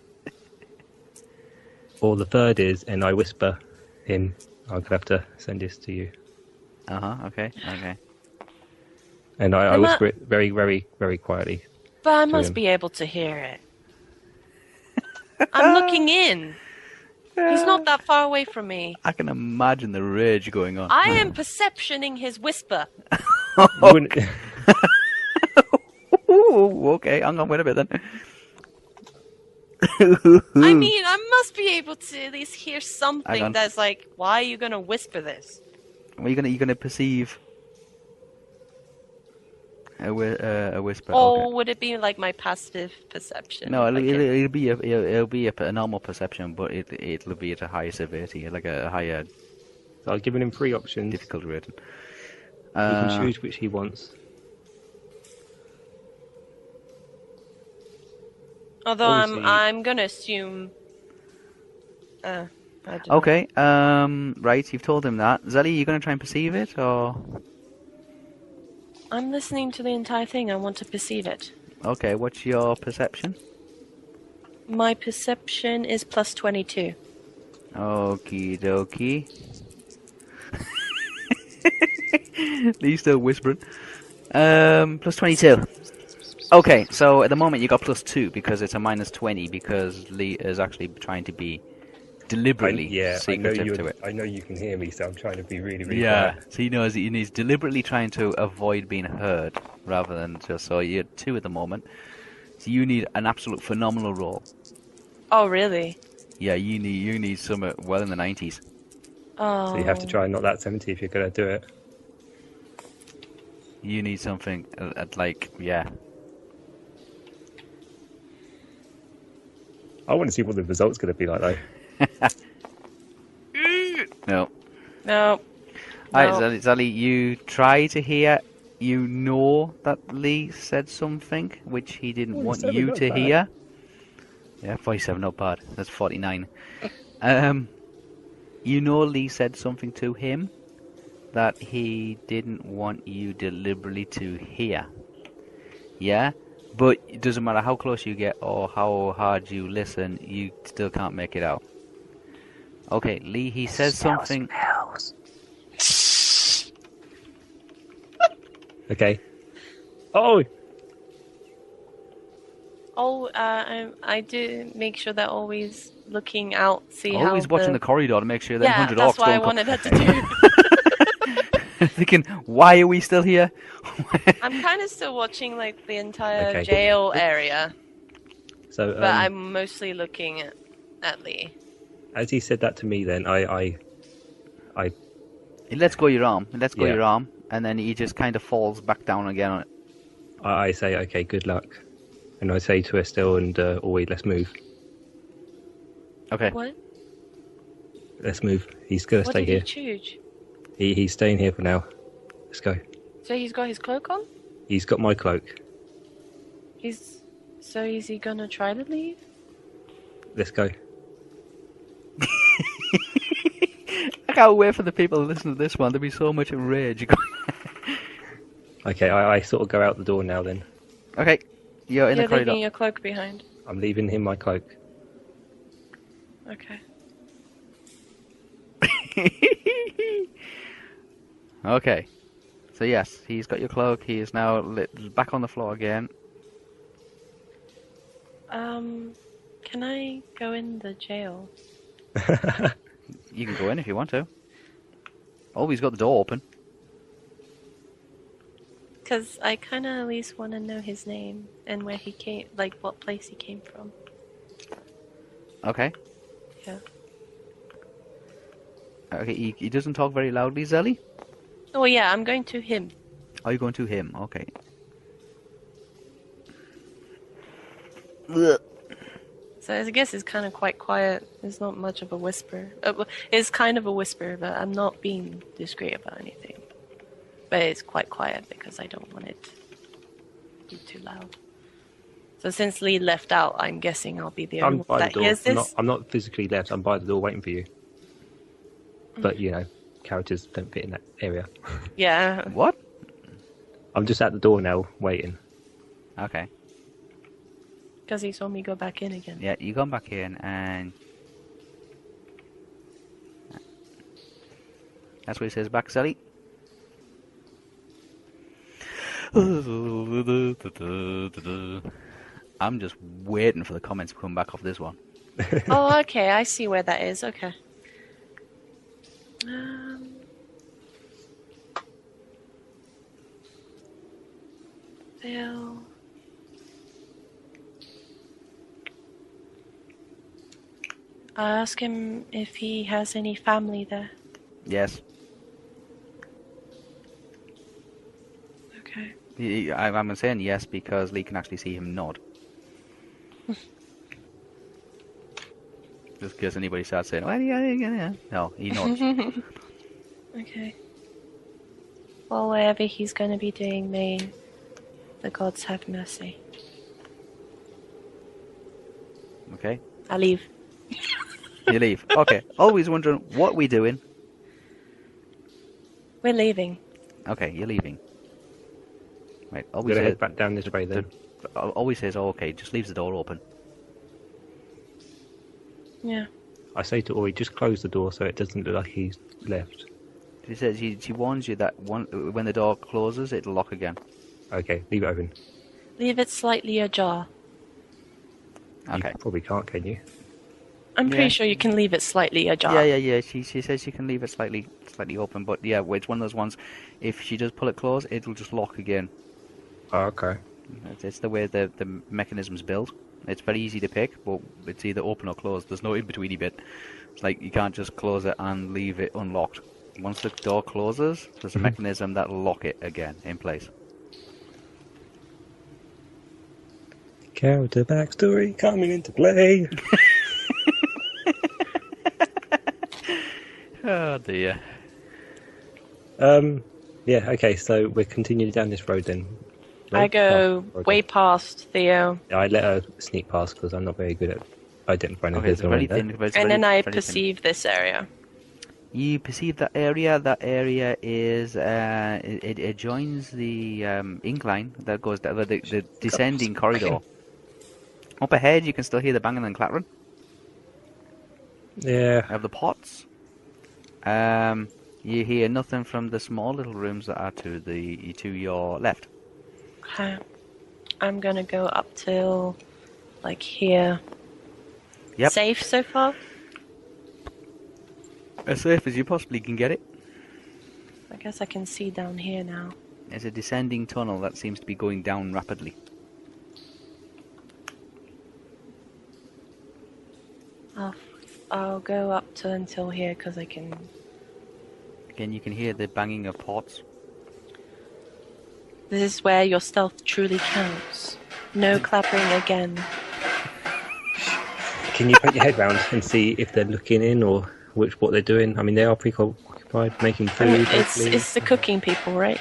Or the third is, and I whisper him, I'm going to have to send this to you. Okay. And I whisper it very, very, very quietly. But I must be able to hear it. I'm looking in. He's not that far away from me. I can imagine the rage going on. I am perceptioning his whisper. Okay, hang on, wait a bit then. I mean, I must be able to at least hear something that's like, why are you going to whisper this? Are you going to perceive a whisper? Or okay. would it be like my passive perception? No, it'll be a normal perception, but it'll be at a higher severity, like a higher. So I've given him 3 options. Difficulty rating. He can choose which he wants. Although I'm gonna assume. Okay. Right. You've told him that. Zellie, you gonna try and perceive it, or? I'm listening to the entire thing. I want to perceive it. Okay. What's your perception? My perception is plus 22. Okie dokie. He's still whispering. Plus 22. Okay, so at the moment you got plus 2 because it's a minus 20 because Lee is actually trying to be deliberately secretive to it. I know you can hear me, so I'm trying to be really, really Yeah, quiet. so he knows that he's deliberately trying to avoid being heard, rather than just... So you're 2 at the moment. So you need an absolute phenomenal roll. Oh, really? Yeah, you need somewhere well in the 90s. Oh. So you have to try and knock that 70 if you're going to do it. You need something yeah. I want to see what the result's going to be like, though. No. No. Alright, Zellie, you try to hear. You know that Lee said something which he didn't want you to hear. Yeah, 47, not bad. That's 49. You know Lee said something to him that he didn't want you deliberately to hear. Yeah? But it doesn't matter how close you get or how hard you listen, you still can't make it out. Okay, Lee, he says something... Okay. Oh! Oh, I do make sure they're always looking out, see how always watching the corridor to make sure that 100 orcs that's what I don't wanted her to do. Thinking, why are we still here? I'm kind of still watching like the entire jail area, so, but I'm mostly looking at Lee. As he said that to me, then I He lets go your arm. Your arm, and then he just kind of falls back down again on it. I say, okay, good luck, and I say to Estel and Olwe, let's move. Okay. What? Let's move. He's gonna stay here. What did he choose? He's staying here for now. Let's go. So he's got his cloak on? He's got my cloak. So is he gonna try to leave? Let's go. I can't wait for the people to listen to this one. There'll be so much rage. Okay, I sort of go out the door now then. Okay, you're in the corridor. You're leaving your cloak behind. I'm leaving him my cloak. Okay. Okay. So yes, he's got your cloak. He is now back on the floor again. Can I go in the jail? You can go in if you want to. Oh, he's got the door open. Because I kind of at least want to know his name and where he came, like what place he came from. Okay. Yeah. Okay, he doesn't talk very loudly, Zellie? Oh yeah, I'm going to him. Are you going to him? Okay. Ugh. So I guess it's kind of quite quiet. There's not much of a whisper. It's kind of a whisper, but I'm not being discreet about anything. But it's quite quiet because I don't want it to be too loud. So since Lee left out, I'm guessing I'll be the only one that hears this. I'm not physically left. I'm by the door waiting for you. But, you know, characters don't fit in that area. Yeah. What? I'm just at the door now, waiting. Okay. Because he saw me go back in again. Yeah, you gone back in and... That's what he says back, Zellie. I'm just waiting for the comments to come back off this one. Oh, okay. I see where that is. Okay. Theo. I'll ask him if he has any family there. Yes. Okay. I'm saying yes because Lee can actually see him nod. Just because anybody starts saying, well, yeah. No, he nods. Okay. Well, wherever he's going to be doing, may the gods have mercy. Okay. I leave. You leave. Okay. Always wondering what we're doing. We're leaving. Okay, you're leaving. Right. We're going to head back down this way then. Always says, oh, okay, just leaves the door open. Yeah. I say to Ori, just close the door so it doesn't look like he's left. She says she warns you that when the door closes, it'll lock again. Okay, leave it open. Leave it slightly ajar. Okay. You probably can't, can you? I'm pretty sure you can leave it slightly ajar. Yeah. She says she can leave it slightly open, but yeah, it's one of those ones. If she does pull it close, it'll just lock again. Oh, okay. It's the way the mechanism's built. It's very easy to pick, but it's either open or closed. There's no in-betweeny bit. It's like you can't just close it and leave it unlocked. Once the door closes, there's a mechanism that'll lock it again in place. Character backstory coming into play. Oh dear. Yeah, okay, so we're continuing down this road then. I go way past Theo. I let her sneak past because I'm not very good at identifying if there's very anyone thin, and then I perceive this area. You perceive that area. That area is it joins the incline that goes down the descending corridor. Up ahead, you can still hear the banging and clattering. Yeah. Of the pots. You hear nothing from the small little rooms that are to your left. Okay. I'm gonna go up till like here. Yep. Safe so far? As safe as you possibly can get it. I guess I can see down here now. It's a descending tunnel that seems to be going down rapidly. I'll go up to until here because I can. Again, you can hear the banging of pots. This is where your stealth truly counts. No clappering again. Can you put your head round and see if they're looking in or what they're doing? I mean, they are preoccupied making food. It's the cooking people, right?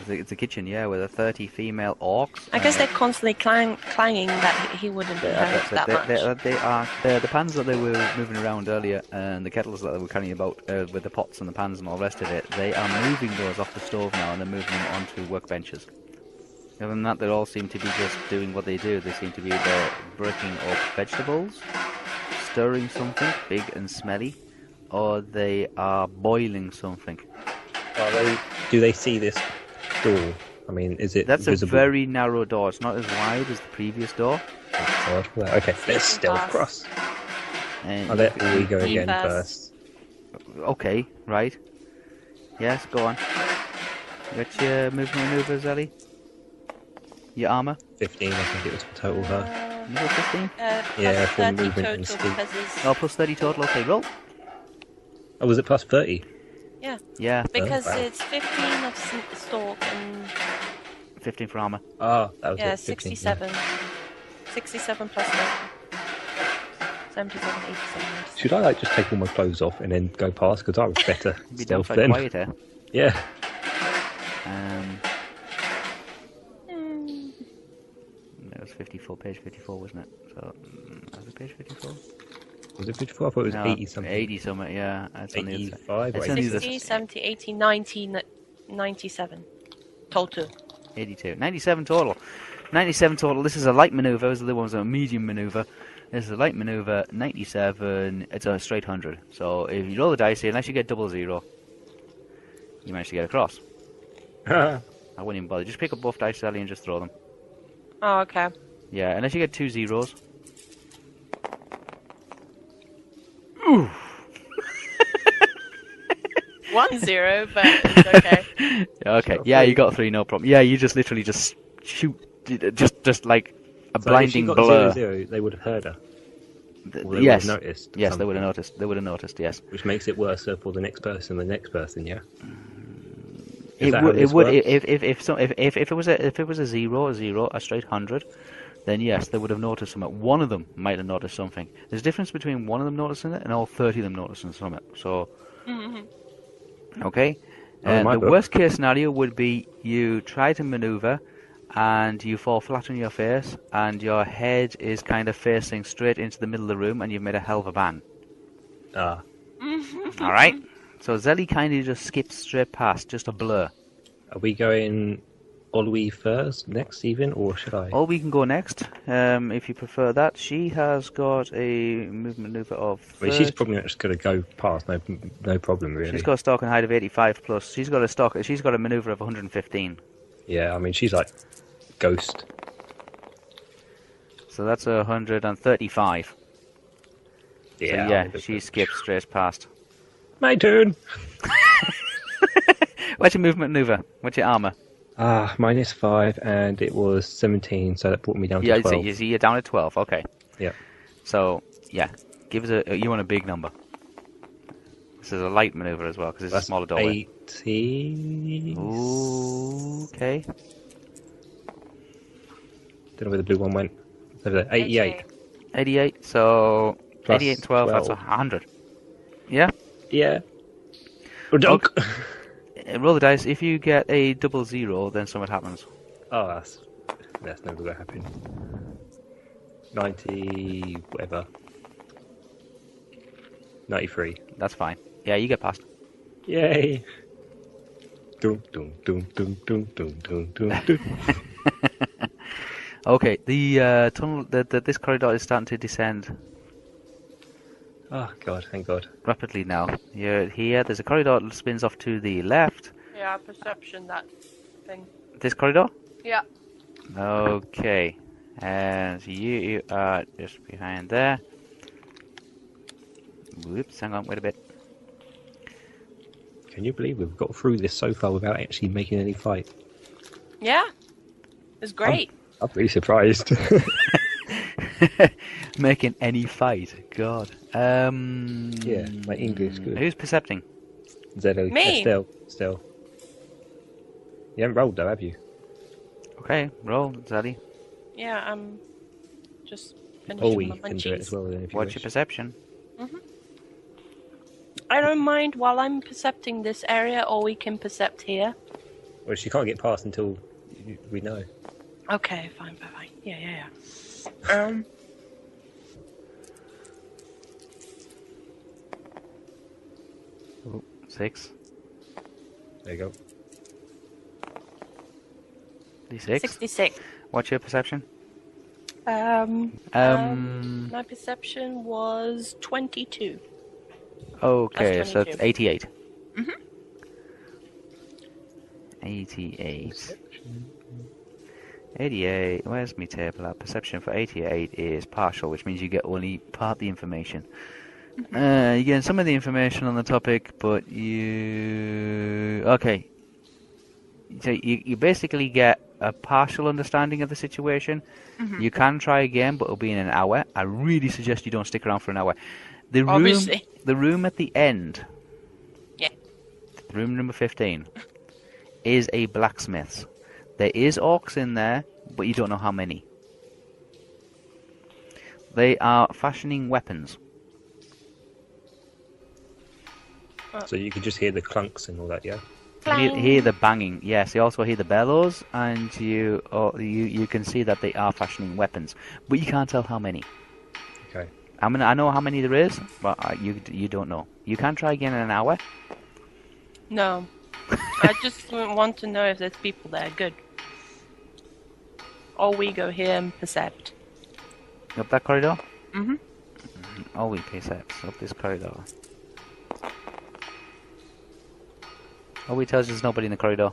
It's a kitchen, yeah, with 30 female orcs. I guess they're constantly clanging that he wouldn't have that much. They are the pans that they were moving around earlier, and the kettles that they were carrying about with the pots and the pans and all the rest of it. They are moving those off the stove now, and they're moving them onto workbenches. Other than that, they all seem to be just doing what they do. They seem to be either breaking up vegetables, stirring something big and smelly, or they are boiling something. Do they see this door? I mean, is it That's visible? a very narrow door. It's not as wide as the previous door. Oh, okay, let's stealth cross. I'll let we go again first. Okay, right. Yes, go on. You got your movement maneuver, zellie? Your armor? 15, I think it was for total her. You got 15? Yeah, for 30 movement and total speed. Oh, plus 30 total. Okay, roll. Oh, was it plus 30? Yeah. Yeah. Because wow. it's 15 of stalk and 15 for armor. Oh, that was yeah, it, 15, 67. Yeah. 67 plus 30. 77, 87. 97. Should I just take all my clothes off and then go past? Because I was better Be stealth quite then. quieter. Yeah. It was 54, page 54, wasn't it? So, was it page 54? Was it 54? I thought it was 80 something. 80 something, yeah. 85 or 60, 70, 80, 90, 97. Total. 82. 97 total. 97 total. This is a light maneuver. This other one was a medium maneuver. This is a light maneuver. 97. It's a straight 100. So if you roll the dice here, unless you get 00, you manage to get across. I wouldn't even bother. Just pick up both dice, Sally, and just throw them. Oh, okay. Yeah, unless you get 2 zeros. Ooh. 1 0, but it's okay. Okay, yeah, you got 3, no problem. Yeah, you just literally just shoot, just like a blinding if she got blur. 0, they would have heard her. Or they Yes, would have noticed. yes, they would have noticed. They would have noticed. Yes. Which makes it worse for the next person. Yeah. It would if it was a 0, a straight 100, then yes, they would have noticed something. One of them might have noticed something. There's a difference between one of them noticing it and all 30 of them noticing something. So, okay. The worst case scenario would be you try to maneuver and you fall flat on your face and your head is kind of facing straight into the middle of the room and you've made a hell of a bang. Ah. All right. So zellie kind of just skips straight past, just a blur. Are we going Olwe first, next even, or should I? Olwe can go next, if you prefer that. She has got a movement maneuver of 30. Well, she's probably just going to go past, no problem really. She's got a stalk and height of 85 plus. She's got a maneuver of 115. Yeah, I mean she's like ghost. So that's 135. Yeah. So yeah, she skipped straight past. My turn. What's your movement maneuver? What's your armor? -5, and it was 17, so that brought me down to 12. So you see, you're down at 12. Okay. Yeah. So yeah, give us you want a big number. This is a light maneuver as well because it's a smaller doorway. 80. Ooh, okay. Don't know where the blue one went. Over there. 88. 88. So Plus 88 and 12. That's 100. Yeah. Yeah. Or dunk. Roll the dice. If you get a 00, then something happens. Oh, that's never gonna happen. 90, whatever. 93. That's fine. Yeah, you get past. Yay! Dum dum dum dum dum dum dum dum dum. Okay, the tunnel, this corridor is starting to descend Oh God, thank God. rapidly now. You're here. There's a corridor that spins off to the left. Yeah, perception, that thing. This corridor? Yeah. Okay. And you are just behind there. Whoops, hang on, wait a bit. Can you believe we've got through this so far without actually making any fight? Yeah. It's great. I'm really surprised. Making any fight. God. Yeah, my English good. Who's percepting? Zellie. Me. Estel. You haven't rolled though, have you? Okay, roll, Zaddy. Yeah, I'm just finishing We my can do it as munchies. well then if you What's wish. your perception? I don't mind while I'm percepting this area, or we can percept here. Well, she can't get past until we know. Okay, fine. Yeah. Um, 6. There you go. D6. 66. What's your perception? My perception was 22. Okay, That's so it's 22. 88. Mhm. 88. 88. Where's my table? Our perception for 88 is partial, which means you get only part of the information. You get some of the information on the topic, but you... Okay. So you basically get a partial understanding of the situation. You can try again, but it'll be in an hour. I really suggest you don't stick around for an hour. The room, Obviously. the room at the end, Yeah. room number 15, is a blacksmith's. There is orcs in there, but you don't know how many. They are fashioning weapons. So you can just hear the clunks and all that, yeah? You hear the banging, yes. You also hear the bellows, and you can see that they are fashioning weapons, but you can't tell how many. Okay. I know how many there is, but you don't know. You can try again in an hour. No. I just want to know if there's people there. Good. Or we go here and percept. Up that corridor? Mm-hmm. Oh, we percepts up this corridor. Oh, we tells you there's nobody in the corridor.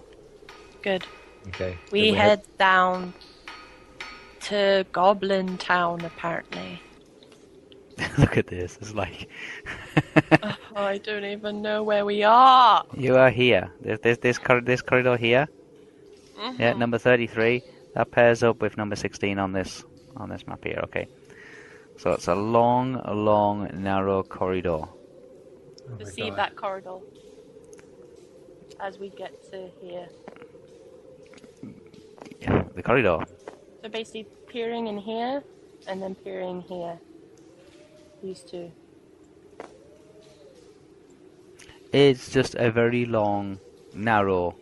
Good. Okay. We Then head down to Goblin Town, apparently. Look at this. It's like I don't even know where we are. you are here. There's this corridor here. Yeah, number 33. That pairs up with number 16 on this map here. Okay. So it's a long, narrow corridor. Oh my Perceive God. that corridor as we get to here. Yeah, the corridor. So basically, peering in here and then peering here. These two. It's just a very long, narrow,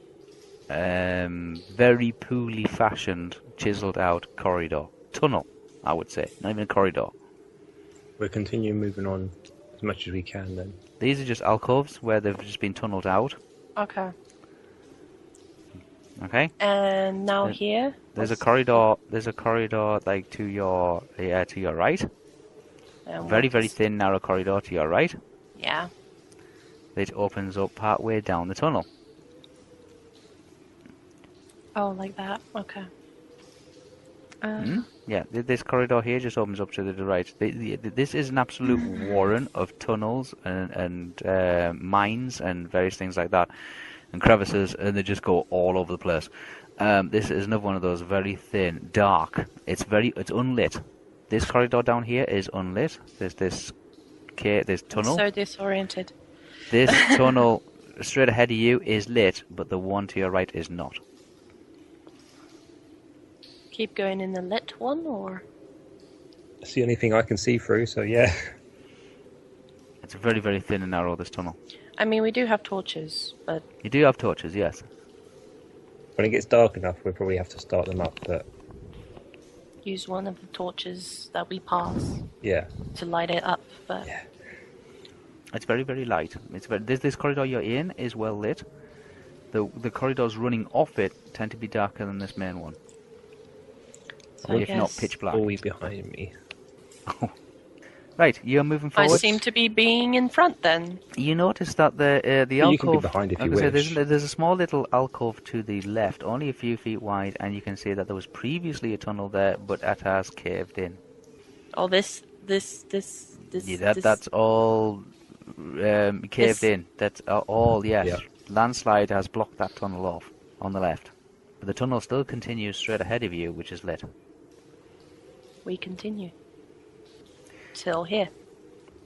very poorly fashioned, chiseled out corridor. Tunnel, I would say. Not even a corridor. We'll continue moving on as much as we can then. These are just alcoves where they've just been tunneled out. Okay. Okay? And now There- here. There's a corridor like to your right. And Very, what very is- thin, narrow corridor to your right. Yeah. It opens up part way down the tunnel. Oh, like that. Okay. Yeah, this corridor here just opens up to the right. This is an absolute warren of tunnels and mines and various things like that, and crevices, and they just go all over the place. This is another one of those very thin, dark. It's unlit. This corridor down here is unlit. There's this tunnel. I'm so disoriented. This tunnel straight ahead of you is lit, but the one to your right is not. Keep going in the lit one, or? It's the only thing I can see through, so yeah. It's very, very thin and narrow, this tunnel. I mean, we do have torches, but... You do have torches, yes. When it gets dark enough, we'll probably have to start them up, but... Use one of the torches that we pass. Yeah. To light it up, but... Yeah. It's very, very light. This corridor you're in is well lit. The corridors running off it tend to be darker than this main one. So if not pitch black. Always behind me. Right, you're moving forward. I seem to be being in front then. You notice that the alcove... You can be behind if you wish. There's a small little alcove to the left, only a few feet wide, and you can see that there was previously a tunnel there, but it has caved in. Oh, this... Yeah, that's all caved in. That's all, yes. Yeah. Landslide has blocked that tunnel off on the left. But the tunnel still continues straight ahead of you, which is lit. We continue. Till here.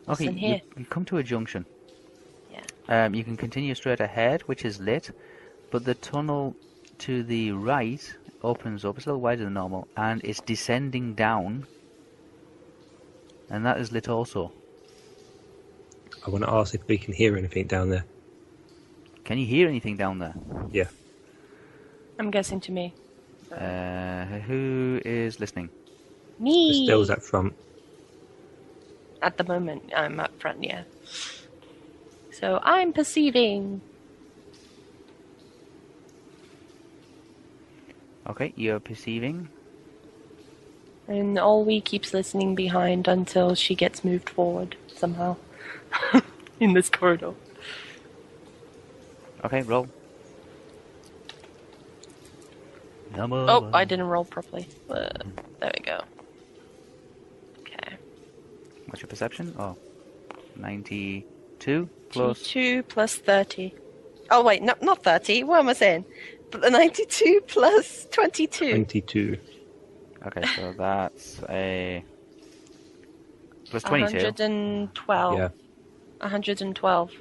Okay, here? you come to a junction. Yeah. You can continue straight ahead, which is lit, but the tunnel to the right opens up. It's a little wider than normal, and it's descending down, and that is lit also. I want to ask if we can hear anything down there. Can you hear anything down there? Yeah. I'm guessing to me. Who is listening? Me! Estel's up front. At the moment, I'm up front, yeah. So I'm perceiving. Okay, you're perceiving. And Olwe keeps listening behind until she gets moved forward somehow in this corridor. Okay, roll. Oh, I didn't roll properly. There we go. Okay. What's your perception? Oh, 92 plus... 92 plus 30. Oh, wait, no, not 30. What am I saying? 92 plus 22. 22. Okay, so that's a... plus 22. 112. Yeah. 112.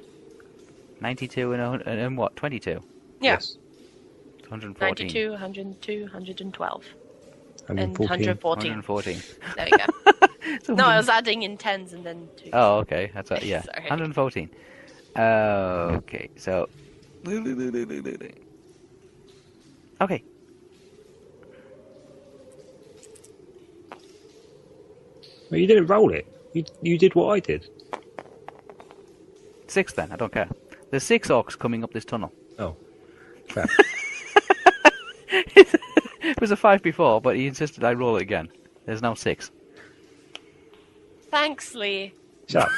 92 and what? 22? Yeah. Yes. 114. 92, 102, 112. 114. 114. There we go. So No, I was adding in tens and then 2. Oh, okay. That's yeah. Sorry. 114. Okay, so... Okay. Well, you didn't roll it. You did what I did. 6 then, I don't care. There's 6 orcs coming up this tunnel. Oh. Crap. It was a 5 before, but he insisted I roll it again. There's now 6. Thanks, Lee. Shut up.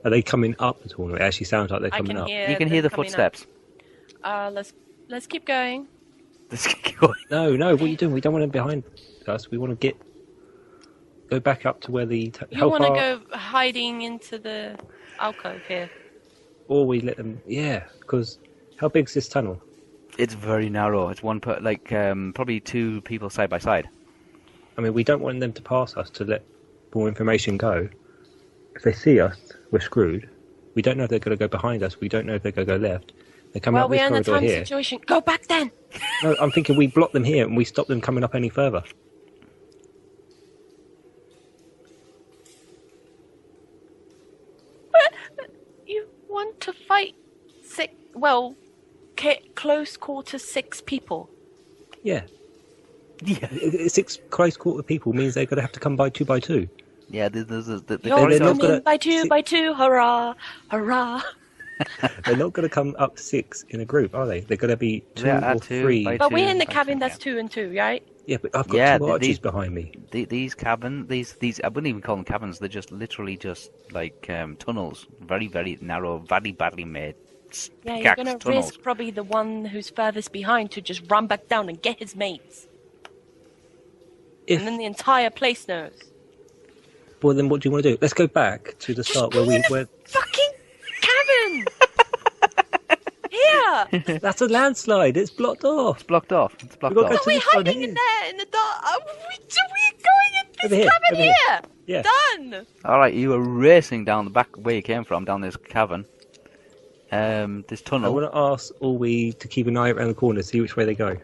Are they coming up at all? It actually sounds like they're coming up. You can hear the footsteps. Let's keep going. Let's keep going. No, what are you doing? We don't want them behind us. We want to go back up to where the... You want to go hiding into the alcove here? Or we let them... Yeah, because how big's this tunnel? It's very narrow. It's probably 2 people side by side. I mean, we don't want them to pass us to let more information go. If they see us, we're screwed. We don't know if they're going to go behind us. We don't know if they're going to go left. They come up this we're in a corridor time here. situation. Go back then! No, I'm thinking we block them here and we stop them coming up any further. You want to fight close quarter 6 people? Yeah. Yeah. 6 close quarter people means they're going to have to come by 2 by 2. Yeah, You're they're not coming gonna- by two, hurrah, hurrah. They're not going to come up 6 in a group, are they? They're going to be 2 Yeah, or 2 3. by But 2 we're in the by cabin 2, that's 2 and 2, right? Yeah, but I've got 2 archers these behind me. These cabins, these I wouldn't even call them cabins. They're just literally just like tunnels, very very narrow, very badly made. Yeah, you're going to risk probably the one who's furthest behind to just run back down and get his mates. and then the entire place knows. Well, then what do you want to do? Let's go back to the start where we were. Fucking cabin. Here. That's a landslide. It's blocked off. It's blocked off. It's blocked We've got off. to We're this one hiding here. in there in the dark. We're going in this Over here, cabin over here. here. Yeah. Done. All right, you were racing down the back where you came from, down this cavern. This I tunnel. want to ask Olwe to keep an eye around the corner, see which way they go.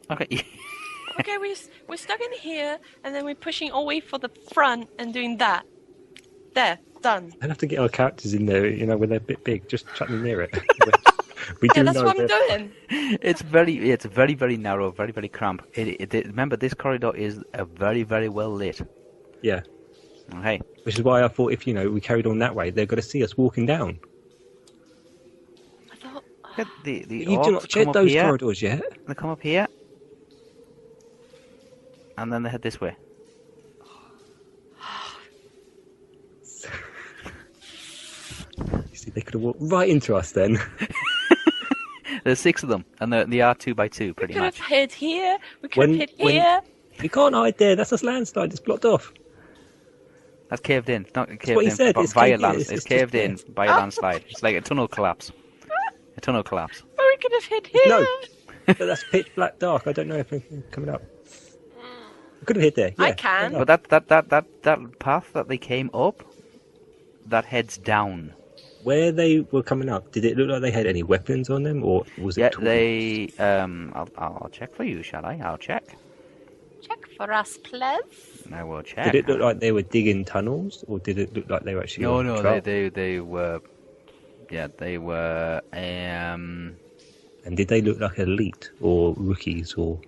Okay. Okay, we're stuck in here, and then we're pushing all the way for the front and doing that. There, done. I'll have to get our characters in there, when they're a bit big. Just chuck them near it. We Yeah, do that's know what I'm that- doing. It's very, very narrow, very, very cramped. Remember, this corridor is very, very well lit. Yeah. Okay. Which is why I thought if, we carried on that way, they're going to see us walking down. I thought. Look at the You do orcs not come check up those here. corridors yet. They come up here, and then they head this way. You see, they could have walked right into us then. There's 6 of them, and they are 2 by 2, We pretty could have much. hid here. We could have hid When- here. You can't hide there. That's a landslide. It's blocked off. That's caved in. It's not caved what he in said, but it's via caved in, land. it's It's just caved there. in by a landslide. It's like a tunnel collapse. A tunnel collapse. But we could have hid here. No. But that's pitch black dark. I don't know if anything's coming up. I could have hid there. I Yeah, can. fair But enough. that path that they came up, that heads down. Where they were coming up, did it look like they had any weapons on them, or was it? Yeah, tools? they. I'll check for you, shall I? I'll check. Check for us, please. I will check. Did it look like they were digging tunnels, or did it look like they were actually? No, on no, patrol? they were. Yeah, they were. And did they look like elite or rookies, or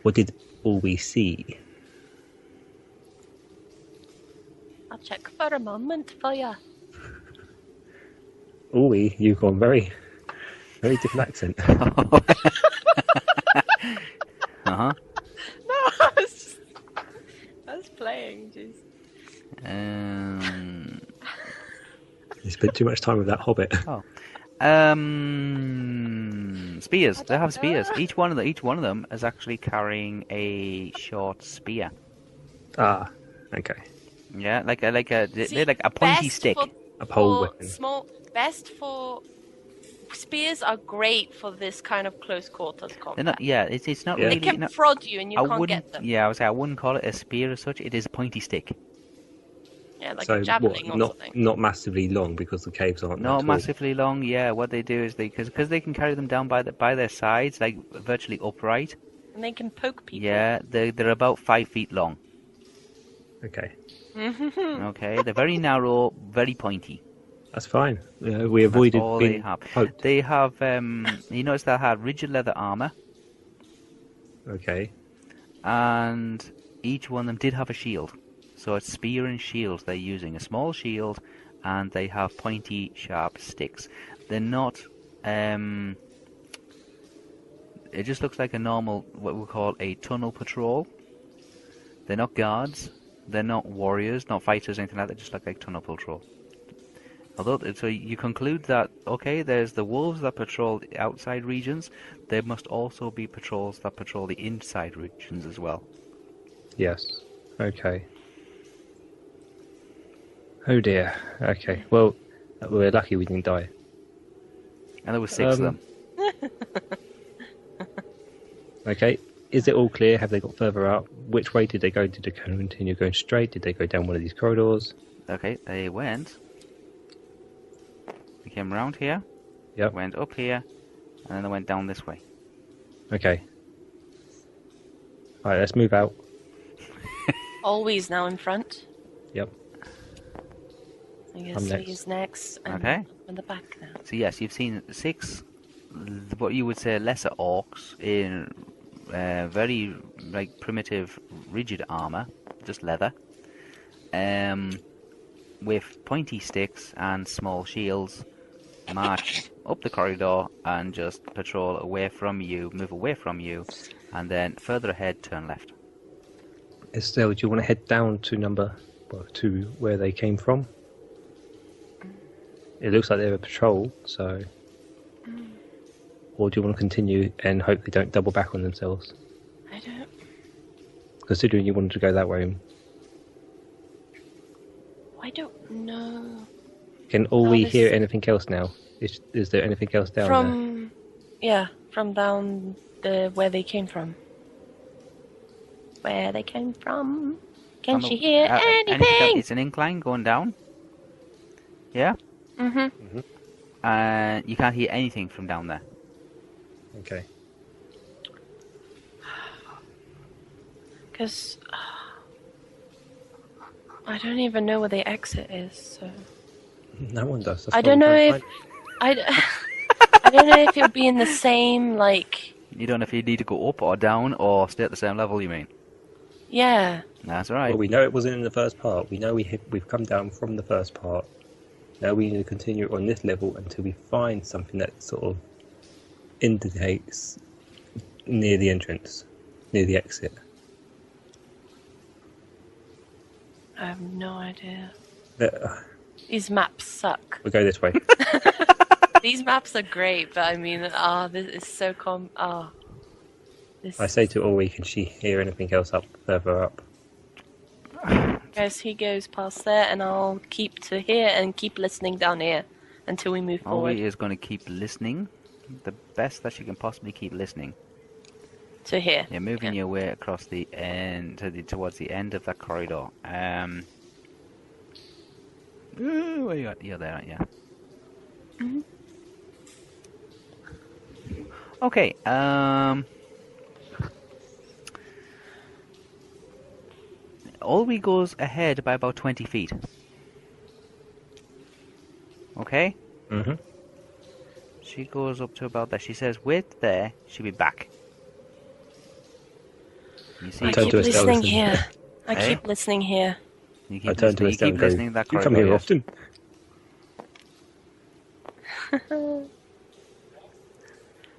what did all we see? I'll check for a moment for you. Olwe, you've gone very, very different accent. Uh-huh. No, I was playing. Jeez. You spent too much time with that Hobbit. Oh. Spears. They have spears. Each one of them is actually carrying a short spear. Ah, okay. Yeah, they're like a pointy best stick. A pole for weapon. Best for spears are great for this kind of close quarters combat. They're not. Yeah, it's not Yeah. really. They can no- prod you and you I can't wouldn't. get them. Yeah, I wouldn't call it a spear as such. It is a pointy stick. Yeah, like So a javelin or not something. not massively long because the caves aren't that Not tall. massively long. Yeah, what they do is because they can carry them down by their sides, like virtually upright. And they can poke people. Yeah, they're about 5 feet long. Okay, Okay, they're very narrow, very pointy. that's fine. We avoided all they being have. poked. They have. You notice they had rigid leather armor, Okay, and each one of them did have a shield. So it's spear and shield they're using. A small shield, and they have pointy, sharp sticks. They're not. It just looks like a normal, what we call a tunnel patrol. They're not guards. They're not warriors, not fighters, anything like that. They just look like tunnel patrol. Although, so you conclude that, okay, there's the wolves that patrol the outside regions. There must also be patrols that patrol the inside regions as well. yes, okay. Oh dear. Okay, well, we're lucky we didn't die. And there were 6 of them. Okay, is it all clear? Have they got further out? Which way did they go? Did they continue going straight? Did they go down one of these corridors? Okay, they went. They came round here, Yep. went up here, and then they went down this way. Okay. Alright, let's move out. Always now in front. Yep. I guess I'm next. he's next. And Okay. I'm in the back now. So yes, you've seen 6, what you would say lesser orcs in very like primitive, rigid armor, just leather, with pointy sticks and small shields, march up the corridor and just patrol away from you, move away from you, and then further ahead, turn left. Estel, do you want to head down to to where they came from? It looks like they're a patrol, so... Or do you want to continue and hope they don't double back on themselves? I don't. Considering you wanted to go that way. I don't know. Can all we hear anything else now? Is there anything else down there? Yeah, from down where they came from. Where they came from. Can she hear anything? It's an incline going down. Yeah? Mm-hmm. And you can't hear anything from down there. Okay. Because I don't even know where the exit is, so... No one does. I don't know if... I don't know if it'll be in the same, like... You don't know if you need to go up or down or stay at the same level, you mean? Yeah. That's right. Well, we know it wasn't in the first part. We know we've come down from the first part. Now we need to continue on this level until we find something that sort of indicates near the entrance, near the exit. I have no idea. Uh, These maps suck. We'll go this way. These maps are great, but I mean, this is so I say to Olwe, can she hear anything else up further up? Guys, he goes past there, and I'll keep to here and keep listening down here until we move forward. Olwe is going to keep listening. The best that she can possibly keep listening. To here. You're moving your way across the end, towards the end of that corridor. Where you at? You're there, aren't you? Mm-hmm. Okay, Olwe goes ahead by about 20 feet. Okay? Mm-hmm. She goes up to about there. She says, wait there, she'll be back. You see, I keep listening here. I keep listening here. You keep listening that you corridor. come here often.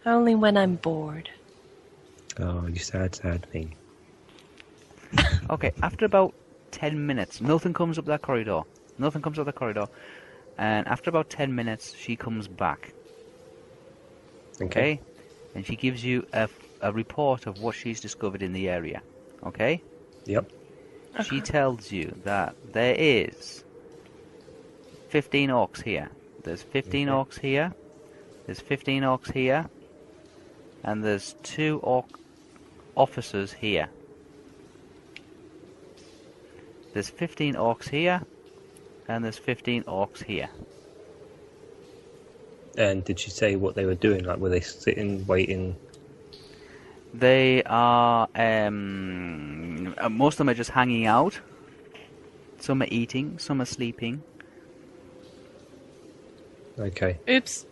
Only when I'm bored. Oh, you sad thing. Okay, after about 10 minutes, nothing comes up that corridor. Nothing comes up that corridor. And after about 10 minutes, she comes back. Okay? And she gives you a report of what she's discovered in the area. Okay? Yep. She tells you that there is 15 orcs here. There's 15 orcs here. There's 15 orcs here. And there's 2 orc officers here. There's 15 orcs here. And there's 15 orcs here. And did she say what they were doing? Like, were they sitting, waiting? They are, most of them are just hanging out. Some are eating, some are sleeping. Okay. Oops.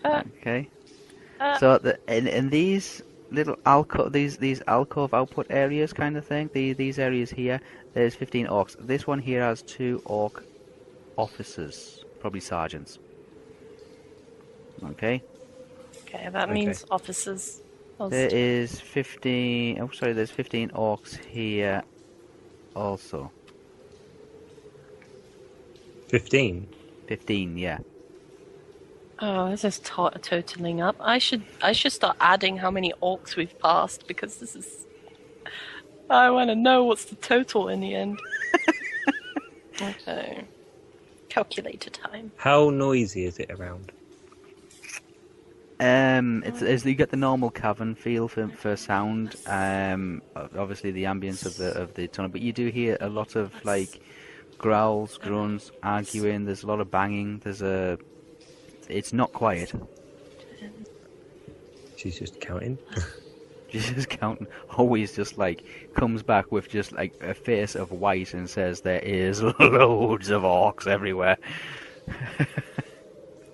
Okay. So in these little these alcove output areas kind of thing, these areas here, there's 15 orcs. This one here has 2 orc officers, probably sergeants. Okay. Okay, that means officers. There is 15. Oh, sorry. There's 15 orcs here, also. 15. 15, yeah. Oh, this is totaling up. I should start adding how many orcs we've passed, because this is... I want to know what's the total in the end. Okay. Calculator time. How noisy is it around? It's you get the normal cavern feel for sound. Obviously the ambience of the tunnel, but you do hear a lot of like growls, grunts, arguing. There's a lot of banging. It's not quiet. She's just counting. She's just counting. Always just like comes back with just like a face of white and says there is loads of orcs everywhere.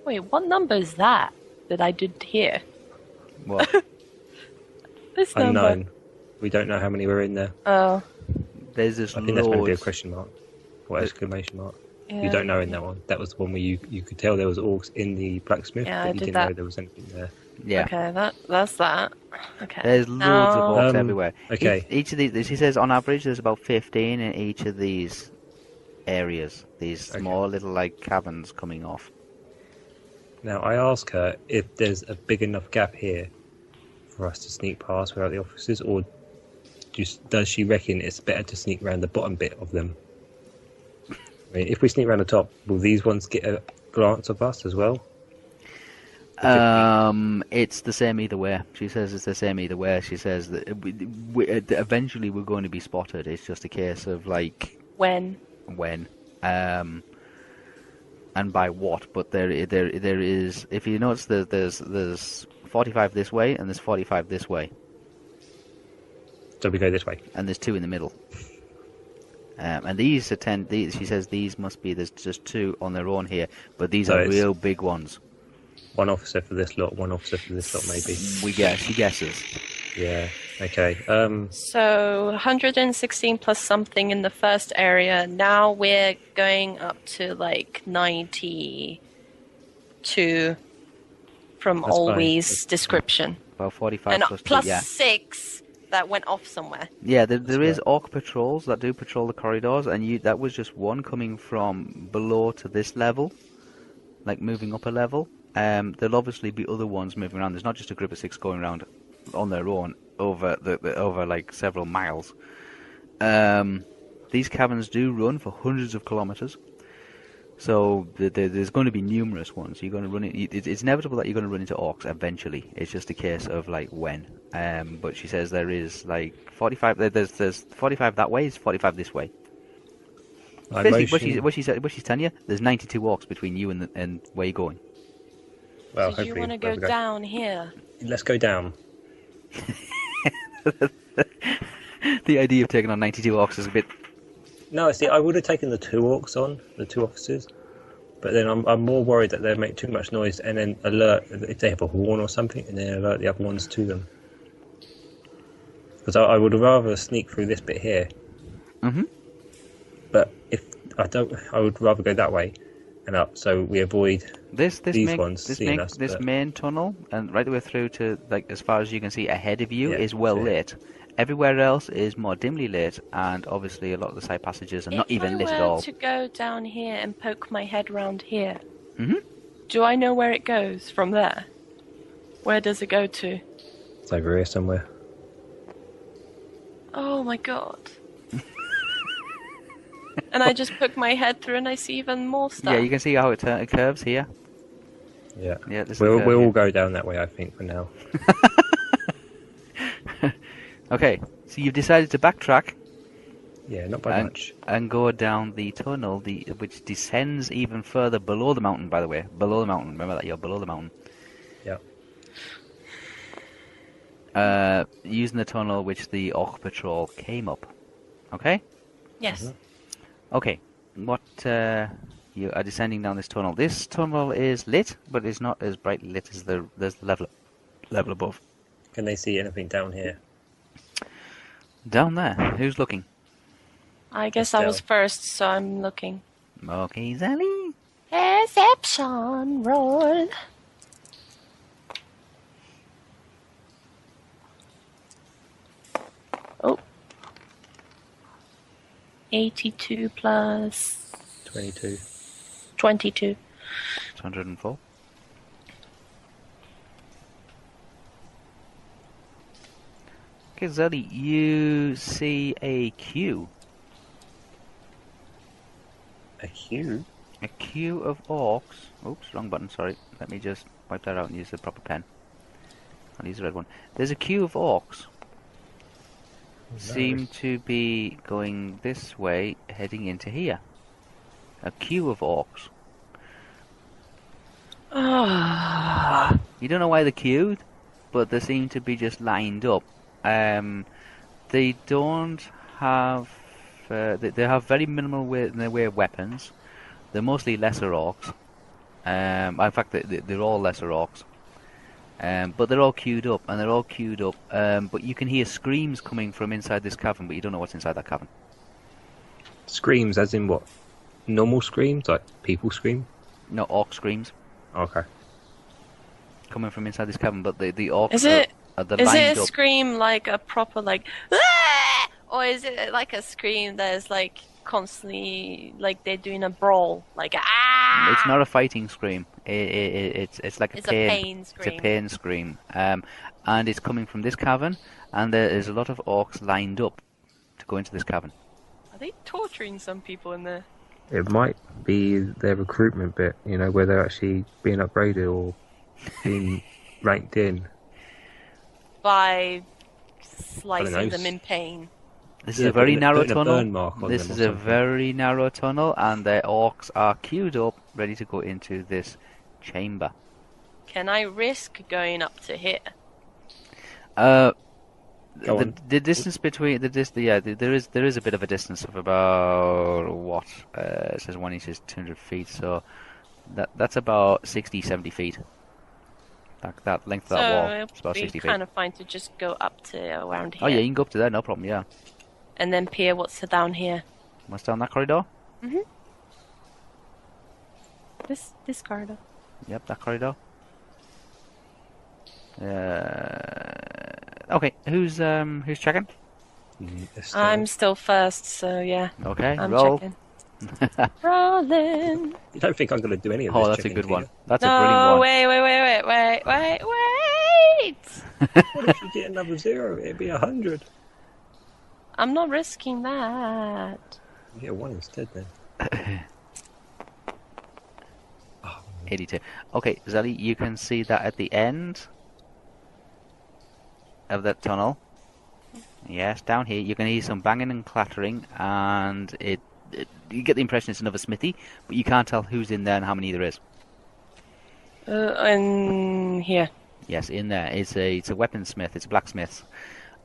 Wait, what number is that I did hear? What? This Unknown. number. We don't know how many were in there. Oh. There's this I think that's going to be a question mark. Or exclamation mark. Yeah. You don't know in that one. That was the one where you could tell there was orcs in the blacksmith, Yeah, but I you did didn't that. know there was anything there. Yeah. Okay, that's that. Okay. There's loads of orcs Um, everywhere. okay. Each of these, she says, on average, there's about 15 in each of these areas. These small little like caverns coming off. Now I ask her if there's a big enough gap here for us to sneak past without the officers, or does she reckon it's better to sneak around the bottom bit of them? I mean, if we sneak around the top, will these ones get a glance of us as well? It's the same either way. She says it's the same either way. She says that eventually we're going to be spotted. It's just a case of like when, and by what. But there is. If you notice, there's 45 this way and there's 45 this way. So we go this way. And there's 2 in the middle. And these she says these must be. There's just 2 on their own here, but these are real big ones. One officer for this lot, one officer for this lot, maybe. She guesses. Yeah. Okay. So 116 plus something in the first area. Now we're going up to like 92 from Olwe's description. About 45 and plus 6 that went off somewhere. Yeah, there is orc patrols that do patrol the corridors, and that was just one coming from below to this level, like moving up a level. There'll obviously be other ones moving around. There's not just a group of 6 going around on their own over like several miles. These caverns do run for hundreds of kilometers, so there's going to be numerous ones. You're going to run it's inevitable that you're going to run into orcs eventually. It's just a case of like when. But she says there is like 45. There's 45 that way. It's 45 this way. Basically, what she's telling you, there's 92 orcs between you and where you're going. Well, so you want to go down here? Let's go down. The idea of taking on 92 orcs is a bit... No, see, I would have taken the 2 orcs on, the 2 officers, but then I'm more worried that they'll make too much noise and then alert, if they have a horn or something, and then alert the other ones to them. Because I would rather sneak through this bit here. Mm-hmm. But if I don't, I would rather go that way and up, so we avoid these ones seeing us. This main tunnel, and right the way through to like as far as you can see ahead of you, is well lit. Everywhere else is more dimly lit, and obviously a lot of the side passages are not even lit at all. If I were to go down here and poke my head round here, mm-hmm. Do I know where it goes from there? Where does it go to? It's over here somewhere. Oh my god. And I just poke my head through and I see even more stuff. Yeah, you can see how it curves here. Yeah. We'll all go down that way, I think, for now. Okay, so you've decided to backtrack. Yeah, not by much. And go down the tunnel, which descends even further below the mountain, by the way. Below the mountain. Remember that, you're below the mountain. Yeah. Using the tunnel which the Orc Patrol came up. Okay? Yes. Mm-hmm. Okay, what you are descending down this tunnel. This tunnel is lit, but it's not as brightly lit as the level above. Can they see anything down here? Down there. Who's looking? I guess I was first, so I'm looking. Okay, zellie. Perception roll. Oh. 82 plus 22. 22. 104. Okay, zellie, you see a queue. A queue? A queue of orcs. Oops, wrong button, sorry. Let me just wipe that out and use the proper pen. I'll use the red one. There's a queue of orcs. Seem to be going this way, heading into here. A queue of orcs. You don't know why they're queued, but they seem to be just lined up. They don't have... they have very minimal in their way of weapons. They're mostly lesser orcs. In fact, they're all lesser orcs. But they're all queued up, but you can hear screams coming from inside this cavern, but you don't know what's inside that cavern. Screams as in what? Normal screams? Like people scream? No, orc screams. Okay. Coming from inside this cavern, but the orcs is it a up. scream like a proper like Aah! Or is it like a scream that is like constantly like they're doing a brawl, like ah? It's not a fighting scream. It's like It's a pain It's a scream. pain scream. And it's coming from this cavern, and there is a lot of orcs lined up to go into this cavern. Are they torturing some people in there? It might be their recruitment bit, where they're actually being upgraded or being ranked in. By slicing them in pain. This is a very narrow tunnel. This is a very narrow tunnel, and the orcs are queued up, ready to go into this chamber. Can I risk going up to here? The distance between there is a bit of a distance of about what it says 1 inch is 200 feet, so that's about 60-70 feet. That length of that wall is about 60 feet. So kind of fine to just go up to around here. Oh yeah, you can go up to there, no problem. Yeah. And then peer what's down here. What's down that corridor? Mhm. This corridor. Yep, that corridor. Okay, who's checking? I'm still first, so yeah. Okay, I'm roll. checking. Rolling. You don't think I'm going to do any of this? Oh, that's a good one. That's a No, brilliant one. wait. What if you get another 0? It'd be 100. I'm not risking that. You get 1 instead then. 82. Okay, Zellie, you can see that at the end of that tunnel. Yes, down here you can hear some banging and clattering, and you get the impression it's another smithy, but you can't tell who's in there and how many there is. In here. Yes, in there. It's a weaponsmith. It's a blacksmith.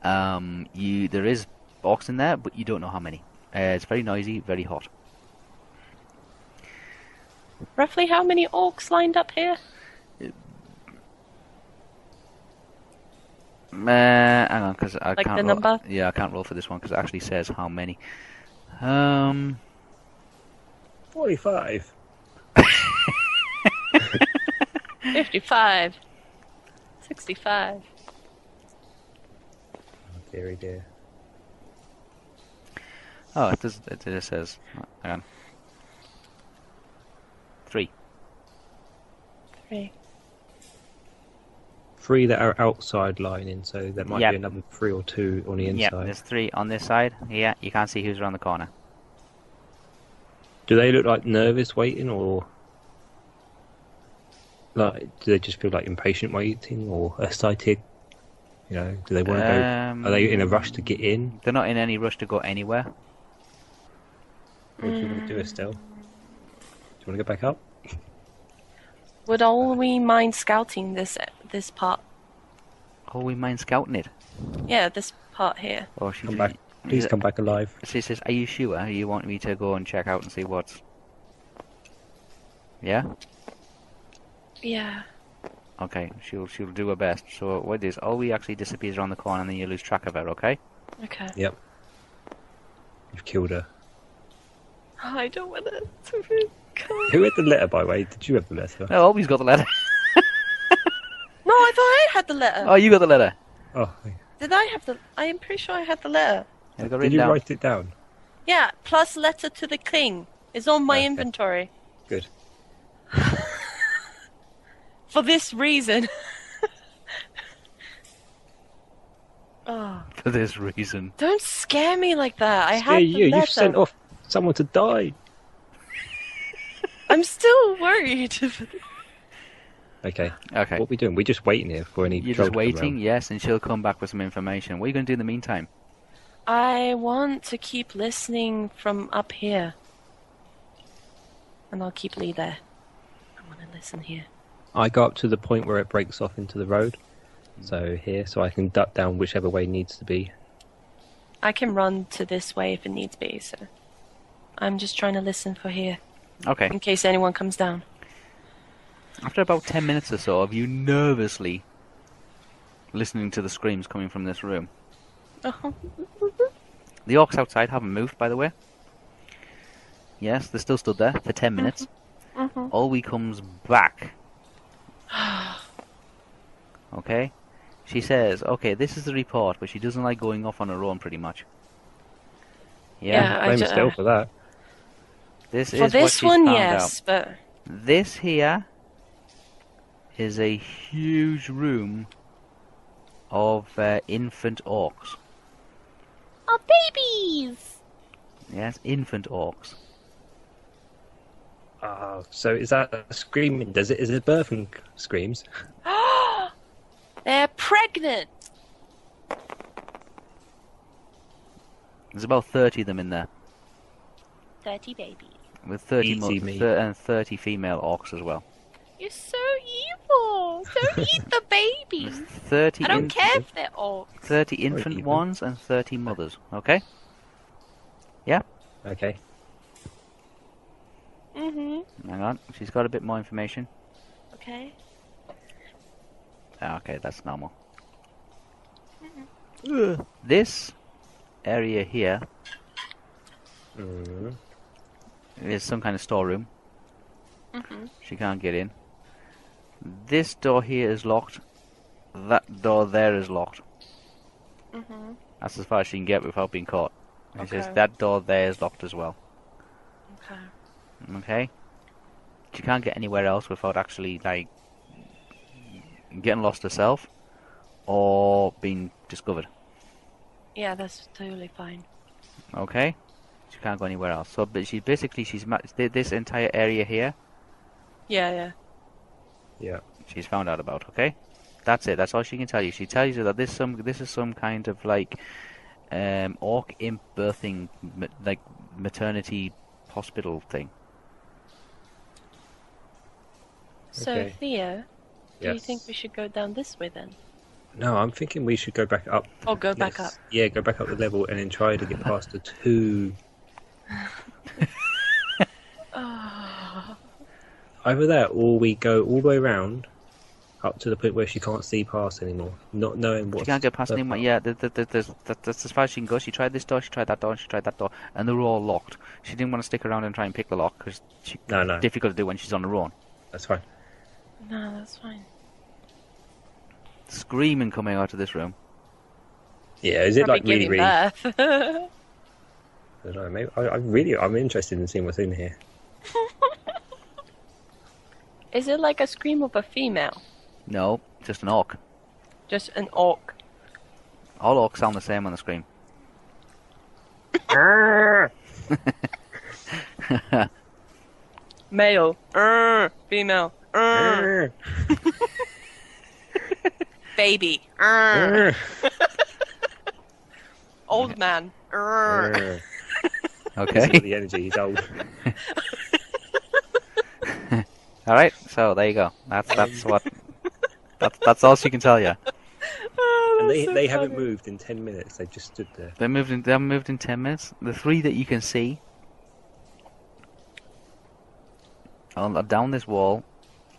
There is orcs in there, but you don't know how many. It's very noisy, very hot. Roughly how many orcs lined up here? Hang on, because I like can't. The number? Yeah, I can't roll for this one because it actually says how many. 45. 55. 65. Oh, dear. Oh, it does. It just says. Hang on. 3. 3. 3 that are outside lining, so there might Yep. be another 3 or 2 on the Yeah, inside. there's 3 on this side. Yeah, you can't see who's around the corner. Do they look like nervous waiting, or like do they just feel like impatient waiting, or excited? Do they want to go? Are they in a rush to get in? They're not in any rush to go anywhere. What do you want to do, Estel? Do you want to go back up? Would Olwe mind scouting this part? Oh, we mind scouting it. Yeah, this part here. Oh, she Come back. Please come back alive. She says, "Are you sure you want me to go and check out and see what's?" Yeah. Yeah. Okay, she'll do her best. So what it is, Olwe actually disappears around the corner, and then you lose track of her. Okay. Okay. Yep. You've killed her. Oh, I don't want to come. Who had the letter, by the way? Did you have the letter? No, Olwe's got the letter. No, I thought I had the letter. Oh, you got the letter. Oh. Did I have the? I am pretty sure I had the letter. Yeah, got Did you down. write it down? Yeah, plus letter to the king. It's on my Okay. inventory. Good. For this reason. Oh, For this reason. don't scare me like that. I Yeah, had the letter. you've sent off someone to die. I'm still worried. Okay. Okay. What are we doing? We're just waiting here for any. You're troll just to come waiting, round. yes, and she'll come back with some information. What are you going to do in the meantime? I want to keep listening from up here. And I'll keep Lee there. I want to listen here. I go up to the point where it breaks off into the road. So here, so I can duck down whichever way needs to be. I can run to this way if it needs be, so I'm just trying to listen for here Okay. in case anyone comes down. After about 10 minutes or so of you nervously listening to the screams coming from this room, Uh-huh. the orcs outside haven't moved, by the way. Yes, they're still stood there for 10 minutes. Mhm. Olwe comes back. Okay? She says, okay, this is the report, but she doesn't like going off on her own, pretty much. Yeah. I Blame ju- Estel for that. This For is what this she's one, found yes, but out. This here is a huge room of infant orcs. Oh, babies! Yes, infant orcs. So is that screaming? Is it birthing screams? They're pregnant! There's about 30 of them in there. 30 babies. With 30 and 30 female orcs as well. You're so evil! Don't eat the babies! 30 I don't care if they're orcs. 30 infant ones and 30 mothers, okay? Yeah? Okay. Hang on, she's got a bit more information. Okay. Okay, that's normal. This area here is some kind of storeroom. She can't get in. This door here is locked. That door there is locked. That's as far as she can get without being caught. She says that door there is locked as well. Okay. She can't get anywhere else without actually like getting lost herself or being discovered. Yeah, that's totally fine. Okay. She can't go anywhere else. So, but she's this entire area here. Yeah. She's found out about. Okay. That's it. That's all she can tell you. She tells you that this is some kind of like orc imp birthing like maternity hospital thing. So, Theo, do you think we should go down this way then? No, I'm thinking we should go back up. Oh, go back up. Yeah, go back up the level and then try to get past the two. Either that, or we go all the way around up to the point where she can't see past anymore, not knowing what. She can't get past anymore. Yeah, that's as far as she can go. She tried this door, she tried that door, and she tried that door, and they were all locked. She didn't want to stick around and try and pick the lock because it's difficult to do when she's on her own. That's fine. No, that's fine. Screaming coming out of this room. Yeah, is it Probably like birth. I don't know. Maybe I'm interested in seeing what's in here. Is it like a scream of a female? No, just an orc. Just an orc. All orcs sound the same on the screen. Male. Female. Baby. Old man. Okay. The energy, he's old. All right, so there you go. That's all she can tell you. And they haven't moved in 10 minutes. They just stood there. They haven't moved in 10 minutes. The three that you can see down this wall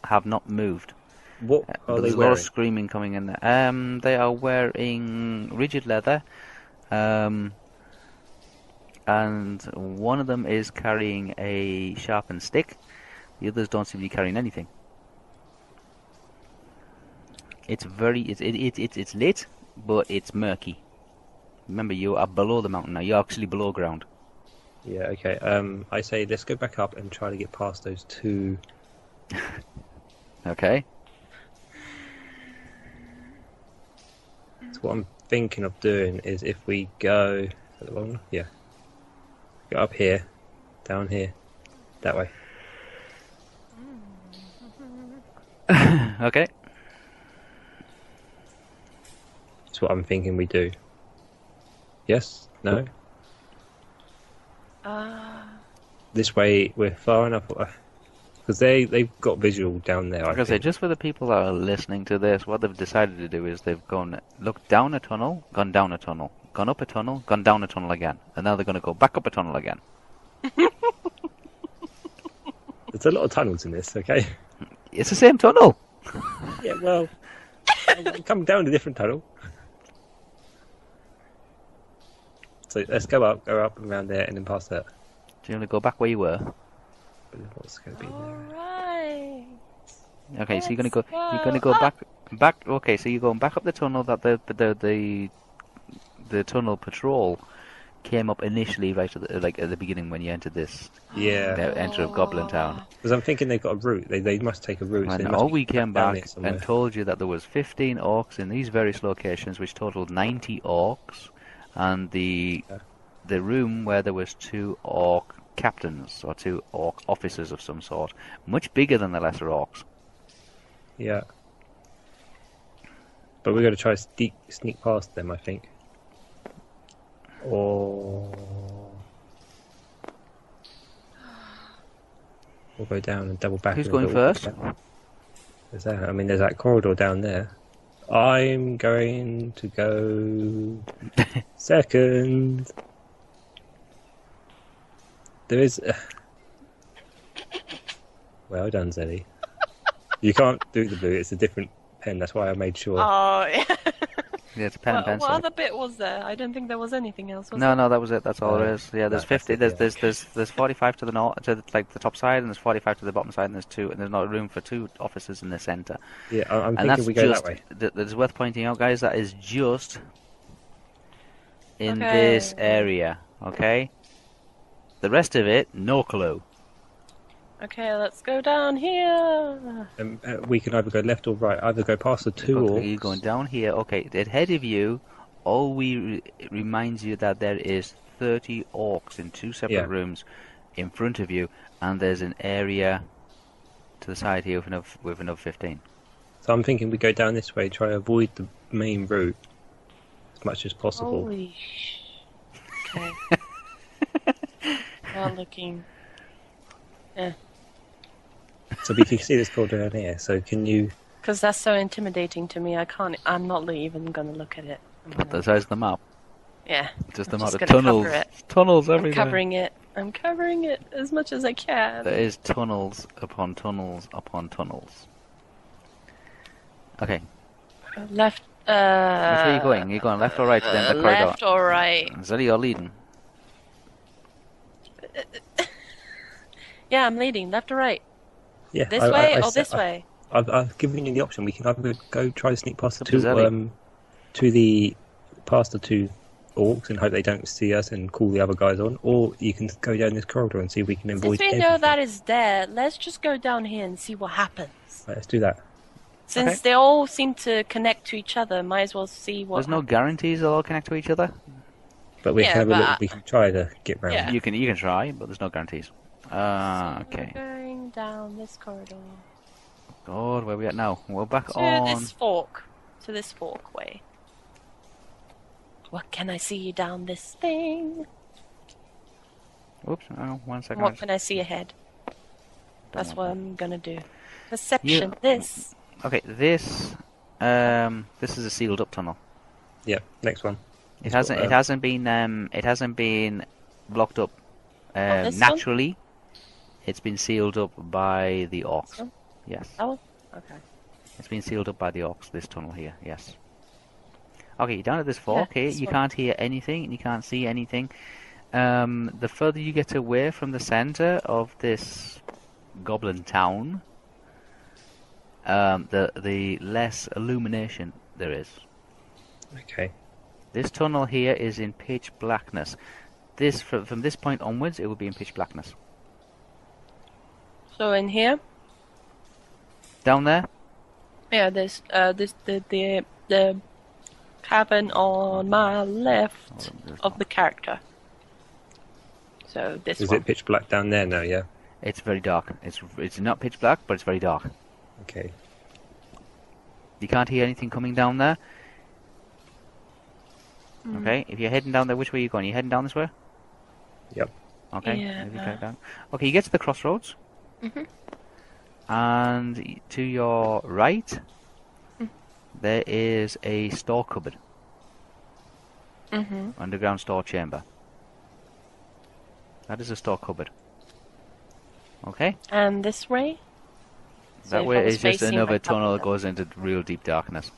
have not moved. What are they there's wearing? a lot of screaming coming in there. They are wearing rigid leather, and one of them is carrying a sharpened stick. The others don't seem to be carrying anything. It's lit, but it's murky. Remember, you are below the mountain now. You're actually below ground. Yeah. Okay. I say let's go back up and try to get past those two. Okay. So what I'm thinking of doing is if we go, go up here, down here, that way. Okay. That's what I'm thinking we do. Yes? No? This way we're far enough away. Because they've got visual down there. Like I say, just for the people that are listening to this, what they've decided to do is they've looked down a tunnel, gone down a tunnel, gone up a tunnel, gone down a tunnel again, and now they're going to go back up a tunnel again. There's a lot of tunnels in this, okay? It's the same tunnel. Yeah, well, I'm coming down a different tunnel. So let's go up and around there, and then past that. Do you want to go back where you were? What's going to be there? Alright. Okay, so you're gonna go back. Okay, so you're going back up the tunnel that the tunnel patrol came up initially right at the beginning when you entered this. Yeah. Enter of Goblin Town. Because I'm thinking they've got a route. They must take a route. So And they must we came back somewhere. and told you that there was 15 orcs in these various locations, which totaled 90 orcs, and the room where there was 2 orc captains or 2 orc officers of some sort, much bigger than the lesser orcs. Yeah. But we're going to try to sneak past them, I think. Or we'll go down and double back. Who's going first? There's that. I mean, there's that corridor down there. I'm going to go second. There is. Well done, Zellie. You can't do the blue. It's a different pen. That's why I made sure. Oh, yeah. Yeah, it's a pen and pencil. What other bit was there? I don't think there was anything else. Was No, that was it. That's all there is. Yeah, there's 50. It, there's 45 to the north, to the top side, and there's 45 to the bottom side, and there's 2, and there's not room for 2 officers in the centre. Yeah, I'm and thinking we go that way. That's worth pointing out, guys. That is just in this area. Okay. The rest of it, no clue. Okay, let's go down here. We can either go left or right. Either go past the 2 orcs. You're going down here. Okay, ahead of you, reminds you that there is 30 orcs in 2 separate rooms in front of you, and there's an area to the side here with another 15. So I'm thinking we go down this way, try to avoid the main route as much as possible. Holy Okay. Not looking. Yeah. So we can see this corridor down here. So can you? Because that's so intimidating to me. I can't. I'm not even going to look at it. What the size of the map? Yeah. Just I'm the amount just of gonna tunnels. cover it. Tunnels everywhere. I'm covering it as much as I can. There is tunnels upon tunnels upon tunnels. Okay. Left. Which way are you going? Are you going left or right? Then the corridor. Left or right? Zellie, you're leading. Yeah, I'm leading. Left or right? Yeah. This way or this way? I've given you the option. We can either go try to sneak past the past the 2 orcs and hope they don't see us and call the other guys on, or you can go down this corridor and see if we can avoid. Since we know that is there, let's just go down here and see what happens. Right, let's do that. Since they all seem to connect to each other, might as well see what. There's no guarantees they'll all connect to each other. But we can have a look. We can try to get round. Yeah. You can try, but there's no guarantees. Okay. We're going down this corridor. God, where are we at now? We're back To on. To this fork way. What can I see down this thing? Oops, oh, 1 second. What can I see ahead? That's what I'm gonna do. Perception. This. Okay, this is a sealed up tunnel. Yep. Next one. It hasn't been blocked up naturally. One? It's been sealed up by the orcs. Oh. Yes. Oh. Okay. It's been sealed up by the orcs. This tunnel here. Yes. Okay, you're down at this fork here. You can't hear anything and you can't see anything. The further you get away from the center of this goblin town, the less illumination there is. Okay. This tunnel here is in pitch blackness. From this point onwards, it will be in pitch blackness. So in here? Down there? Yeah, there's the cabin on my left of the character. So this Is one. it pitch black down there now? Yeah. It's very dark. It's not pitch black, but it's very dark. Okay. You can't hear anything coming down there. Okay, if you're heading down there, which way are you going? Are you heading down this way? Yep. Okay. Yeah. Maybe go down. Okay, you get to the crossroads. And to your right, there is a store cupboard. Underground store chamber. That is a store cupboard. Okay? And this way? That way is just another tunnel that goes into real deep darkness.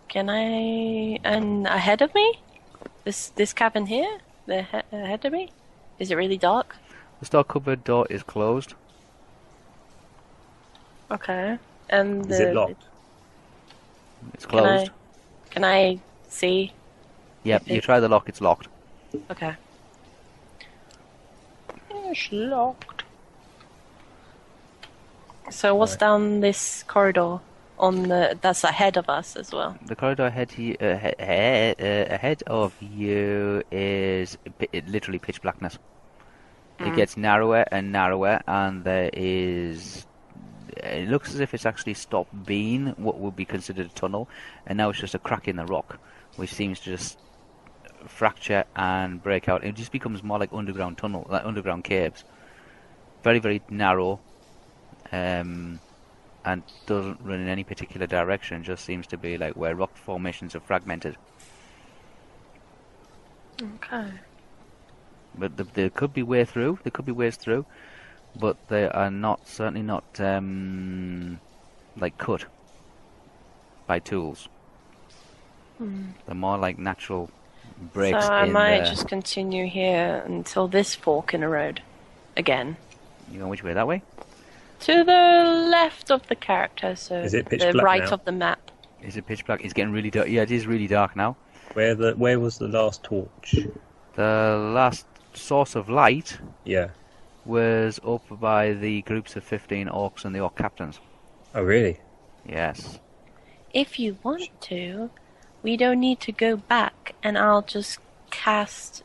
Can I... And ahead of me? This cabin here? Ahead of me? Is it really dark? The store cupboard door is closed. Okay. And is it locked? It's closed. Can I see? Yep, you try the lock, it's locked. Okay. It's locked. So what's down this corridor? That's ahead of us as well. The corridor ahead of you is literally pitch blackness. It gets narrower and narrower, and there is... It looks as if it's actually stopped being what would be considered a tunnel, and now it's just a crack in the rock, which seems to just fracture and break out. It just becomes more like underground tunnel, like underground caves. Very, very narrow, and doesn't run in any particular direction. Just seems to be like where rock formations are fragmented. Okay. But there could be way through. There could be ways through, but they are certainly not like cut by tools. They're more like natural breaks. So I might just continue here until this fork in the road again. You go which way? That way? To the left of the character, so is it pitch the black right now? of the map. Is it pitch black? It's getting really dark. Yeah, it is really dark now. Where was the last torch? The last source of light was up by the groups of 15 orcs and the orc captains. Oh, really? Yes. If you want to, we don't need to go back, and I'll just cast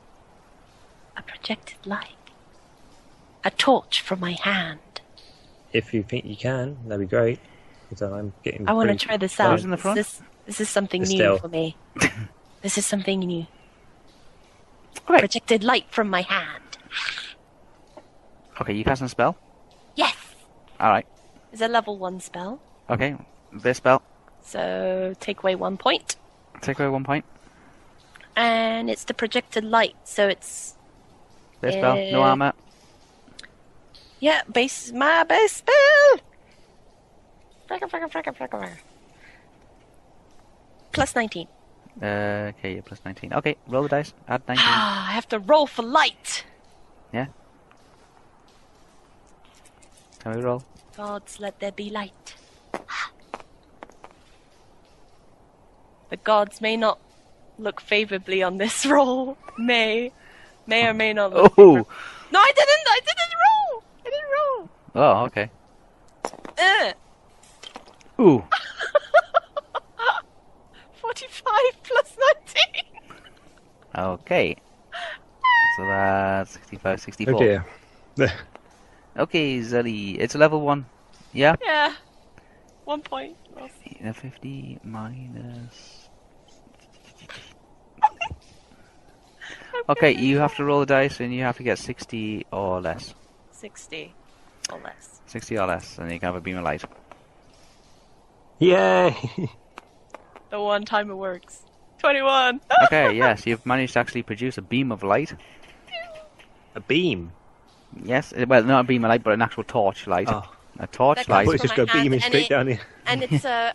a projected light. A torch from my hand. If you think you can, that'd be great. Because I'm getting. I want to try this out. Who's in the front? This is something Estel. new for me. This is something new. Okay. Projected light from my hand. Okay, you casting a spell? Yes! Alright. It's a level 1 spell. Okay, base spell. So take away 1 point. Take away 1 point. And it's the projected light, so it's... Base spell, no armor. Yeah, my base spell! Fricka. Plus 19. Okay, yeah, plus 19. Okay, roll the dice. Add 19. I have to roll for light! Yeah. Can we roll? Gods, let there be light. The gods may not look favorably on this roll. May or may not look favorably. No, I didn't roll! I didn't roll! Oh, okay. Ooh. 45 plus 19! Okay. So that's 65, 64. Oh dear. Okay, Zellie. It's a level 1. Yeah? Yeah. 1 point. 50 minus... Okay, you have to roll the dice and you have to get 60 or less. 60 or less. 60 or less, and you can have a beam of light. Yay! The one time it works. 21! Okay, yes, you've managed to actually produce a beam of light. A beam? Yes, well, not a beam of light, but an actual torch light. Oh. A torch That light. I thought it was just go From my beaming hand, straight down here. And it's a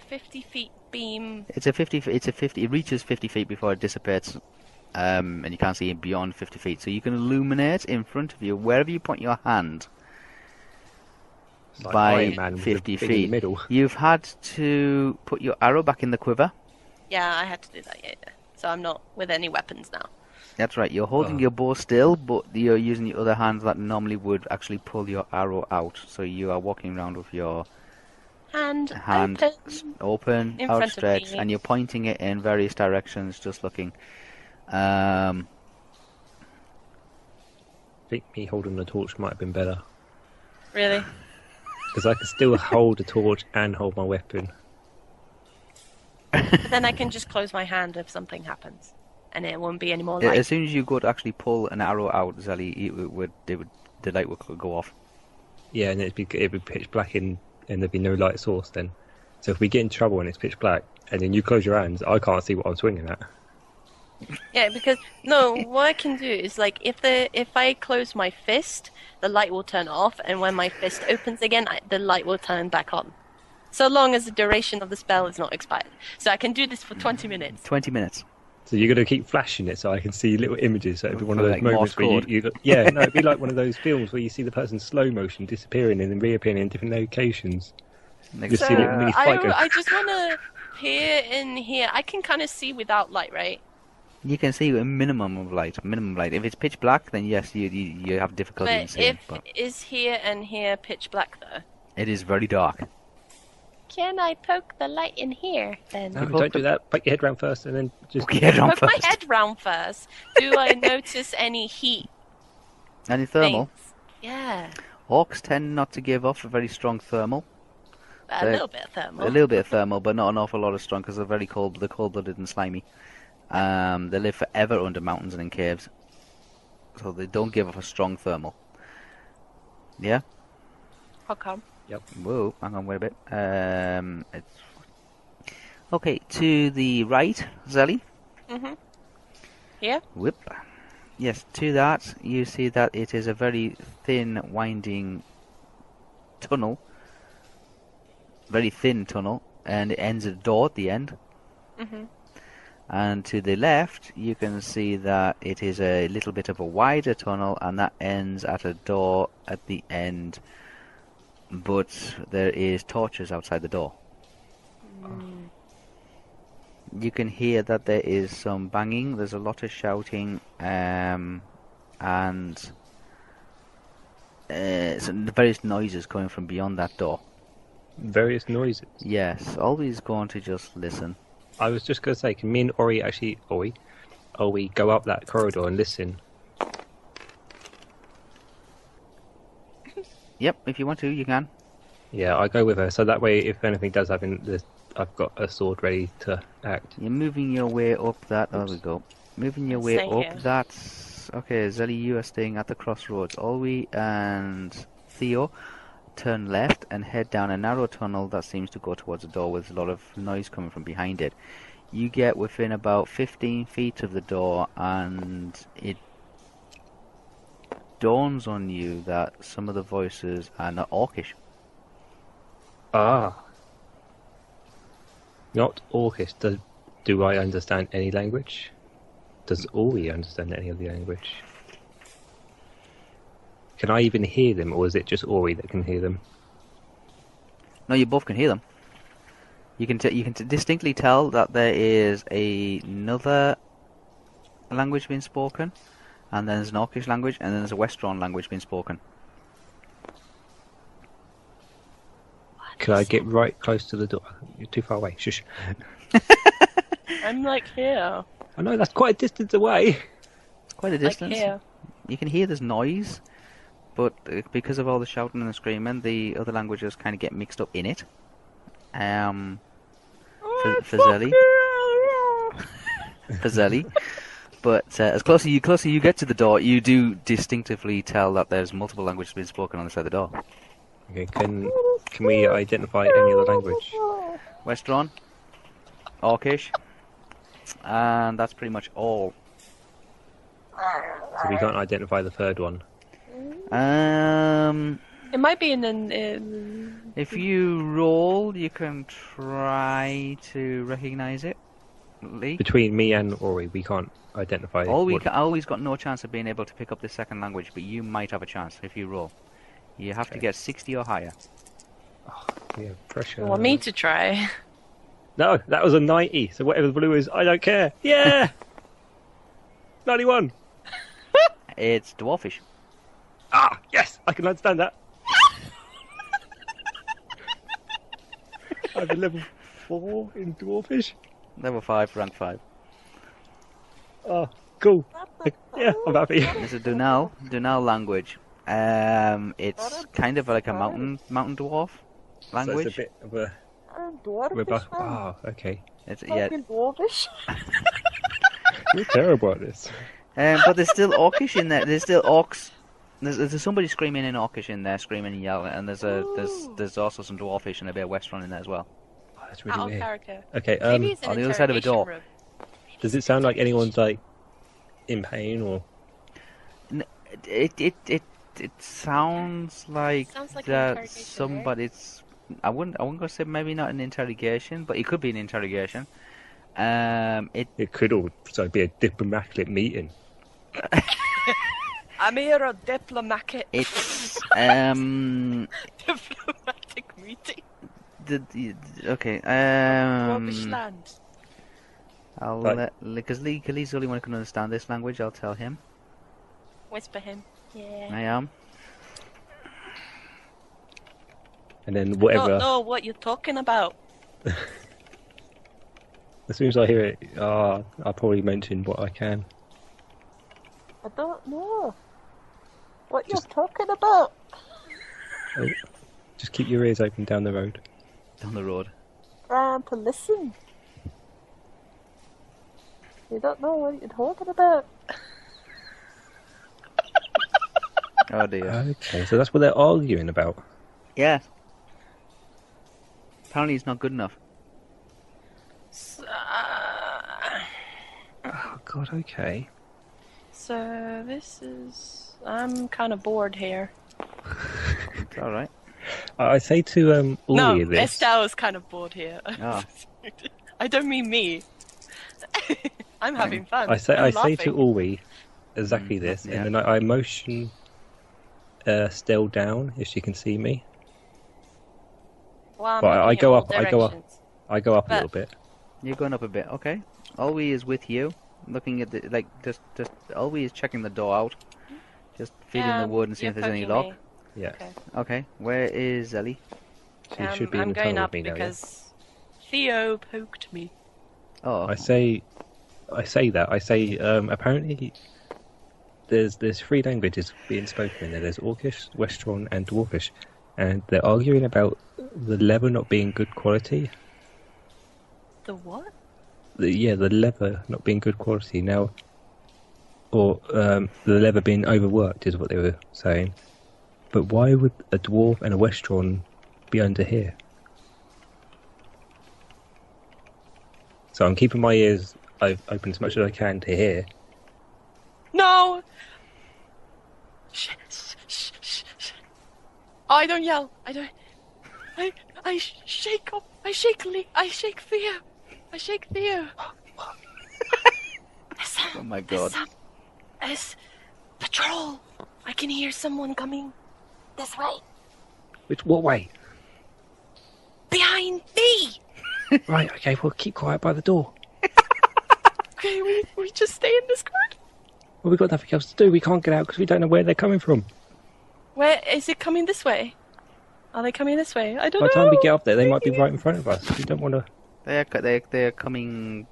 50 feet beam. It's a 50. It reaches 50 feet before it dissipates, and you can't see it beyond 50 feet. So you can illuminate in front of you wherever you point your hand. Like By Iron Man with the 50 thing in the feet. middle. You've had to put your arrow back in the quiver. Yeah, I had to do that, yeah. So I'm not with any weapons now. That's right, you're holding your bow still, but you're using your other hand that normally would actually pull your arrow out. So you are walking around with your Hand open In front of outstretched, me. and you're pointing it in various directions, just looking. I think me holding the torch might have been better. Really? Because I can still hold the torch and hold my weapon. But then I can just close my hand if something happens. And it won't be any more light. As soon as you go to actually pull an arrow out, Zellie, the light would go off. Yeah, and it'd be pitch black and there'd be no light source then. So if we get in trouble and it's pitch black, and then you close your hands, I can't see what I'm swinging at. Yeah, because what I can do is like if I close my fist, the light will turn off, and when my fist opens again, the light will turn back on. So long as the duration of the spell is not expired. So I can do this for 20 minutes. 20 minutes. So you're going to keep flashing it so I can see little images. So it'd be one of those Like moments Morse where code. it'd be like one of those films where you see the person slow motion disappearing and then reappearing in different locations. Like, Just So see the mini fight go. I just want to peer in here. I can kind of see without light, right? You can see a minimum of light. Minimum light. If it's pitch black, then yes, you have difficulty in But seeing. if is here and here pitch black though? It is very dark. Can I poke the light in here then? No, don't do that. Put your head round first, and then just Poke your head round Poke my first. head round first. Do I notice any heat? Any thermal? Things? Yeah, Orcs tend not to give off a very strong thermal. a little bit of thermal. A little bit of thermal, but not an awful lot of strong because they're very cold. They're cold-blooded and slimy. They live forever under mountains and in caves, so they don't give off a strong thermal. Yeah. How come? Yep. Whoa, hang on, wait a bit. It's okay to the right, Zellie. Mhm. Yeah. Whip. Yes, to that you see that it is a very thin, winding tunnel. Very thin tunnel, and it ends at a door at the end. Mhm. And to the left, you can see that it is a little bit of a wider tunnel, and that ends at a door at the end. But there is torches outside the door. You can hear that there is some banging. There's a lot of shouting, and some various noises coming from beyond that door. various noises. Yes, always going to just listen. I was just going to say, can me and Ori go up that corridor and listen? Yep, if you want to, you can. Yeah, I go with her, so that way, if anything does happen, I've got a sword ready to act. You're moving your way up that. There we go. Moving your way Stay up here. that. Okay, Zellie, you are staying at the crossroads. Olwe and Theo turn left and head down a narrow tunnel that seems to go towards a door with a lot of noise coming from behind it. You get within about 15 feet of the door, and it dawns on you that some of the voices are not Orcish. Ah. Not Orcish. Do I understand any language? Does Ori understand any of the language? Can I even hear them, or is it just Ori that can hear them? No, you both can hear them. You can distinctly tell that there is another language being spoken, and then there's an Orcish language, and then there's a Westron language being spoken. Could I get right close to the door? You're too far away. Shush. I'm like here. I know, that's quite a distance away. It's quite a distance. Like here. You can hear there's noise, but because of all the shouting and the screaming, the other languages kind of get mixed up in it. For Zellie. For Zellie. But as closer you get to the door, you do distinctively tell that there's multiple languages being spoken on the side of the door. Okay, can we identify any other language? Westron, Orcish, and that's pretty much all. So we can't identify the third one. It might be in If you roll, you can try to recognize it. Lee? Between me and Ori, we can't identify. Always got no chance of being able to pick up the second language, but you might have a chance if you roll. You have to get 60 or higher. Oh, yeah, pressure. want me to try. No, that was a 90. So whatever the blue is, I don't care. Yeah, 91. It's Dwarfish. Ah, yes, I can understand that. I'm a level 4 in Dwarfish. Level 5, rank 5. Oh, cool. Yeah, I'm happy. This is Dunal language. It's kind of like a mountain dwarf language. So it's a bit of a rebuff. Oh, okay. It's, yeah. You're terrible at this. But there's still Orcish in there. There's still Orcs. There's somebody screaming in Orcish in there, screaming and yelling, and there's also some Dwarfish and a bit of Westron in there as well. Oh, that's really Out of weird. character. Okay, Maybe it's an on the other side of a door. interrogation room. does it sound like anyone's like in pain or? It sounds like Sounds like an that interrogation, somebody's. I wouldn't go say maybe not an interrogation, but it could be an interrogation. It could also be a diplomatic meeting. I'm here a diplomatic. It's Diplomatic meeting. okay. Rubbish land. I'll let because Lee's the only one who can understand this language. I'll tell him. Whisper him. Yeah. I am. And then whatever. I don't know what you're talking about. As soon as I hear it, I'll probably mention what I can. I don't know what you're talking about. Oh, just keep your ears open down the road. Down the road. To listen. You don't know what you're talking about. Oh dear. Okay, so that's what they're arguing about. Yeah. Apparently it's not good enough. Oh god, okay. So this is... I'm kind of bored here. It's alright. I say to Olwe this. Estel is kind of bored here. Oh. I don't mean me. I'm having fun. I say laughing. to Olwe exactly this, yeah. and then I motion Estel down if she can see me. Well, But I go up. directions. I go up a little bit. You're going up a bit, okay. Olwe is with you, looking at the just Olwe is checking the door out, just feeling the wood and seeing if there's any lock. Me. Yeah. Okay. Where is Zellie? She should be in I'm the going tunnel up with me now. Yeah? because Theo poked me. Oh. I say that. I say apparently there's 3 languages being spoken in there. There's Orcish, Westron, and Dwarfish, and they're arguing about the leather not being good quality. The what? The leather not being good quality now, or the leather being overworked is what they were saying. But why would a dwarf and a Westron be under here? So I'm keeping my ears open as much as I can to hear. No! Shh, shh, shh, shh, shh. Oh, I don't yell. I don't. I shake up. I shake Lee. I shake Theo. I shake Theo. Oh my god. There's patrol. I can hear someone coming this way. What way? Behind me. Right, okay, well keep quiet by the door. Okay, we just stay in this corridor. Well, we've got nothing else to do. We can't get out because we don't know where they're coming from. Where is it coming this way? Are they coming this way? I don't By know. the time we get up there, they might be right in front of us. We don't want to... They're coming...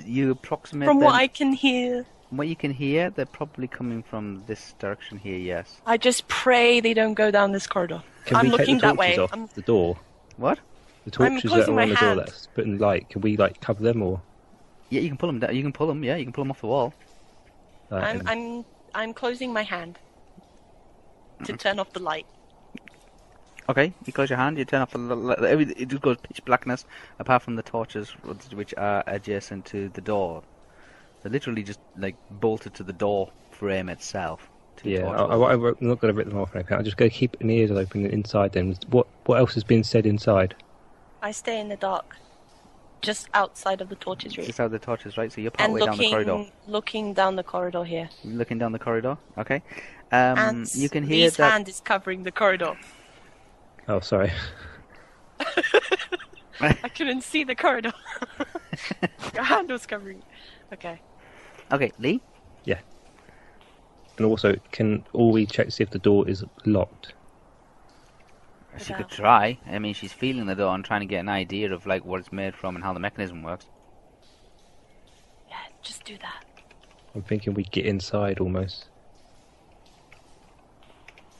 you approximate From them. what I can hear. From what you can hear, they're probably coming from this direction here, yes. I just pray they don't go down this corridor. Can I'm we looking take the that torches way. off the door? What? The torches that closing are my on the door hand. that's putting light, can we cover them or... Yeah, you can pull them down. You can pull them, yeah, you can pull them off the wall. I'm closing my hand to turn off the light. Okay, you close your hand, you turn off the light. It just goes pitch blackness, apart from the torches which are adjacent to the door. They're literally just like bolted to the door frame itself. Yeah, I'm not going to rip them off or anything. I'm just going to keep an ears open inside them. What else has been said inside? I stay in the dark, just outside of the torches, really. Just out of the torches, right? So you're part way down the corridor. Looking down the corridor here. Looking down the corridor, okay. And you can hear Lee's that. hand is covering the corridor. Oh, sorry. I couldn't see the corridor. Your hand was covering. Okay. Okay, Lee. Yeah. And also, can Olwe check to see if the door is locked? She could try. I mean, she's feeling the door and trying to get an idea of like what it's made from and how the mechanism works. Yeah, just do that. I'm thinking we get inside almost.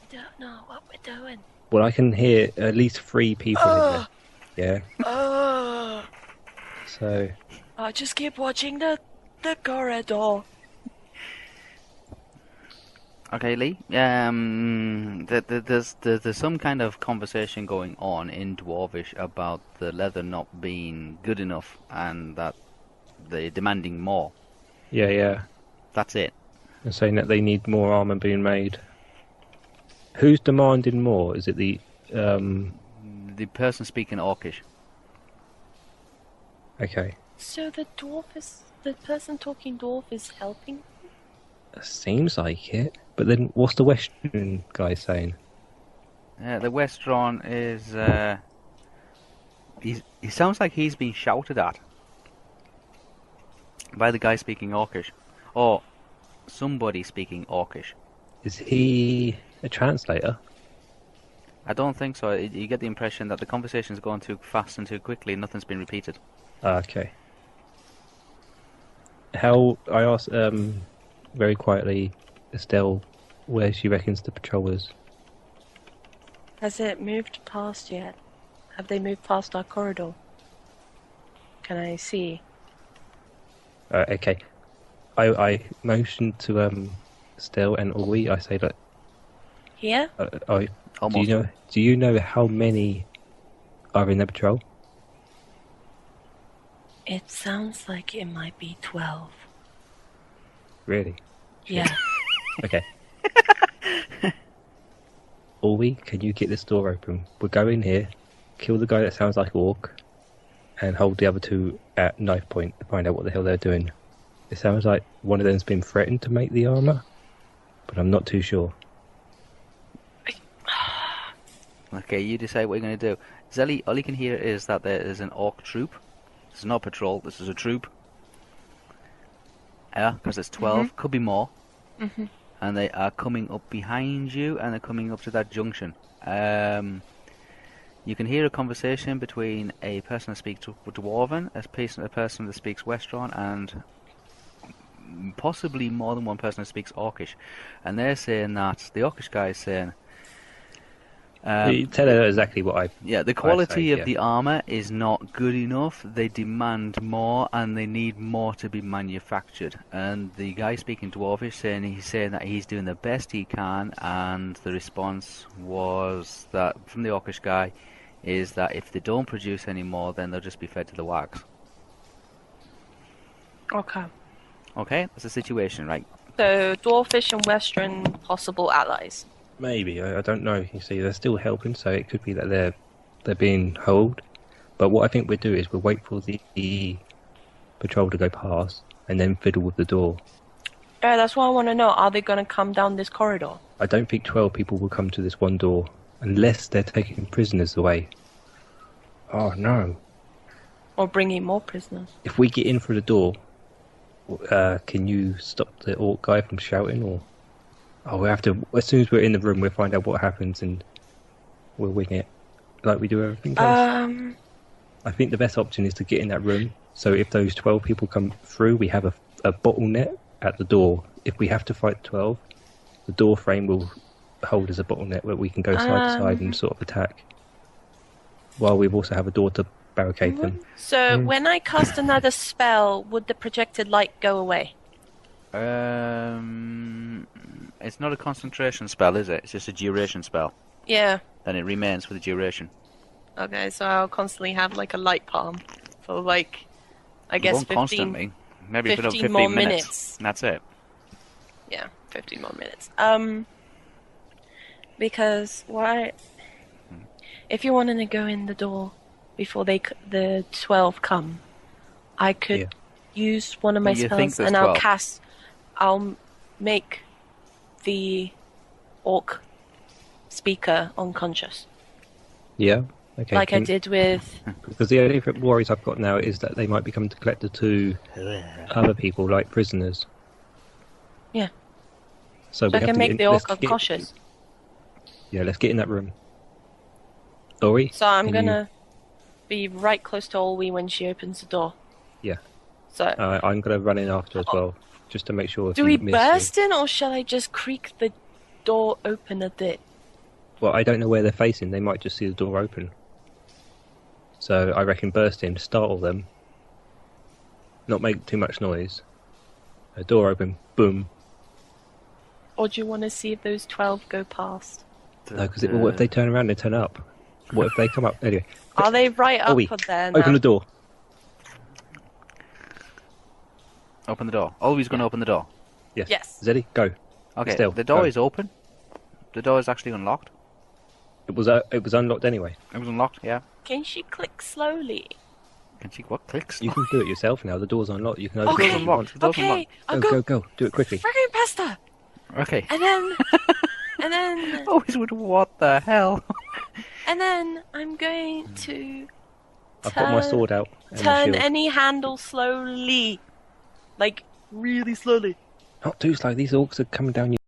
I don't know what we're doing. Well, I can hear at least 3 people in there. Yeah. Oh. So. I just keep watching the corridor. Okay, Lee. There's some kind of conversation going on in Dwarvish about the leather not being good enough and that they're demanding more. Yeah. That's it. They're saying that they need more armor being made. Who's demanding more? Is it the person speaking Orcish? Okay. So the person talking dwarf is helping? Seems like it. But then what's the Western guy saying? The Westron is... he sounds like he's being shouted at. by the guy speaking Orcish, or somebody speaking Orcish. Is he a translator? I don't think so. You get the impression that the conversation's gone too fast and too quickly. Nothing's been repeated. Okay. I asked very quietly Estelle where she reckons the patrol is. Has it moved past yet? Have they moved past our corridor? Can I see? Okay. I motioned to Estelle and Olwe. I say that. Here? Almost. Do you know how many are in the patrol? It sounds like it might be 12. Really? Yeah. Okay. Olwe, can you get this door open? We'll go in here, kill the guy that sounds like Orc, and hold the other two at knife point to find out what the hell they're doing. It sounds like one of them's been threatened to make the armor, but I'm not too sure. Okay, you decide what you're going to do. Zellie, all you can hear is that there is an Orc troop. This is not patrol, this is a troop. Yeah, because it's 12, could be more. And they are coming up behind you, and they're coming up to that junction. You can hear a conversation between a person that speaks Dwarven, a person that speaks Westron, and possibly more than one person that speaks Orcish. And they're saying that, the Orcish guy is saying... you tell her exactly what I... Yeah, the quality of the armor is not good enough. They demand more, and they need more to be manufactured. And the guy speaking Dwarvish he's saying that he's doing the best he can, and the response was that from the Orcish guy is that if they don't produce any more, then they'll just be fed to the wags. Okay. Okay, that's the situation, right? So, Dwarfish and Western possible allies. Maybe, I don't know. You see, they're still helping, so it could be that they're being held. But what I think we'll do is we'll wait for the patrol to go past, and then fiddle with the door. Yeah, that's what I want to know. Are they going to come down this corridor? I don't think 12 people will come to this one door, unless they're taking prisoners away. Oh, no. Or bringing more prisoners? If we get in through the door, can you stop the Orc guy from shouting, or... Oh, we have to. As soon as we're in the room, we'll find out what happens, and we'll wing it, like we do everything else. I think the best option is to get in that room. So if those 12 people come through, we have a bottleneck at the door. If we have to fight 12, the door frame will hold as a bottleneck where we can go side to side and sort of attack. While we also have a door to barricade them. So when I cast another spell, would the projected light go away? It's not a concentration spell, is it? It's just a duration spell. Yeah. And it remains for the duration. Okay, so I'll constantly have like a light palm for like, I guess 15. Constantly. Maybe 15 more minutes. That's it. Yeah, 15 more minutes. Because why? If you wanted to go in the door before the 12 come, I could use one of my spells and 12. I'll make the Orc speaker unconscious. Yeah, okay. Like I did with... Because the only worries I've got now is that they might be coming to collect the two other people, like prisoners. Yeah. So I can make the Orc unconscious. Yeah, let's get in that room. Olwe? So I'm gonna be right close to Olwe when she opens the door. Yeah. So I'm gonna run in after as well, just to make sure. Do we burst in, or shall I just creak the door open a bit? Well, I don't know where they're facing. They might just see the door open. So I reckon burst in, startle them, not make too much noise. A door open, boom. Or do you want to see if those 12 go past? No, because what if they turn around and turn up? What if they come up? Anyway. Are they right up there now? Open the door. Open the door. Olwe's going to open the door. Yes. Zellie, go. Okay, Estelle, the door go. is open. The door is actually unlocked. It was unlocked anyway. It was unlocked, yeah. Can she click slowly? Can she what clicks? You can do it yourself now. The door's unlocked. You can open Okay. it if you want. Okay, I'll Go. Do it quickly. friggin' past her! Okay. And then... Always would. What the hell? And then I'm going to I've got my sword out. And turn my shield. any handle slowly. Like, really slowly. Not too slow. These orcs are coming down your